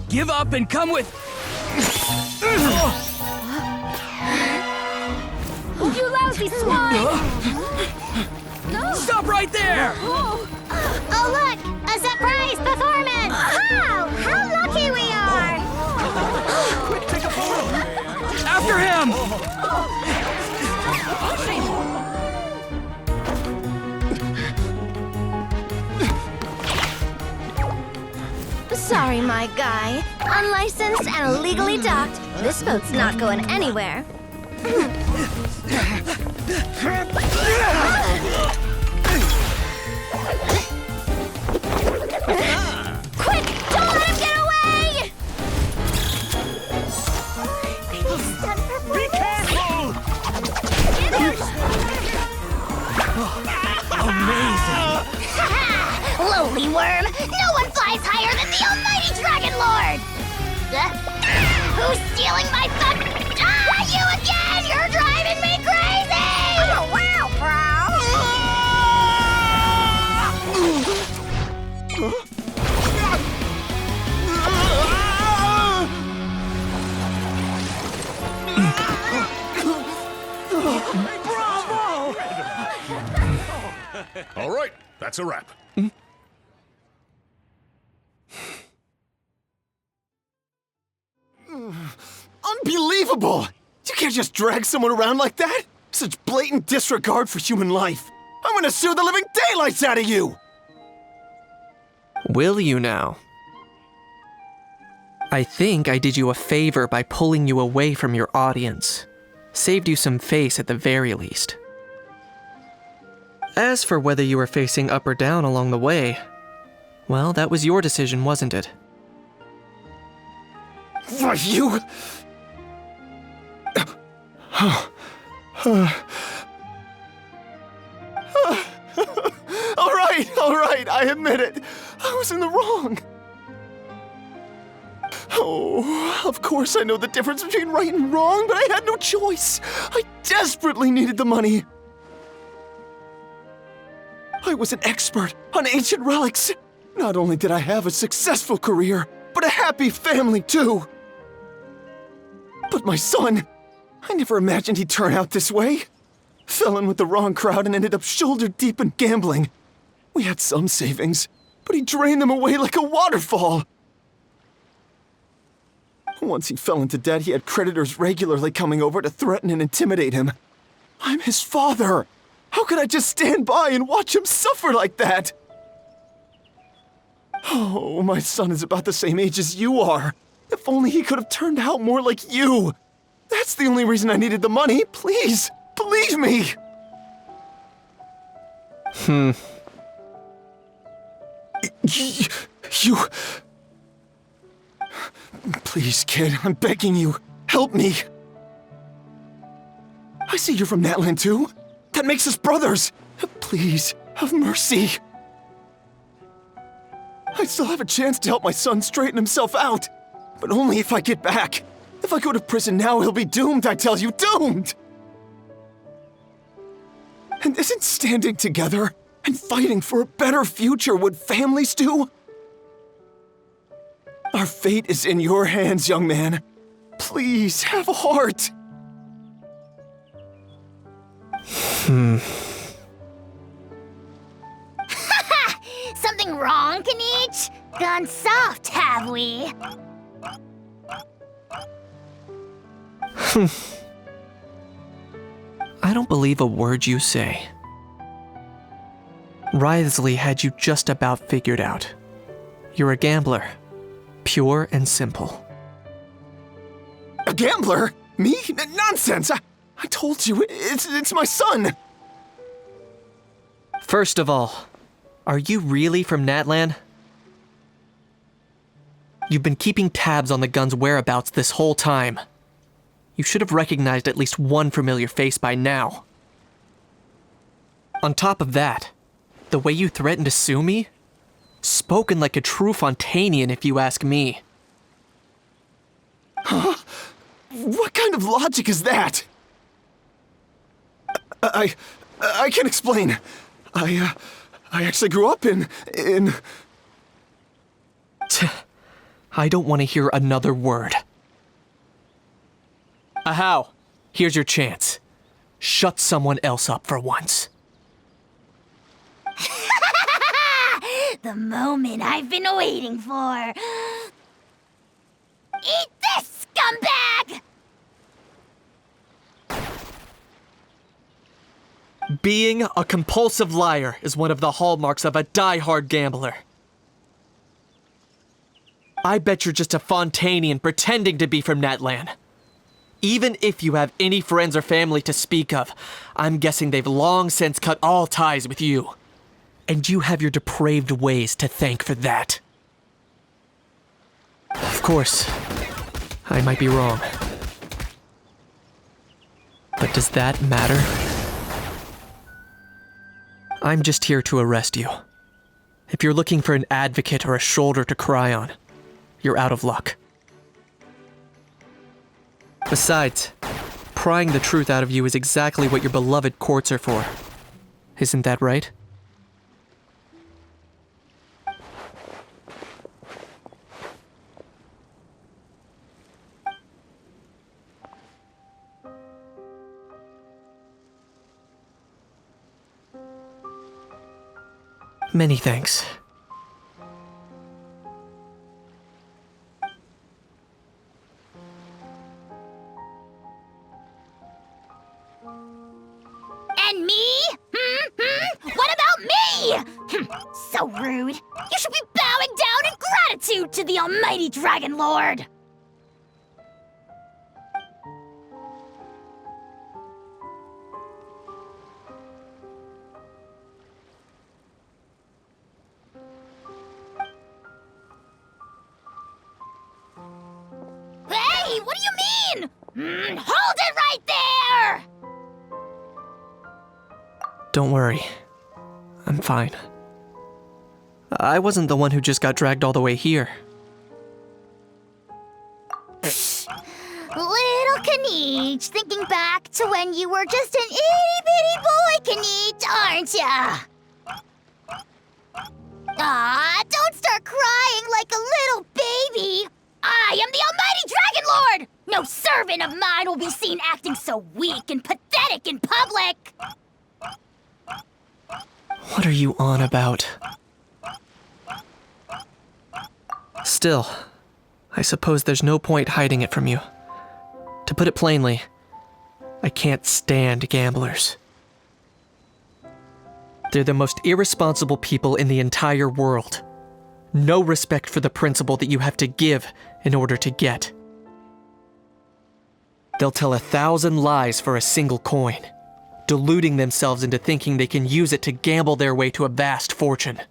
Give up and come with. You lousy swine! Stop right there! Oh, look! A surprise performance! Wow! How lucky we are! Quick, take a photo! After him! Sorry, my guy. Unlicensed and illegally docked. This boat's not going anywhere. Quick! Don't let him get away! Be careful! Amazing! Lowly worm! No one flies higher than the almighty Dragon Lord! Who's stealing my fun? Ah, you again! You're driving me crazy! Oh, wow, All right, that's a wrap. Unbelievable! You can't just drag someone around like that! Such blatant disregard for human life! I'm gonna sue the living daylights out of you! Will you now? I think I did you a favor by pulling you away from your audience. Saved you some face at the very least. As for whether you were facing up or down along the way, well, that was your decision, wasn't it? Why, you... All right, I admit it. I was in the wrong. Oh, of course I know the difference between right and wrong, but I had no choice. I desperately needed the money. I was an expert on ancient relics. Not only did I have a successful career, but a happy family too. But my son, I never imagined he'd turn out this way. Fell in with the wrong crowd and ended up shoulder deep in gambling. We had some savings, but he drained them away like a waterfall. Once he fell into debt, he had creditors regularly coming over to threaten and intimidate him. I'm his father. How could I just stand by and watch him suffer like that? Oh, my son is about the same age as you are. If only he could have turned out more like you. That's the only reason I needed the money. Please, believe me. You... Please, kid, I'm begging you. Help me. I see you're from Natland too. That makes us brothers. Please, have mercy. I still have a chance to help my son straighten himself out. But only if I get back. If I go to prison now, he'll be doomed, I tell you, doomed! And isn't standing together and fighting for a better future what families do? Our fate is in your hands, young man. Please, have a heart. Something wrong, Kinich? Gone soft, have we? I don't believe a word you say. Wriothesley had you just about figured out. You're a gambler. Pure and simple. A gambler? Me? Nonsense! I told you, it's my son! First of all, are you really from Natland? You've been keeping tabs on the gun's whereabouts this whole time. You should have recognized at least one familiar face by now. On top of that, the way you threatened to sue me? Spoken like a true Fontainian, if you ask me. Huh? What kind of logic is that? I can explain. I actually grew up in... I don't want to hear another word. Ahow, here's your chance. Shut someone else up for once. The moment I've been waiting for. Eat this, scumbag! Being a compulsive liar is one of the hallmarks of a die-hard gambler. I bet you're just a Fontainian pretending to be from Natland. Even if you have any friends or family to speak of, I'm guessing they've long since cut all ties with you. And you have your depraved ways to thank for that. Of course, I might be wrong. But does that matter? I'm just here to arrest you. If you're looking for an advocate or a shoulder to cry on, you're out of luck. Besides, prying the truth out of you is exactly what your beloved courts are for. Isn't that right? Many thanks. And me? What about me? So rude. You should be bowing down in gratitude to the almighty Dragon Lord. Hey, what do you mean? Hold it right there! Don't worry. I'm fine. I wasn't the one who just got dragged all the way here. Little Kinich, thinking back to when you were just an itty-bitty boy, Kinich, aren't ya? Ah, don't start crying like a little baby. I am the Almighty Dragon Lord! No servant of mine will be seen acting so weak and pathetic in public! What are you on about? Still, I suppose there's no point hiding it from you. To put it plainly, I can't stand gamblers. They're the most irresponsible people in the entire world. No respect for the principle that you have to give in order to get. They'll tell 1,000 lies for a single coin, deluding themselves into thinking they can use it to gamble their way to a vast fortune.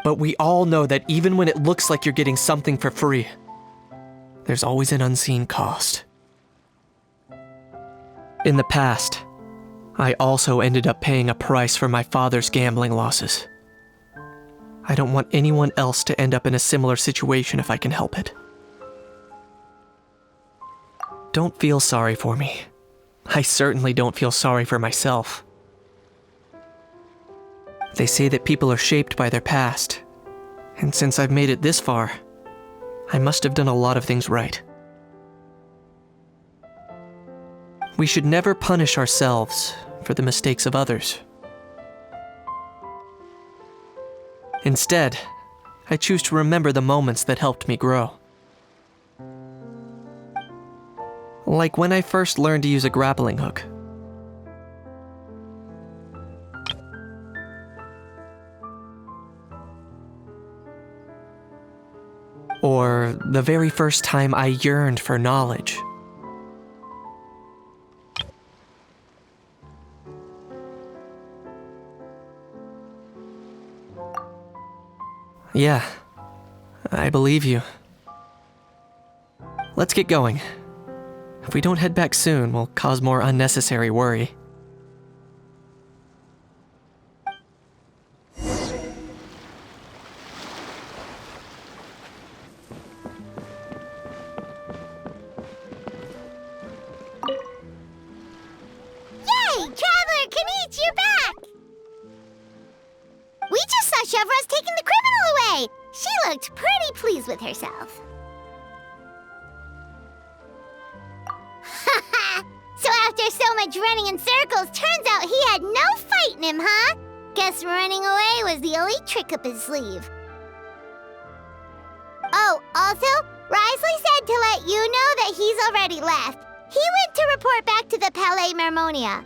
But we all know that even when it looks like you're getting something for free, there's always an unseen cost. In the past, I also ended up paying a price for my father's gambling losses. I don't want anyone else to end up in a similar situation if I can help it. Don't feel sorry for me. I certainly don't feel sorry for myself. They say that people are shaped by their past, and since I've made it this far, I must have done a lot of things right. We should never punish ourselves for the mistakes of others. Instead, I choose to remember the moments that helped me grow. Like when I first learned to use a grappling hook. Or the very first time I yearned for knowledge. Yeah, I believe you. Let's get going. If we don't head back soon, we'll cause more unnecessary worry. Yay! Traveler Kinich, you're back! We just saw Chevro's taking the criminal away! She looked pretty pleased with herself. So after so much running in circles, turns out he had no fight in him, huh? Guess running away was the only trick up his sleeve. Oh, also, Wriothesley said to let you know that he's already left. He went to report back to the Palais Mermonia.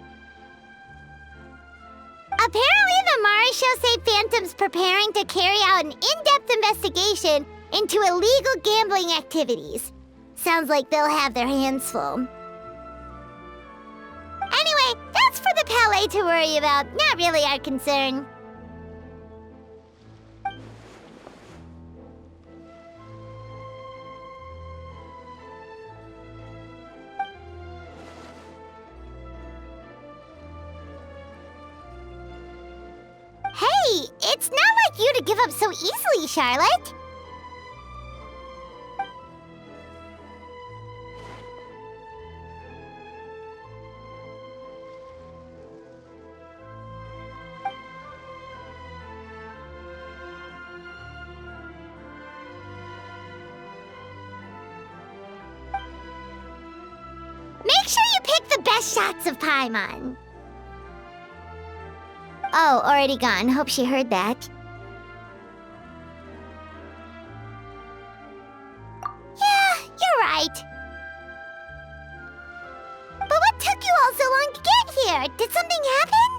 Apparently, the Maréchaux say Phantom's preparing to carry out an in-depth investigation into illegal gambling activities. Sounds like they'll have their hands full. Anyway, that's for the Palais to worry about, not really our concern. Hey, it's not like you to give up so easily, Charlotte. Make sure you pick the best shots of Paimon. Oh, already gone. Hope she heard that. Yeah, you're right. But what took you all so long to get here? Did something happen?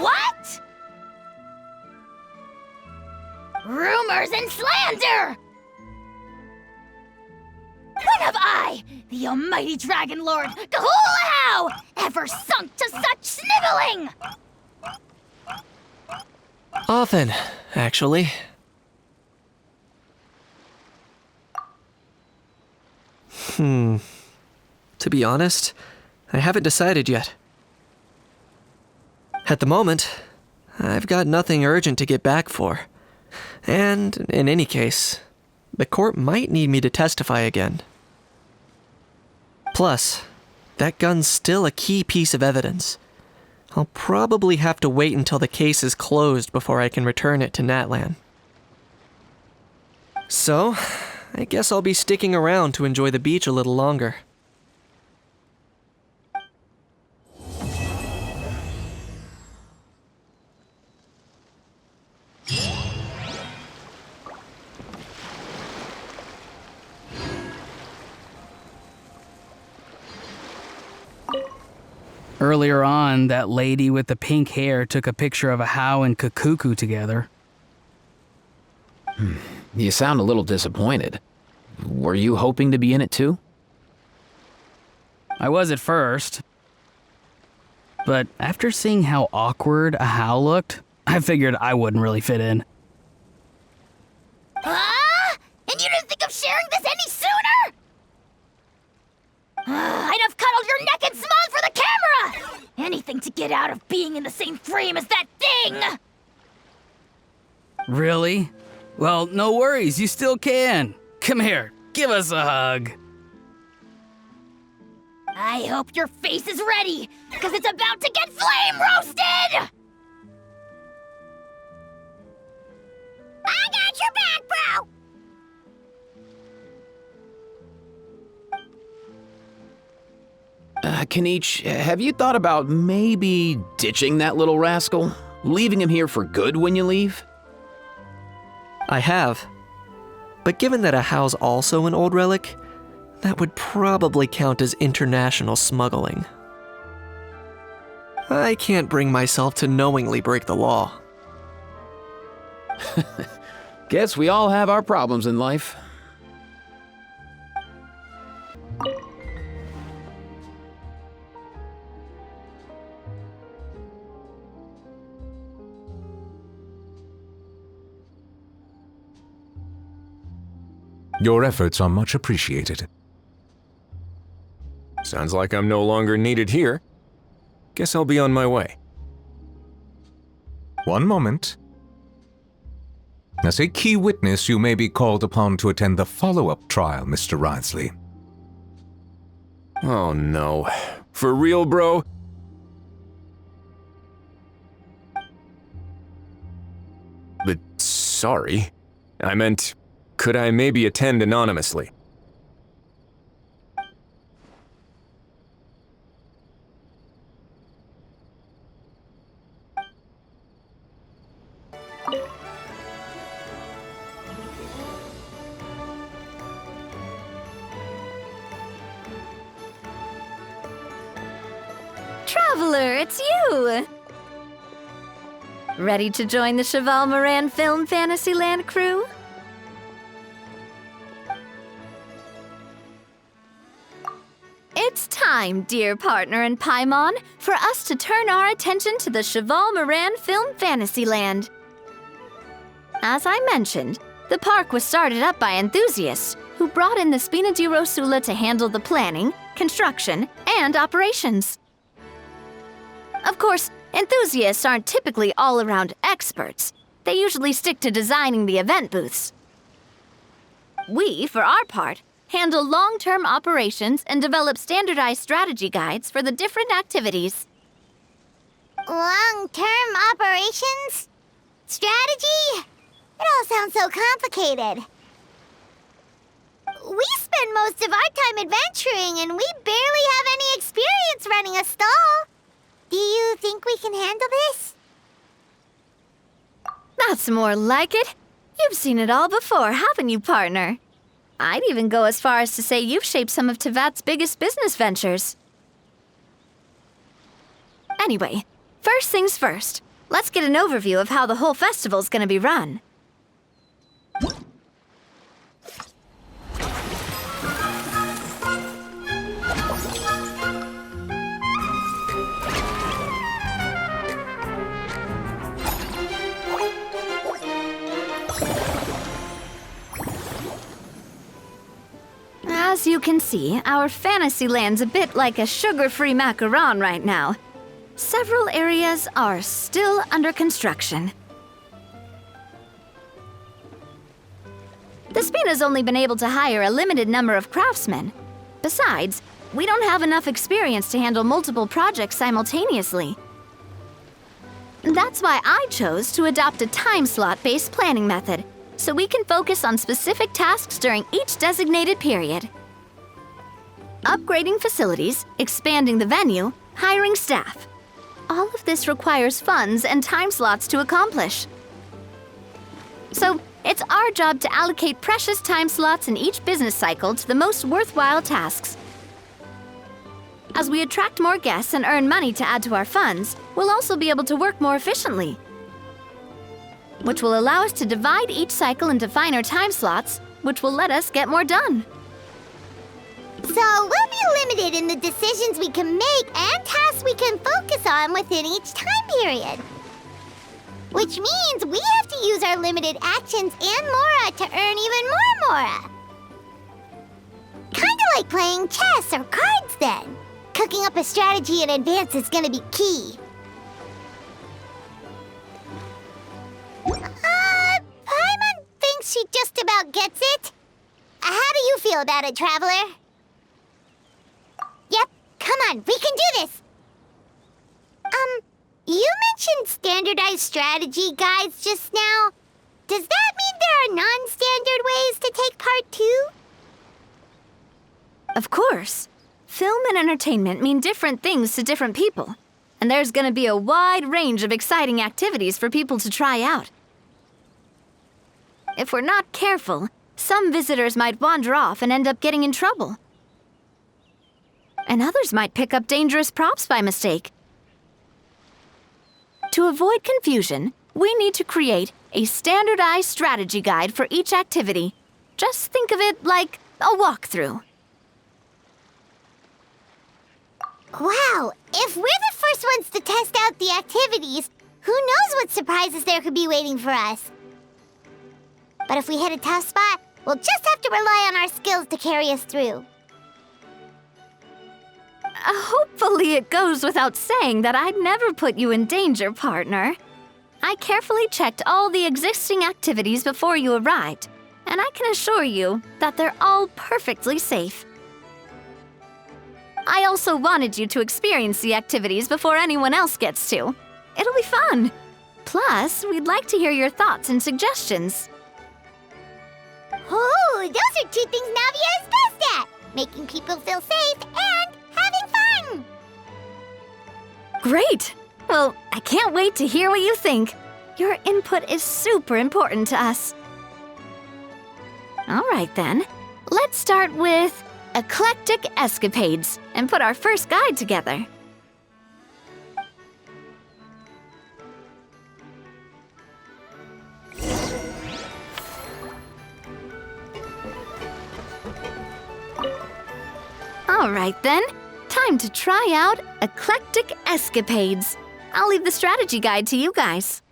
What? Rumors and slander! When have I, the almighty Dragon Lord, Kahulahow, ever sunk to such sniveling? Often, actually. To be honest, I haven't decided yet. At the moment, I've got nothing urgent to get back for. And, in any case, the court might need me to testify again. Plus, that gun's still a key piece of evidence. I'll probably have to wait until the case is closed before I can return it to Natlan. So, I guess I'll be sticking around to enjoy the beach a little longer. Earlier on, that lady with the pink hair took a picture of a How and Kakuku together. You sound a little disappointed. Were you hoping to be in it too? I was at first. But after seeing how awkward a How looked, I figured I wouldn't really fit in. Ah! And you didn't think of sharing this any sooner? I'd have cuddled your neck and smiled for the camera! Anything to get out of being in the same frame as that thing! Really? Well, no worries, you still can. Come here, give us a hug. I hope your face is ready, because it's about to get flame roasted! I got your back, bro! Kinich, have you thought about maybe ditching that little rascal? Leaving him here for good when you leave? I have. But given that a How's also an old relic, that would probably count as international smuggling. I can't bring myself to knowingly break the law. Guess we all have our problems in life. Your efforts are much appreciated. Sounds like I'm no longer needed here. Guess I'll be on my way. One moment. As a key witness, you may be called upon to attend the follow-up trial, Mr. Wriothesley. Oh no. For real, bro? But sorry. I meant, could I maybe attend anonymously? Traveler, it's you! Ready to join the Cheval Moran Film Fantasyland crew? It's time, dear partner and Paimon, for us to turn our attention to the Cheval Moran Film Fantasyland. As I mentioned, the park was started up by enthusiasts who brought in the Spina di Rosula to handle the planning, construction, and operations. Of course, enthusiasts aren't typically all-around experts. They usually stick to designing the event booths. We, for our part, handle long-term operations and develop standardized strategy guides for the different activities. Long-term operations? Strategy? It all sounds so complicated. We spend most of our time adventuring, and we barely have any experience running a stall. Do you think we can handle this? That's more like it. You've seen it all before, haven't you, partner? I'd even go as far as to say you've shaped some of Tevat's biggest business ventures. Anyway, first things first. Let's get an overview of how the whole festival's gonna be run. As you can see, our Fantasyland's a bit like a sugar-free macaron right now. several areas are still under construction. The Spina's only been able to hire a limited number of craftsmen. Besides, we don't have enough experience to handle multiple projects simultaneously. That's why I chose to adopt a time slot-based planning method, so we can focus on specific tasks during each designated period. Upgrading facilities, expanding the venue, hiring staff. All of this requires funds and time slots to accomplish. So, it's our job to allocate precious time slots in each business cycle to the most worthwhile tasks. As we attract more guests and earn money to add to our funds, we'll also be able to work more efficiently, which will allow us to divide each cycle into finer time slots, which will let us get more done. So we'll be limited in the decisions we can make and tasks we can focus on within each time period. Which means we have to use our limited actions and Mora to earn even more Mora. Kinda like playing chess or cards then. Cooking up a strategy in advance is gonna be key. Paimon thinks she just about gets it. How do you feel about it, Traveler? Yep, come on, we can do this! You mentioned standardized strategy guides just now. Does that mean there are non-standard ways to take part too? Of course. Film and entertainment mean different things to different people, and there's gonna be a wide range of exciting activities for people to try out. If we're not careful, some visitors might wander off and end up getting in trouble. And others might pick up dangerous props by mistake. To avoid confusion, we need to create a standardized strategy guide for each activity. Just think of it like a walkthrough. Wow, if we're the first ones to test out the activities, who knows what surprises there could be waiting for us? But if we hit a tough spot, we'll just have to rely on our skills to carry us through. Hopefully it goes without saying that I'd never put you in danger, partner. I carefully checked all the existing activities before you arrived, and I can assure you that they're all perfectly safe. I also wanted you to experience the activities before anyone else gets to. It'll be fun. Plus, we'd like to hear your thoughts and suggestions. Oh, those are two things Navia is best at! Making people feel safe and having fun! Great! Well, I can't wait to hear what you think. Your input is super important to us. All right then, let's start with Eclectic Escapades and put our first guide together. All right then, time to try out Eclectic Escapades. I'll leave the strategy guide to you guys.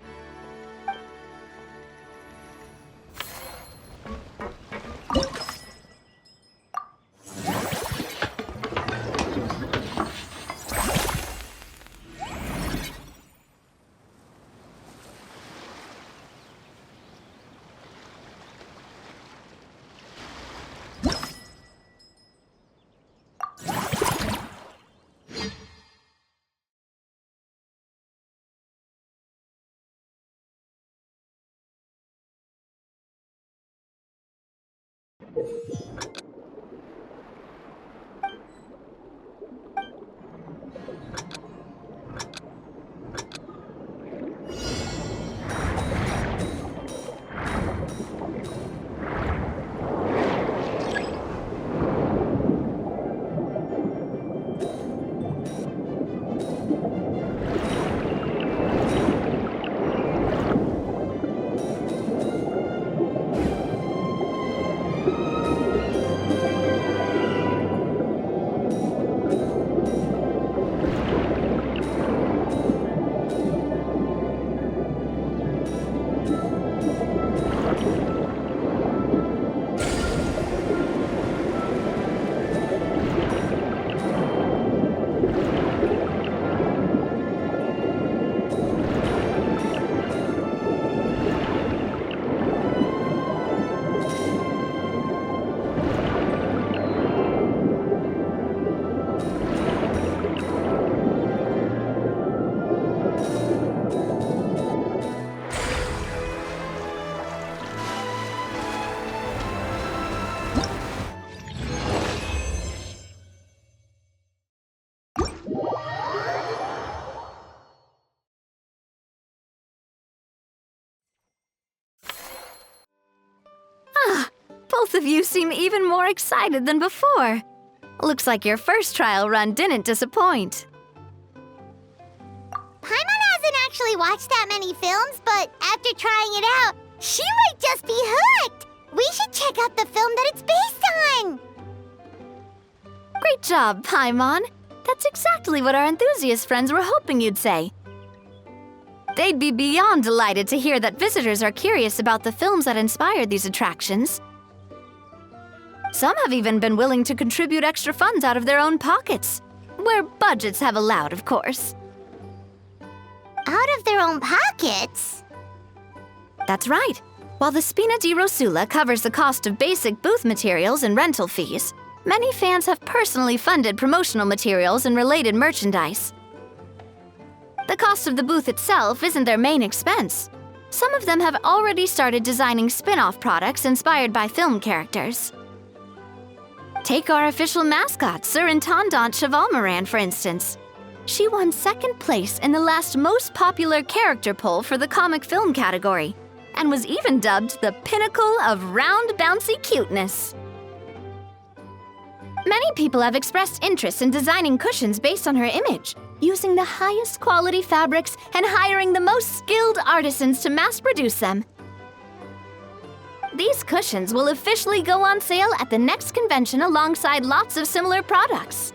Both of you seem even more excited than before. Looks like your first trial run didn't disappoint. Paimon hasn't actually watched that many films, but after trying it out, she might just be hooked! We should check out the film that it's based on! Great job, Paimon. That's exactly what our enthusiast friends were hoping you'd say. They'd be beyond delighted to hear that visitors are curious about the films that inspired these attractions. Some have even been willing to contribute extra funds out of their own pockets, where budgets have allowed, of course. Out of their own pockets? That's right. While the Spina di Rosula covers the cost of basic booth materials and rental fees, many fans have personally funded promotional materials and related merchandise. The cost of the booth itself isn't their main expense. Some of them have already started designing spin-off products inspired by film characters. Take our official mascot, Surintendant Chevalmoran, for instance. She won second place in the last most popular character poll for the comic film category, and was even dubbed the pinnacle of round, bouncy cuteness. Many people have expressed interest in designing cushions based on her image, using the highest quality fabrics and hiring the most skilled artisans to mass-produce them. These cushions will officially go on sale at the next convention alongside lots of similar products.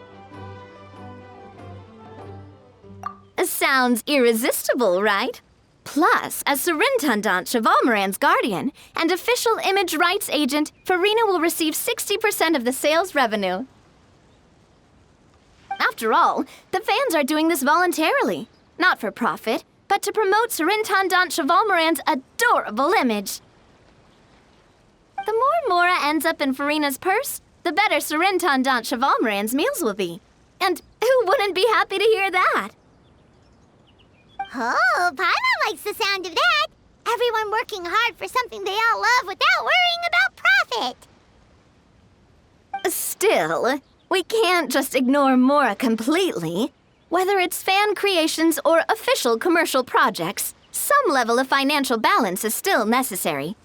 Sounds irresistible, right? Plus, as Surintendant Chevalmoran's guardian and official image rights agent, Furina will receive 60% of the sales revenue. After all, the fans are doing this voluntarily, not for profit, but to promote Surintendant Chevalmoran's adorable image. The more Mora ends up in Furina's purse, the better Surintendant Chevalmoran's meals will be. And who wouldn't be happy to hear that? Oh, Paimon likes the sound of that. Everyone working hard for something they all love without worrying about profit. Still, we can't just ignore Mora completely. Whether it's fan creations or official commercial projects, some level of financial balance is still necessary.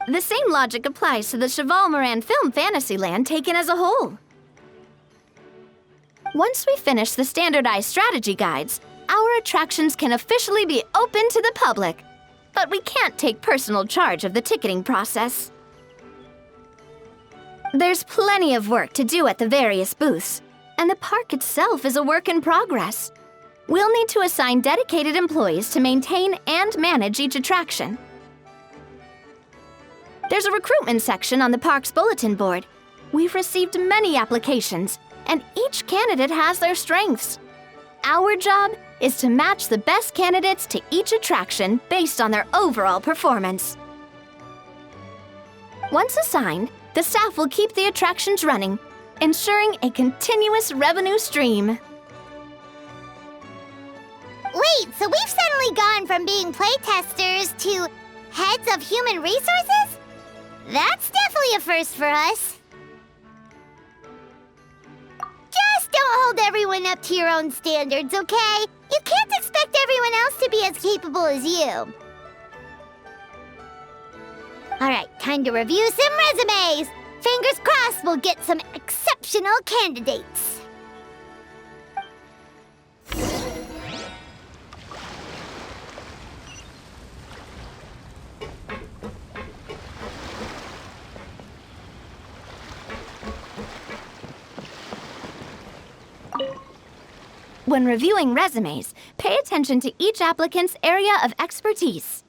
The same logic applies to the Chevalmoran Film Fantasyland taken as a whole. Once we finish the standardized strategy guides, our attractions can officially be open to the public, but we can't take personal charge of the ticketing process. There's plenty of work to do at the various booths, and the park itself is a work in progress. We'll need to assign dedicated employees to maintain and manage each attraction. There's a recruitment section on the park's bulletin board. We've received many applications, and each candidate has their strengths. Our job is to match the best candidates to each attraction based on their overall performance. Once assigned, the staff will keep the attractions running, ensuring a continuous revenue stream. Wait, so we've suddenly gone from being playtesters to heads of human resources? That's definitely a first for us. Just don't hold everyone up to your own standards, okay? You can't expect everyone else to be as capable as you. Alright, time to review some resumes. Fingers crossed we'll get some exceptional candidates. When reviewing resumes, pay attention to each applicant's area of expertise.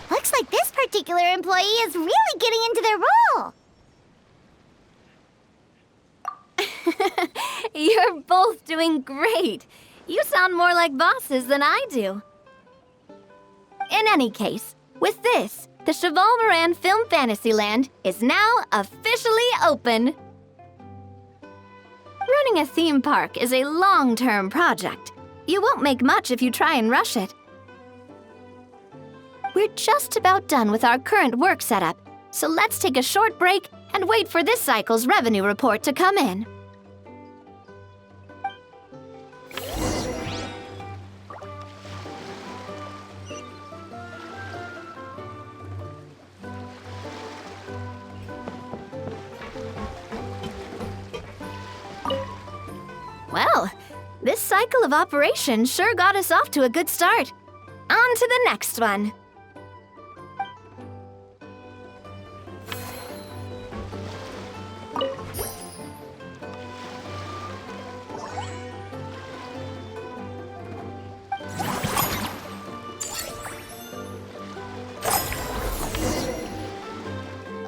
Looks like this particular employee is really getting into their role. You're both doing great. You sound more like bosses than I do. In any case, with this, the Chevalmoran Film Fantasyland is now officially open. Running a theme park is a long-term project. You won't make much if you try and rush it. We're just about done with our current work setup, so let's take a short break and wait for this cycle's revenue report to come in. Well, this cycle of operation sure got us off to a good start. On to the next one.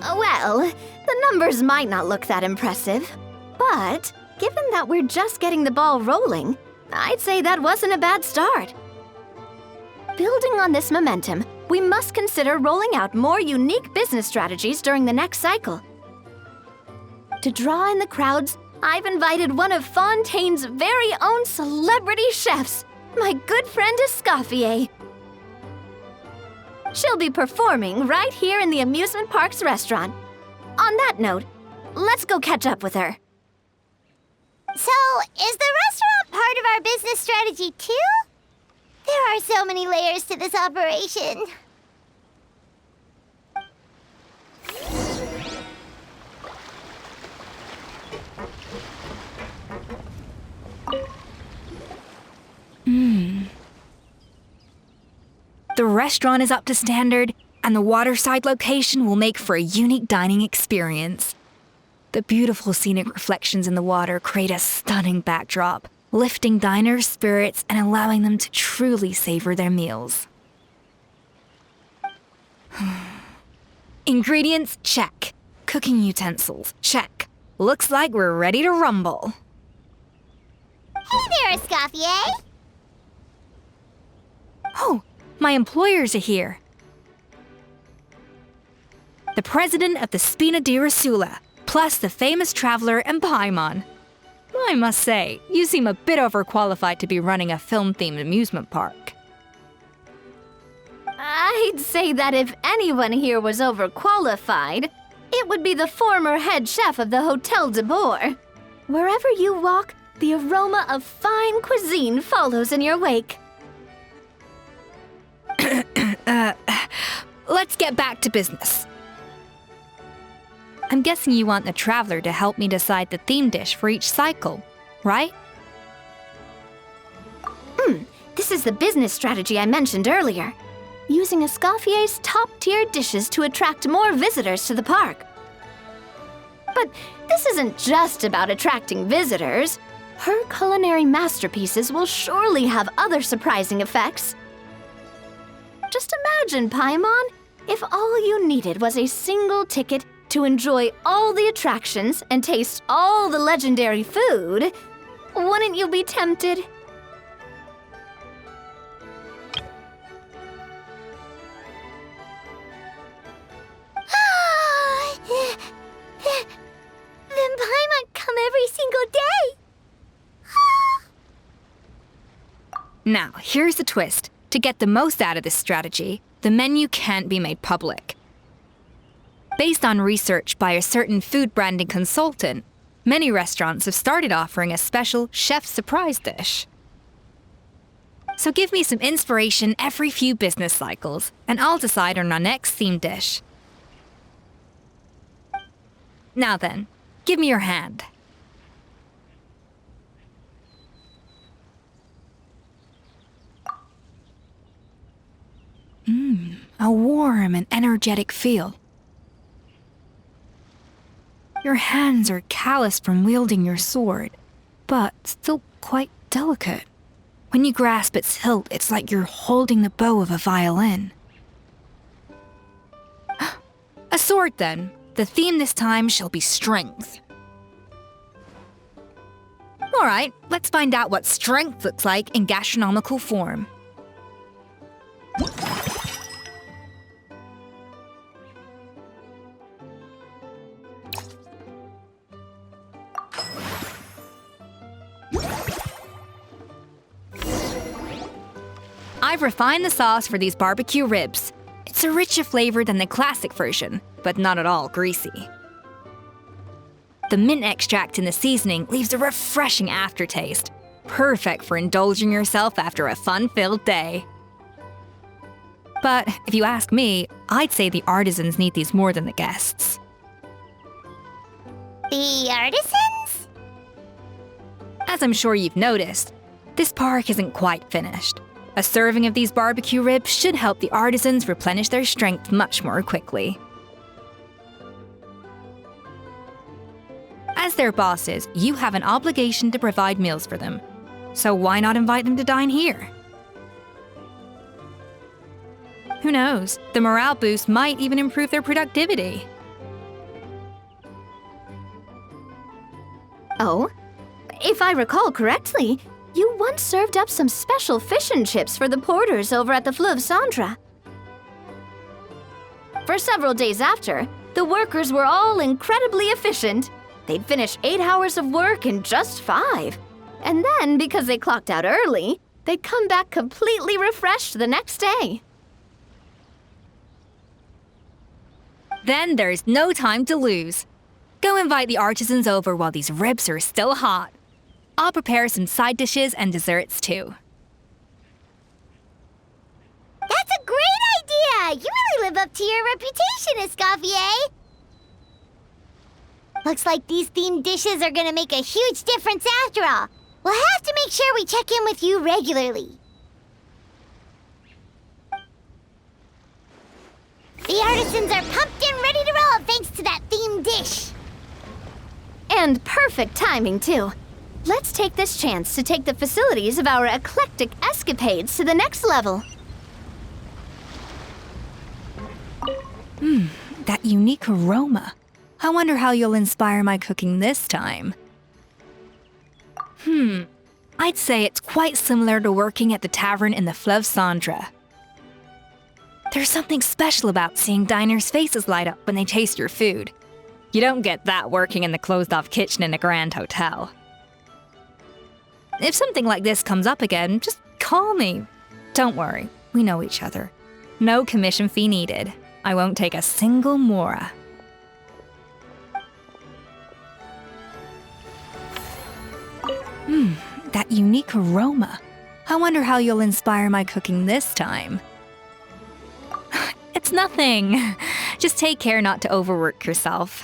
Well, the numbers might not look that impressive, but given that we're just getting the ball rolling, I'd say that wasn't a bad start. Building on this momentum, we must consider rolling out more unique business strategies during the next cycle. To draw in the crowds, I've invited one of Fontaine's very own celebrity chefs, my good friend Escoffier. She'll be performing right here in the amusement park's restaurant. On that note, let's go catch up with her. So, is the restaurant part of our business strategy too? There are so many layers to this operation. The restaurant is up to standard, and the waterside location will make for a unique dining experience. The beautiful scenic reflections in the water create a stunning backdrop, lifting diners' spirits and allowing them to truly savor their meals. Ingredients, check. Cooking utensils, check. Looks like we're ready to rumble. Hey there, Escoffier! Oh, my employers are here. The president of the Spina di Rasula, plus the famous traveler and Paimon. I must say, you seem a bit overqualified to be running a film-themed amusement park. I'd say that if anyone here was overqualified, it would be the former head chef of the Hotel de Boer. Wherever you walk, the aroma of fine cuisine follows in your wake. Let's get back to business. I'm guessing you want the traveler to help me decide the theme dish for each cycle, right? This is the business strategy I mentioned earlier. Using Escoffier's top-tier dishes to attract more visitors to the park. But this isn't just about attracting visitors. Her culinary masterpieces will surely have other surprising effects. Just imagine, Paimon, if all you needed was a single ticket to enjoy all the attractions and taste all the legendary food. Wouldn't you be tempted? Then Paimon come every single day. Now, here's the twist. To get the most out of this strategy, the menu can't be made public. Based on research by a certain food branding consultant, many restaurants have started offering a special chef surprise dish. So give me some inspiration every few business cycles, and I'll decide on our next theme dish. Now then, give me your hand. A warm and energetic feel. Your hands are calloused from wielding your sword, but still quite delicate. When you grasp its hilt, it's like you're holding the bow of a violin. A sword, then. The theme this time shall be strength. All right, let's find out what strength looks like in gastronomical form. I've refined the sauce for these barbecue ribs. It's a richer flavor than the classic version, but not at all greasy. The mint extract in the seasoning leaves a refreshing aftertaste, perfect for indulging yourself after a fun-filled day. But if you ask me, I'd say the artisans need these more than the guests. The artisans? As I'm sure you've noticed, this park isn't quite finished. A serving of these barbecue ribs should help the artisans replenish their strength much more quickly. As their bosses, you have an obligation to provide meals for them. So why not invite them to dine here? Who knows? The morale boost might even improve their productivity. Oh? If I recall correctly, you once served up some special fish and chips for the porters over at the Fleuve Centre. For several days after, the workers were all incredibly efficient. They'd finish 8 hours of work in just 5. And then, because they clocked out early, they'd come back completely refreshed the next day. Then there's no time to lose. Go invite the artisans over while these ribs are still hot. I'll prepare some side dishes and desserts too. That's a great idea! You really live up to your reputation, Escoffier! Looks like these themed dishes are gonna make a huge difference after all. We'll have to make sure we check in with you regularly. The artisans are pumped and ready to roll thanks to that themed dish. And perfect timing, too. Let's take this chance to take the facilities of our eclectic escapades to the next level. That unique aroma. I wonder how you'll inspire my cooking this time. I'd say it's quite similar to working at the tavern in the Fleuve Centre. There's something special about seeing diners' faces light up when they taste your food. You don't get that working in the closed-off kitchen in a grand hotel. If something like this comes up again, just call me. Don't worry, we know each other. No commission fee needed. I won't take a single mora. That unique aroma. I wonder how you'll inspire my cooking this time. It's nothing. Just take care not to overwork yourself.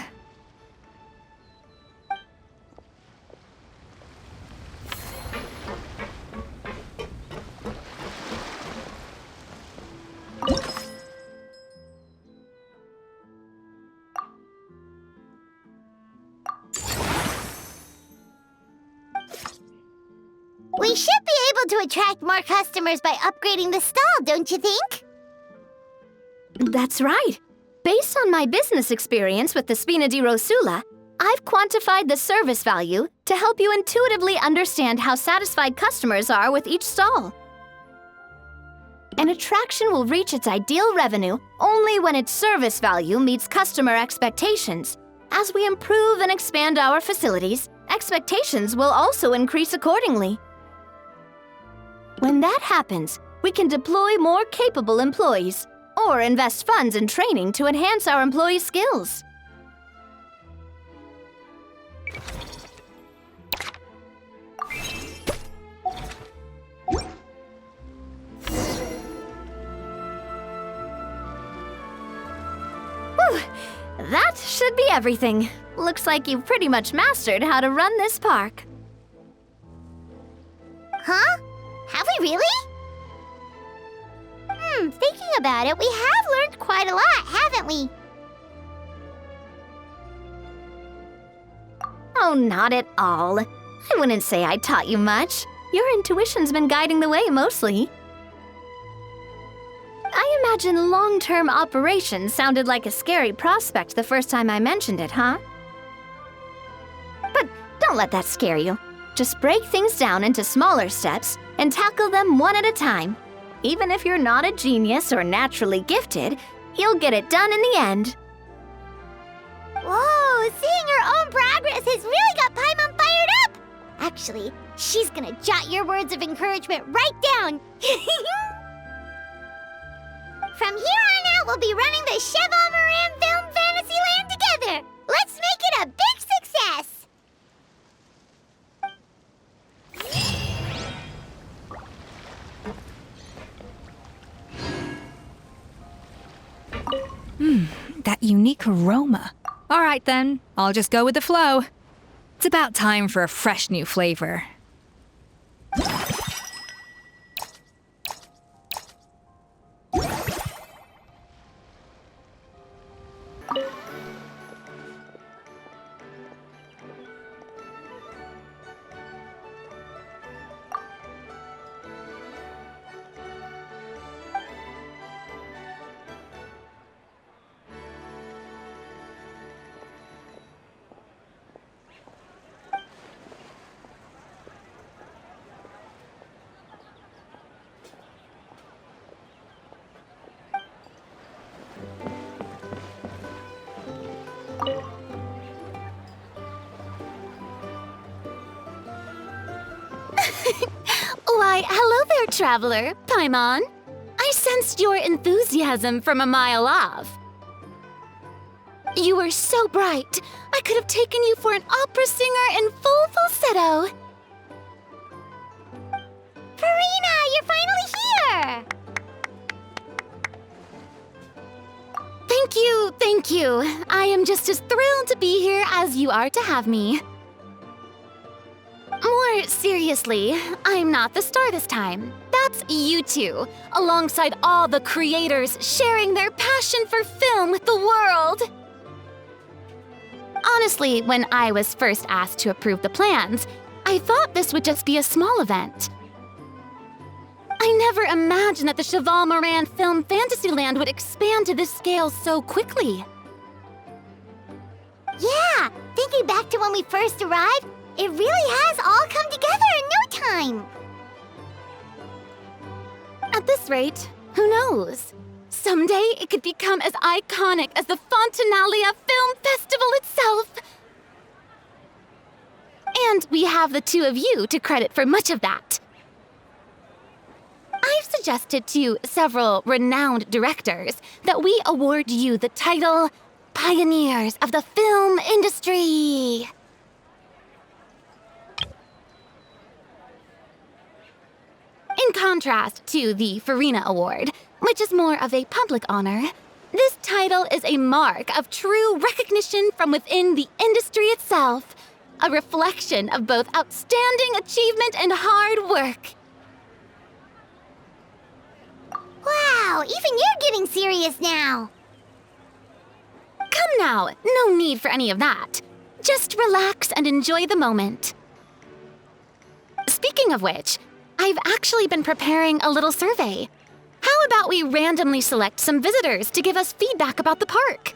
We should be able to attract more customers by upgrading the stall, don't you think? That's right. Based on my business experience with the Spina di Rosula, I've quantified the service value to help you intuitively understand how satisfied customers are with each stall. An attraction will reach its ideal revenue only when its service value meets customer expectations. As we improve and expand our facilities, expectations will also increase accordingly. When that happens, we can deploy more capable employees or invest funds in training to enhance our employees' skills. Whew, that should be everything. Looks like you've pretty much mastered how to run this park. Huh? Have we really? Thinking about it, we have learned quite a lot, haven't we? Oh, not at all. I wouldn't say I taught you much. Your intuition's been guiding the way mostly. I imagine long-term operations sounded like a scary prospect the first time I mentioned it, huh? But don't let that scare you. Just break things down into smaller steps and tackle them one at a time. Even if you're not a genius or naturally gifted, you'll get it done in the end. Whoa, seeing her own progress has really got Paimon fired up! Actually, she's gonna jot your words of encouragement right down. From here on out, we'll be running the Cheval Film Fantasyland together. Let's make it a big success. That unique aroma. All right then, I'll just go with the flow. It's about time for a fresh new flavor. Why, hello there, traveler, Paimon. I sensed your enthusiasm from a mile off. You were so bright, I could have taken you for an opera singer in full falsetto. Furina, you're finally here! Thank you. I am just as thrilled to be here as you are to have me. More seriously, I'm not the star this time. That's you two, alongside all the creators sharing their passion for film with the world. Honestly, when I was first asked to approve the plans, I thought this would just be a small event. I never imagined that the Cheval Film Fantasyland would expand to this scale so quickly. Yeah, thinking back to when we first arrived, it really has all come together in no time. At this rate, who knows? Someday it could become as iconic as the Fontanalia Film Festival itself. And we have the two of you to credit for much of that. I've suggested to several renowned directors that we award you the title Pioneers of the Film Industry. In contrast to the Furina Award, which is more of a public honor, this title is a mark of true recognition from within the industry itself, a reflection of both outstanding achievement and hard work. Wow, even you're getting serious now. Come now, no need for any of that. Just relax and enjoy the moment. Speaking of which, I've actually been preparing a little survey. How about we randomly select some visitors to give us feedback about the park?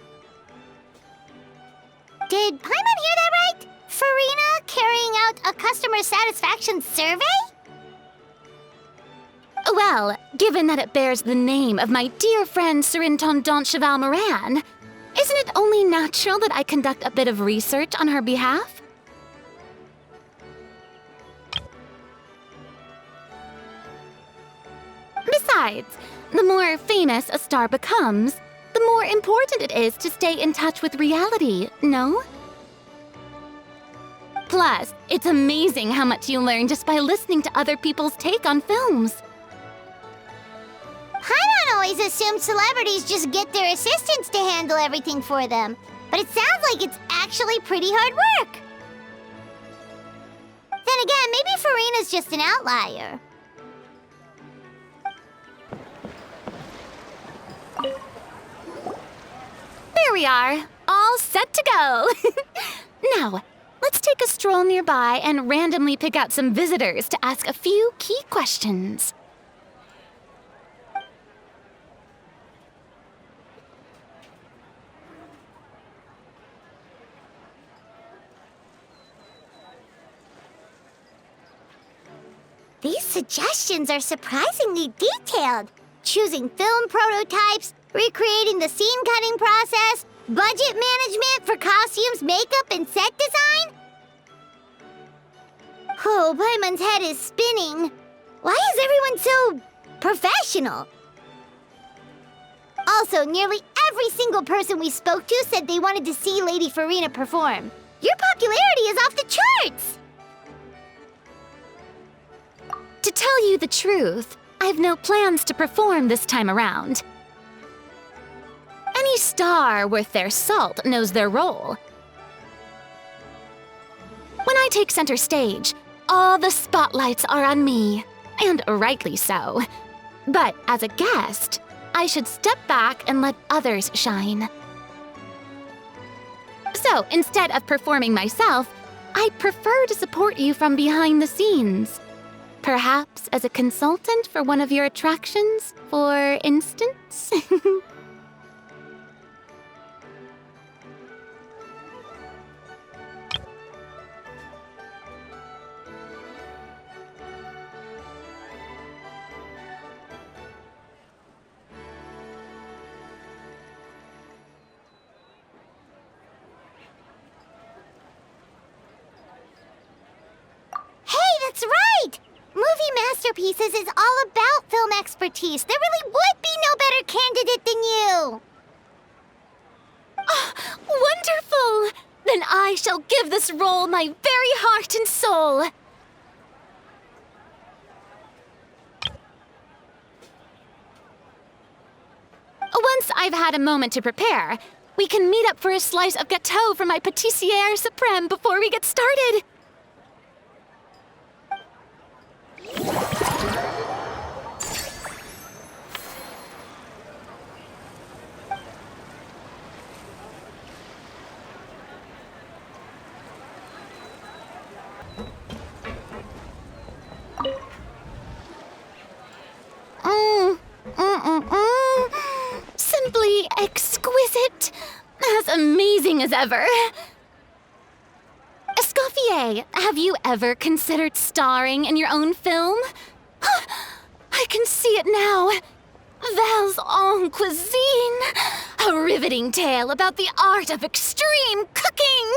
Did Paimon hear that right? Furina carrying out a customer satisfaction survey? Well, given that it bears the name of my dear friend Surintendant Cheval Moran, isn't it only natural that I conduct a bit of research on her behalf? Besides, the more famous a star becomes, the more important it is to stay in touch with reality, no? Plus, it's amazing how much you learn just by listening to other people's take on films. Paimon always assumed celebrities just get their assistants to handle everything for them, but it sounds like it's actually pretty hard work. Then again, maybe Furina's just an outlier. There we are, all set to go. Now, let's take a stroll nearby and randomly pick out some visitors to ask a few key questions. These suggestions are surprisingly detailed. Choosing film prototypes, recreating the scene cutting process, budget management for costumes, makeup, and set design? Oh, Paimon's head is spinning. Why is everyone so professional? Also, nearly every single person we spoke to said they wanted to see Lady Furina perform. Your popularity is off the charts! To tell you the truth, I've no plans to perform this time around. Any star worth their salt knows their role. When I take center stage, all the spotlights are on me, and rightly so. But as a guest, I should step back and let others shine. So instead of performing myself, I'd prefer to support you from behind the scenes. Perhaps as a consultant for one of your attractions, for instance? That's right! Movie Masterpieces is all about film expertise. There really would be no better candidate than you! Oh, wonderful! Then I shall give this role my very heart and soul. Once I've had a moment to prepare, we can meet up for a slice of gâteau from my pâtissière suprême before we get started. Simply exquisite. As amazing as ever. Escoffier, have you ever considered starring in your own film? I can see it now. Val's en cuisine. A riveting tale about the art of extreme cooking.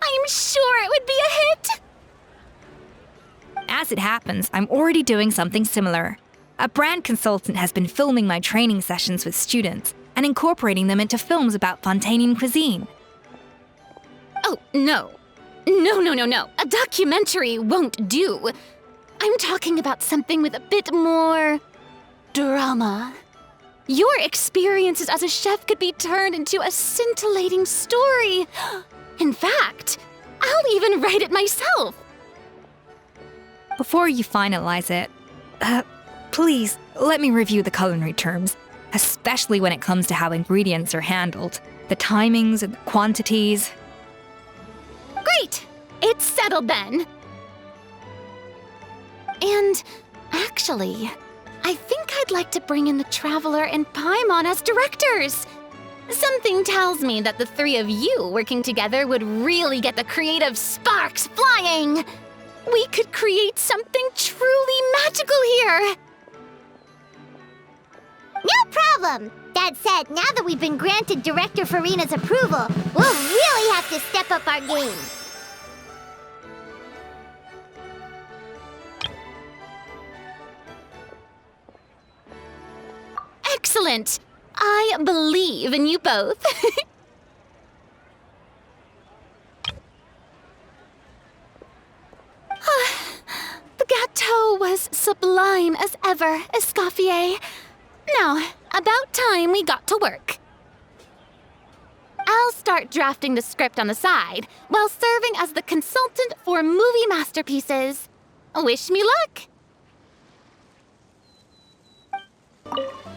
I'm sure it would be a hit. As it happens, I'm already doing something similar. A brand consultant has been filming my training sessions with students and incorporating them into films about Fontainian cuisine. Oh, no. No. A documentary won't do. I'm talking about something with a bit more drama. Your experiences as a chef could be turned into a scintillating story. In fact, I'll even write it myself. Before you finalize it, please let me review the culinary terms, especially when it comes to how ingredients are handled, the timings and the quantities. Great! It's settled then. And actually, I think I'd like to bring in the Traveler and Paimon as directors. Something tells me that the three of you working together would really get the creative sparks flying. We could create something truly magical here. No problem! That said, now that we've been granted Director Furina's approval, we'll really have to step up our game. Excellent! I believe in you both. The gâteau was sublime as ever, Escoffier. Now, about time we got to work. I'll start drafting the script on the side, while serving as the consultant for movie masterpieces. Wish me luck!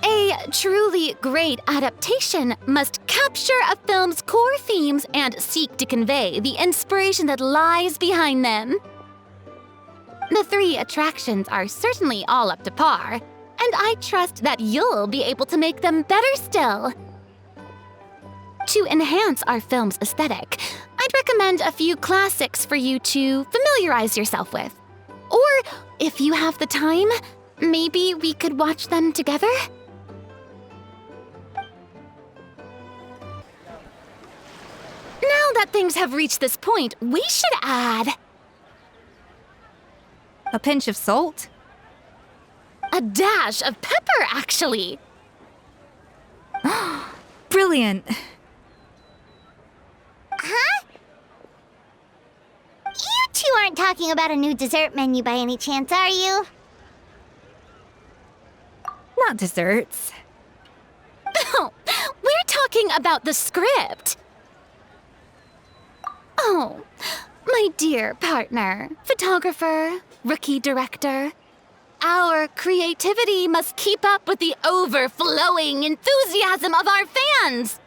A truly great adaptation must capture a film's core themes and seek to convey the inspiration that lies behind them. The three attractions are certainly all up to par, and I trust that you'll be able to make them better still. To enhance our film's aesthetic, I'd recommend a few classics for you to familiarize yourself with. Or, if you have the time, maybe we could watch them together? Now that things have reached this point, we should add... A pinch of salt? A dash of pepper, actually. Brilliant. Huh? You two aren't talking about a new dessert menu by any chance, are you? Not desserts. Oh, we're talking about the script. Oh, my dear partner, photographer, rookie director. Our creativity must keep up with the overflowing enthusiasm of our fans.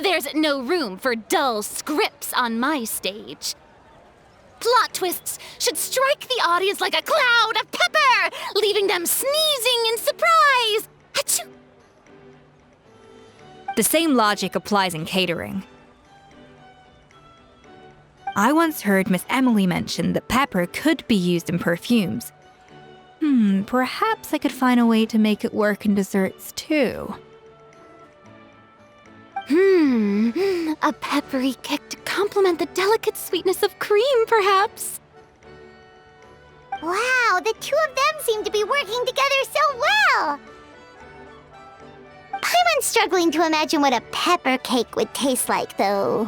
There's no room for dull scripts on my stage. Plot twists should strike the audience like a cloud of pepper, leaving them sneezing in surprise. Achoo! The same logic applies in catering. I once heard Miss Emily mention that pepper could be used in perfumes. Perhaps I could find a way to make it work in desserts too. A peppery kick to complement the delicate sweetness of cream, perhaps. Wow, the two of them seem to be working together so well. Paimon's struggling to imagine what a pepper cake would taste like, though.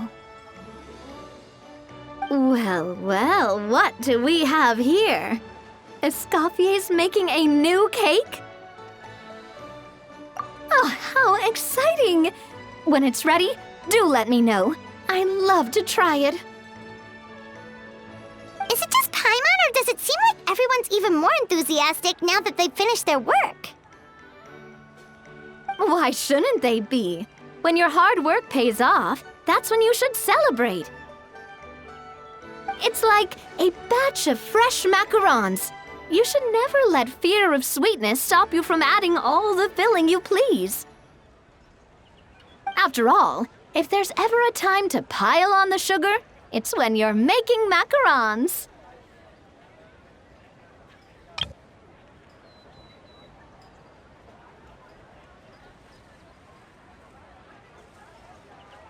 Well, well, what do we have here? Escoffier's making a new cake? Oh, how exciting! When it's ready, do let me know. I'd love to try it. Is it just Paimon, or does it seem like everyone's even more enthusiastic now that they've finished their work? Why shouldn't they be? When your hard work pays off, that's when you should celebrate. It's like a batch of fresh macarons. You should never let fear of sweetness stop you from adding all the filling you please. After all, if there's ever a time to pile on the sugar, it's when you're making macarons.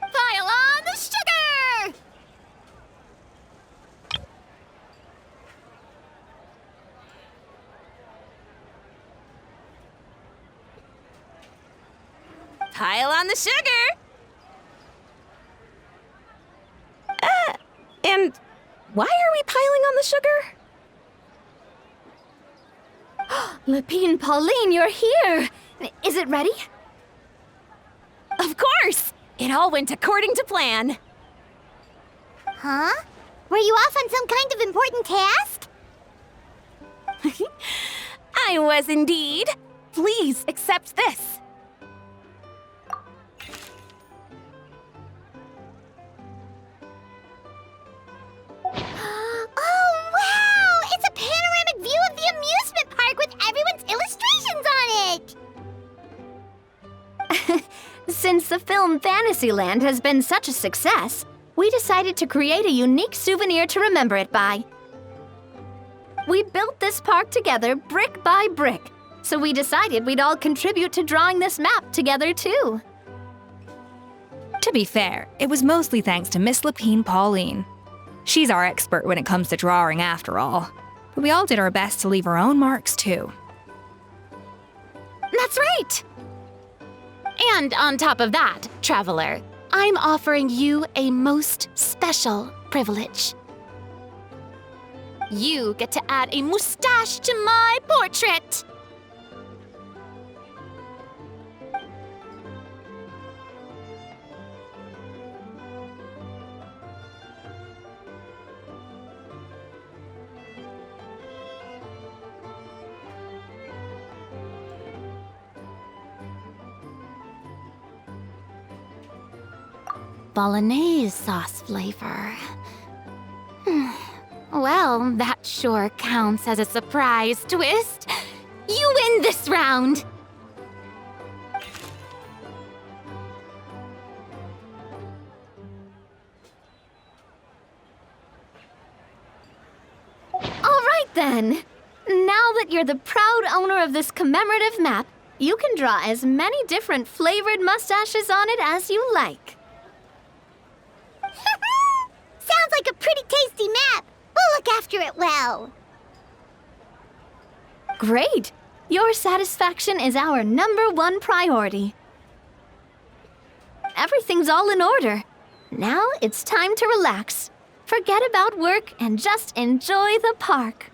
Pile on the sugar! Pile on the sugar! And why are we piling on the sugar? Lapine Pauline, you're here! Is it ready? Of course! It all went according to plan. Huh? Were you off on some kind of important task? I was indeed. Please accept this. Oh, wow! It's a panoramic view of the amusement park with everyone's illustrations on it! Since the film Fantasyland has been such a success, we decided to create a unique souvenir to remember it by. We built this park together brick by brick, so we decided we'd all contribute to drawing this map together too. To be fair, it was mostly thanks to Miss Lapine Pauline. She's our expert when it comes to drawing after all. But we all did our best to leave our own marks too. That's right! And on top of that, Traveler, I'm offering you a most special privilege. You get to add a mustache to my portrait! Bolognese sauce flavor. Well, that sure counts as a surprise twist. You win this round! All right then! Now that you're the proud owner of this commemorative map, you can draw as many different flavored mustaches on it as you like. Sounds like a pretty tasty map. We'll look after it well. Great! Your satisfaction is our #1 priority. Everything's all in order. Now it's time to relax. Forget about work and just enjoy the park.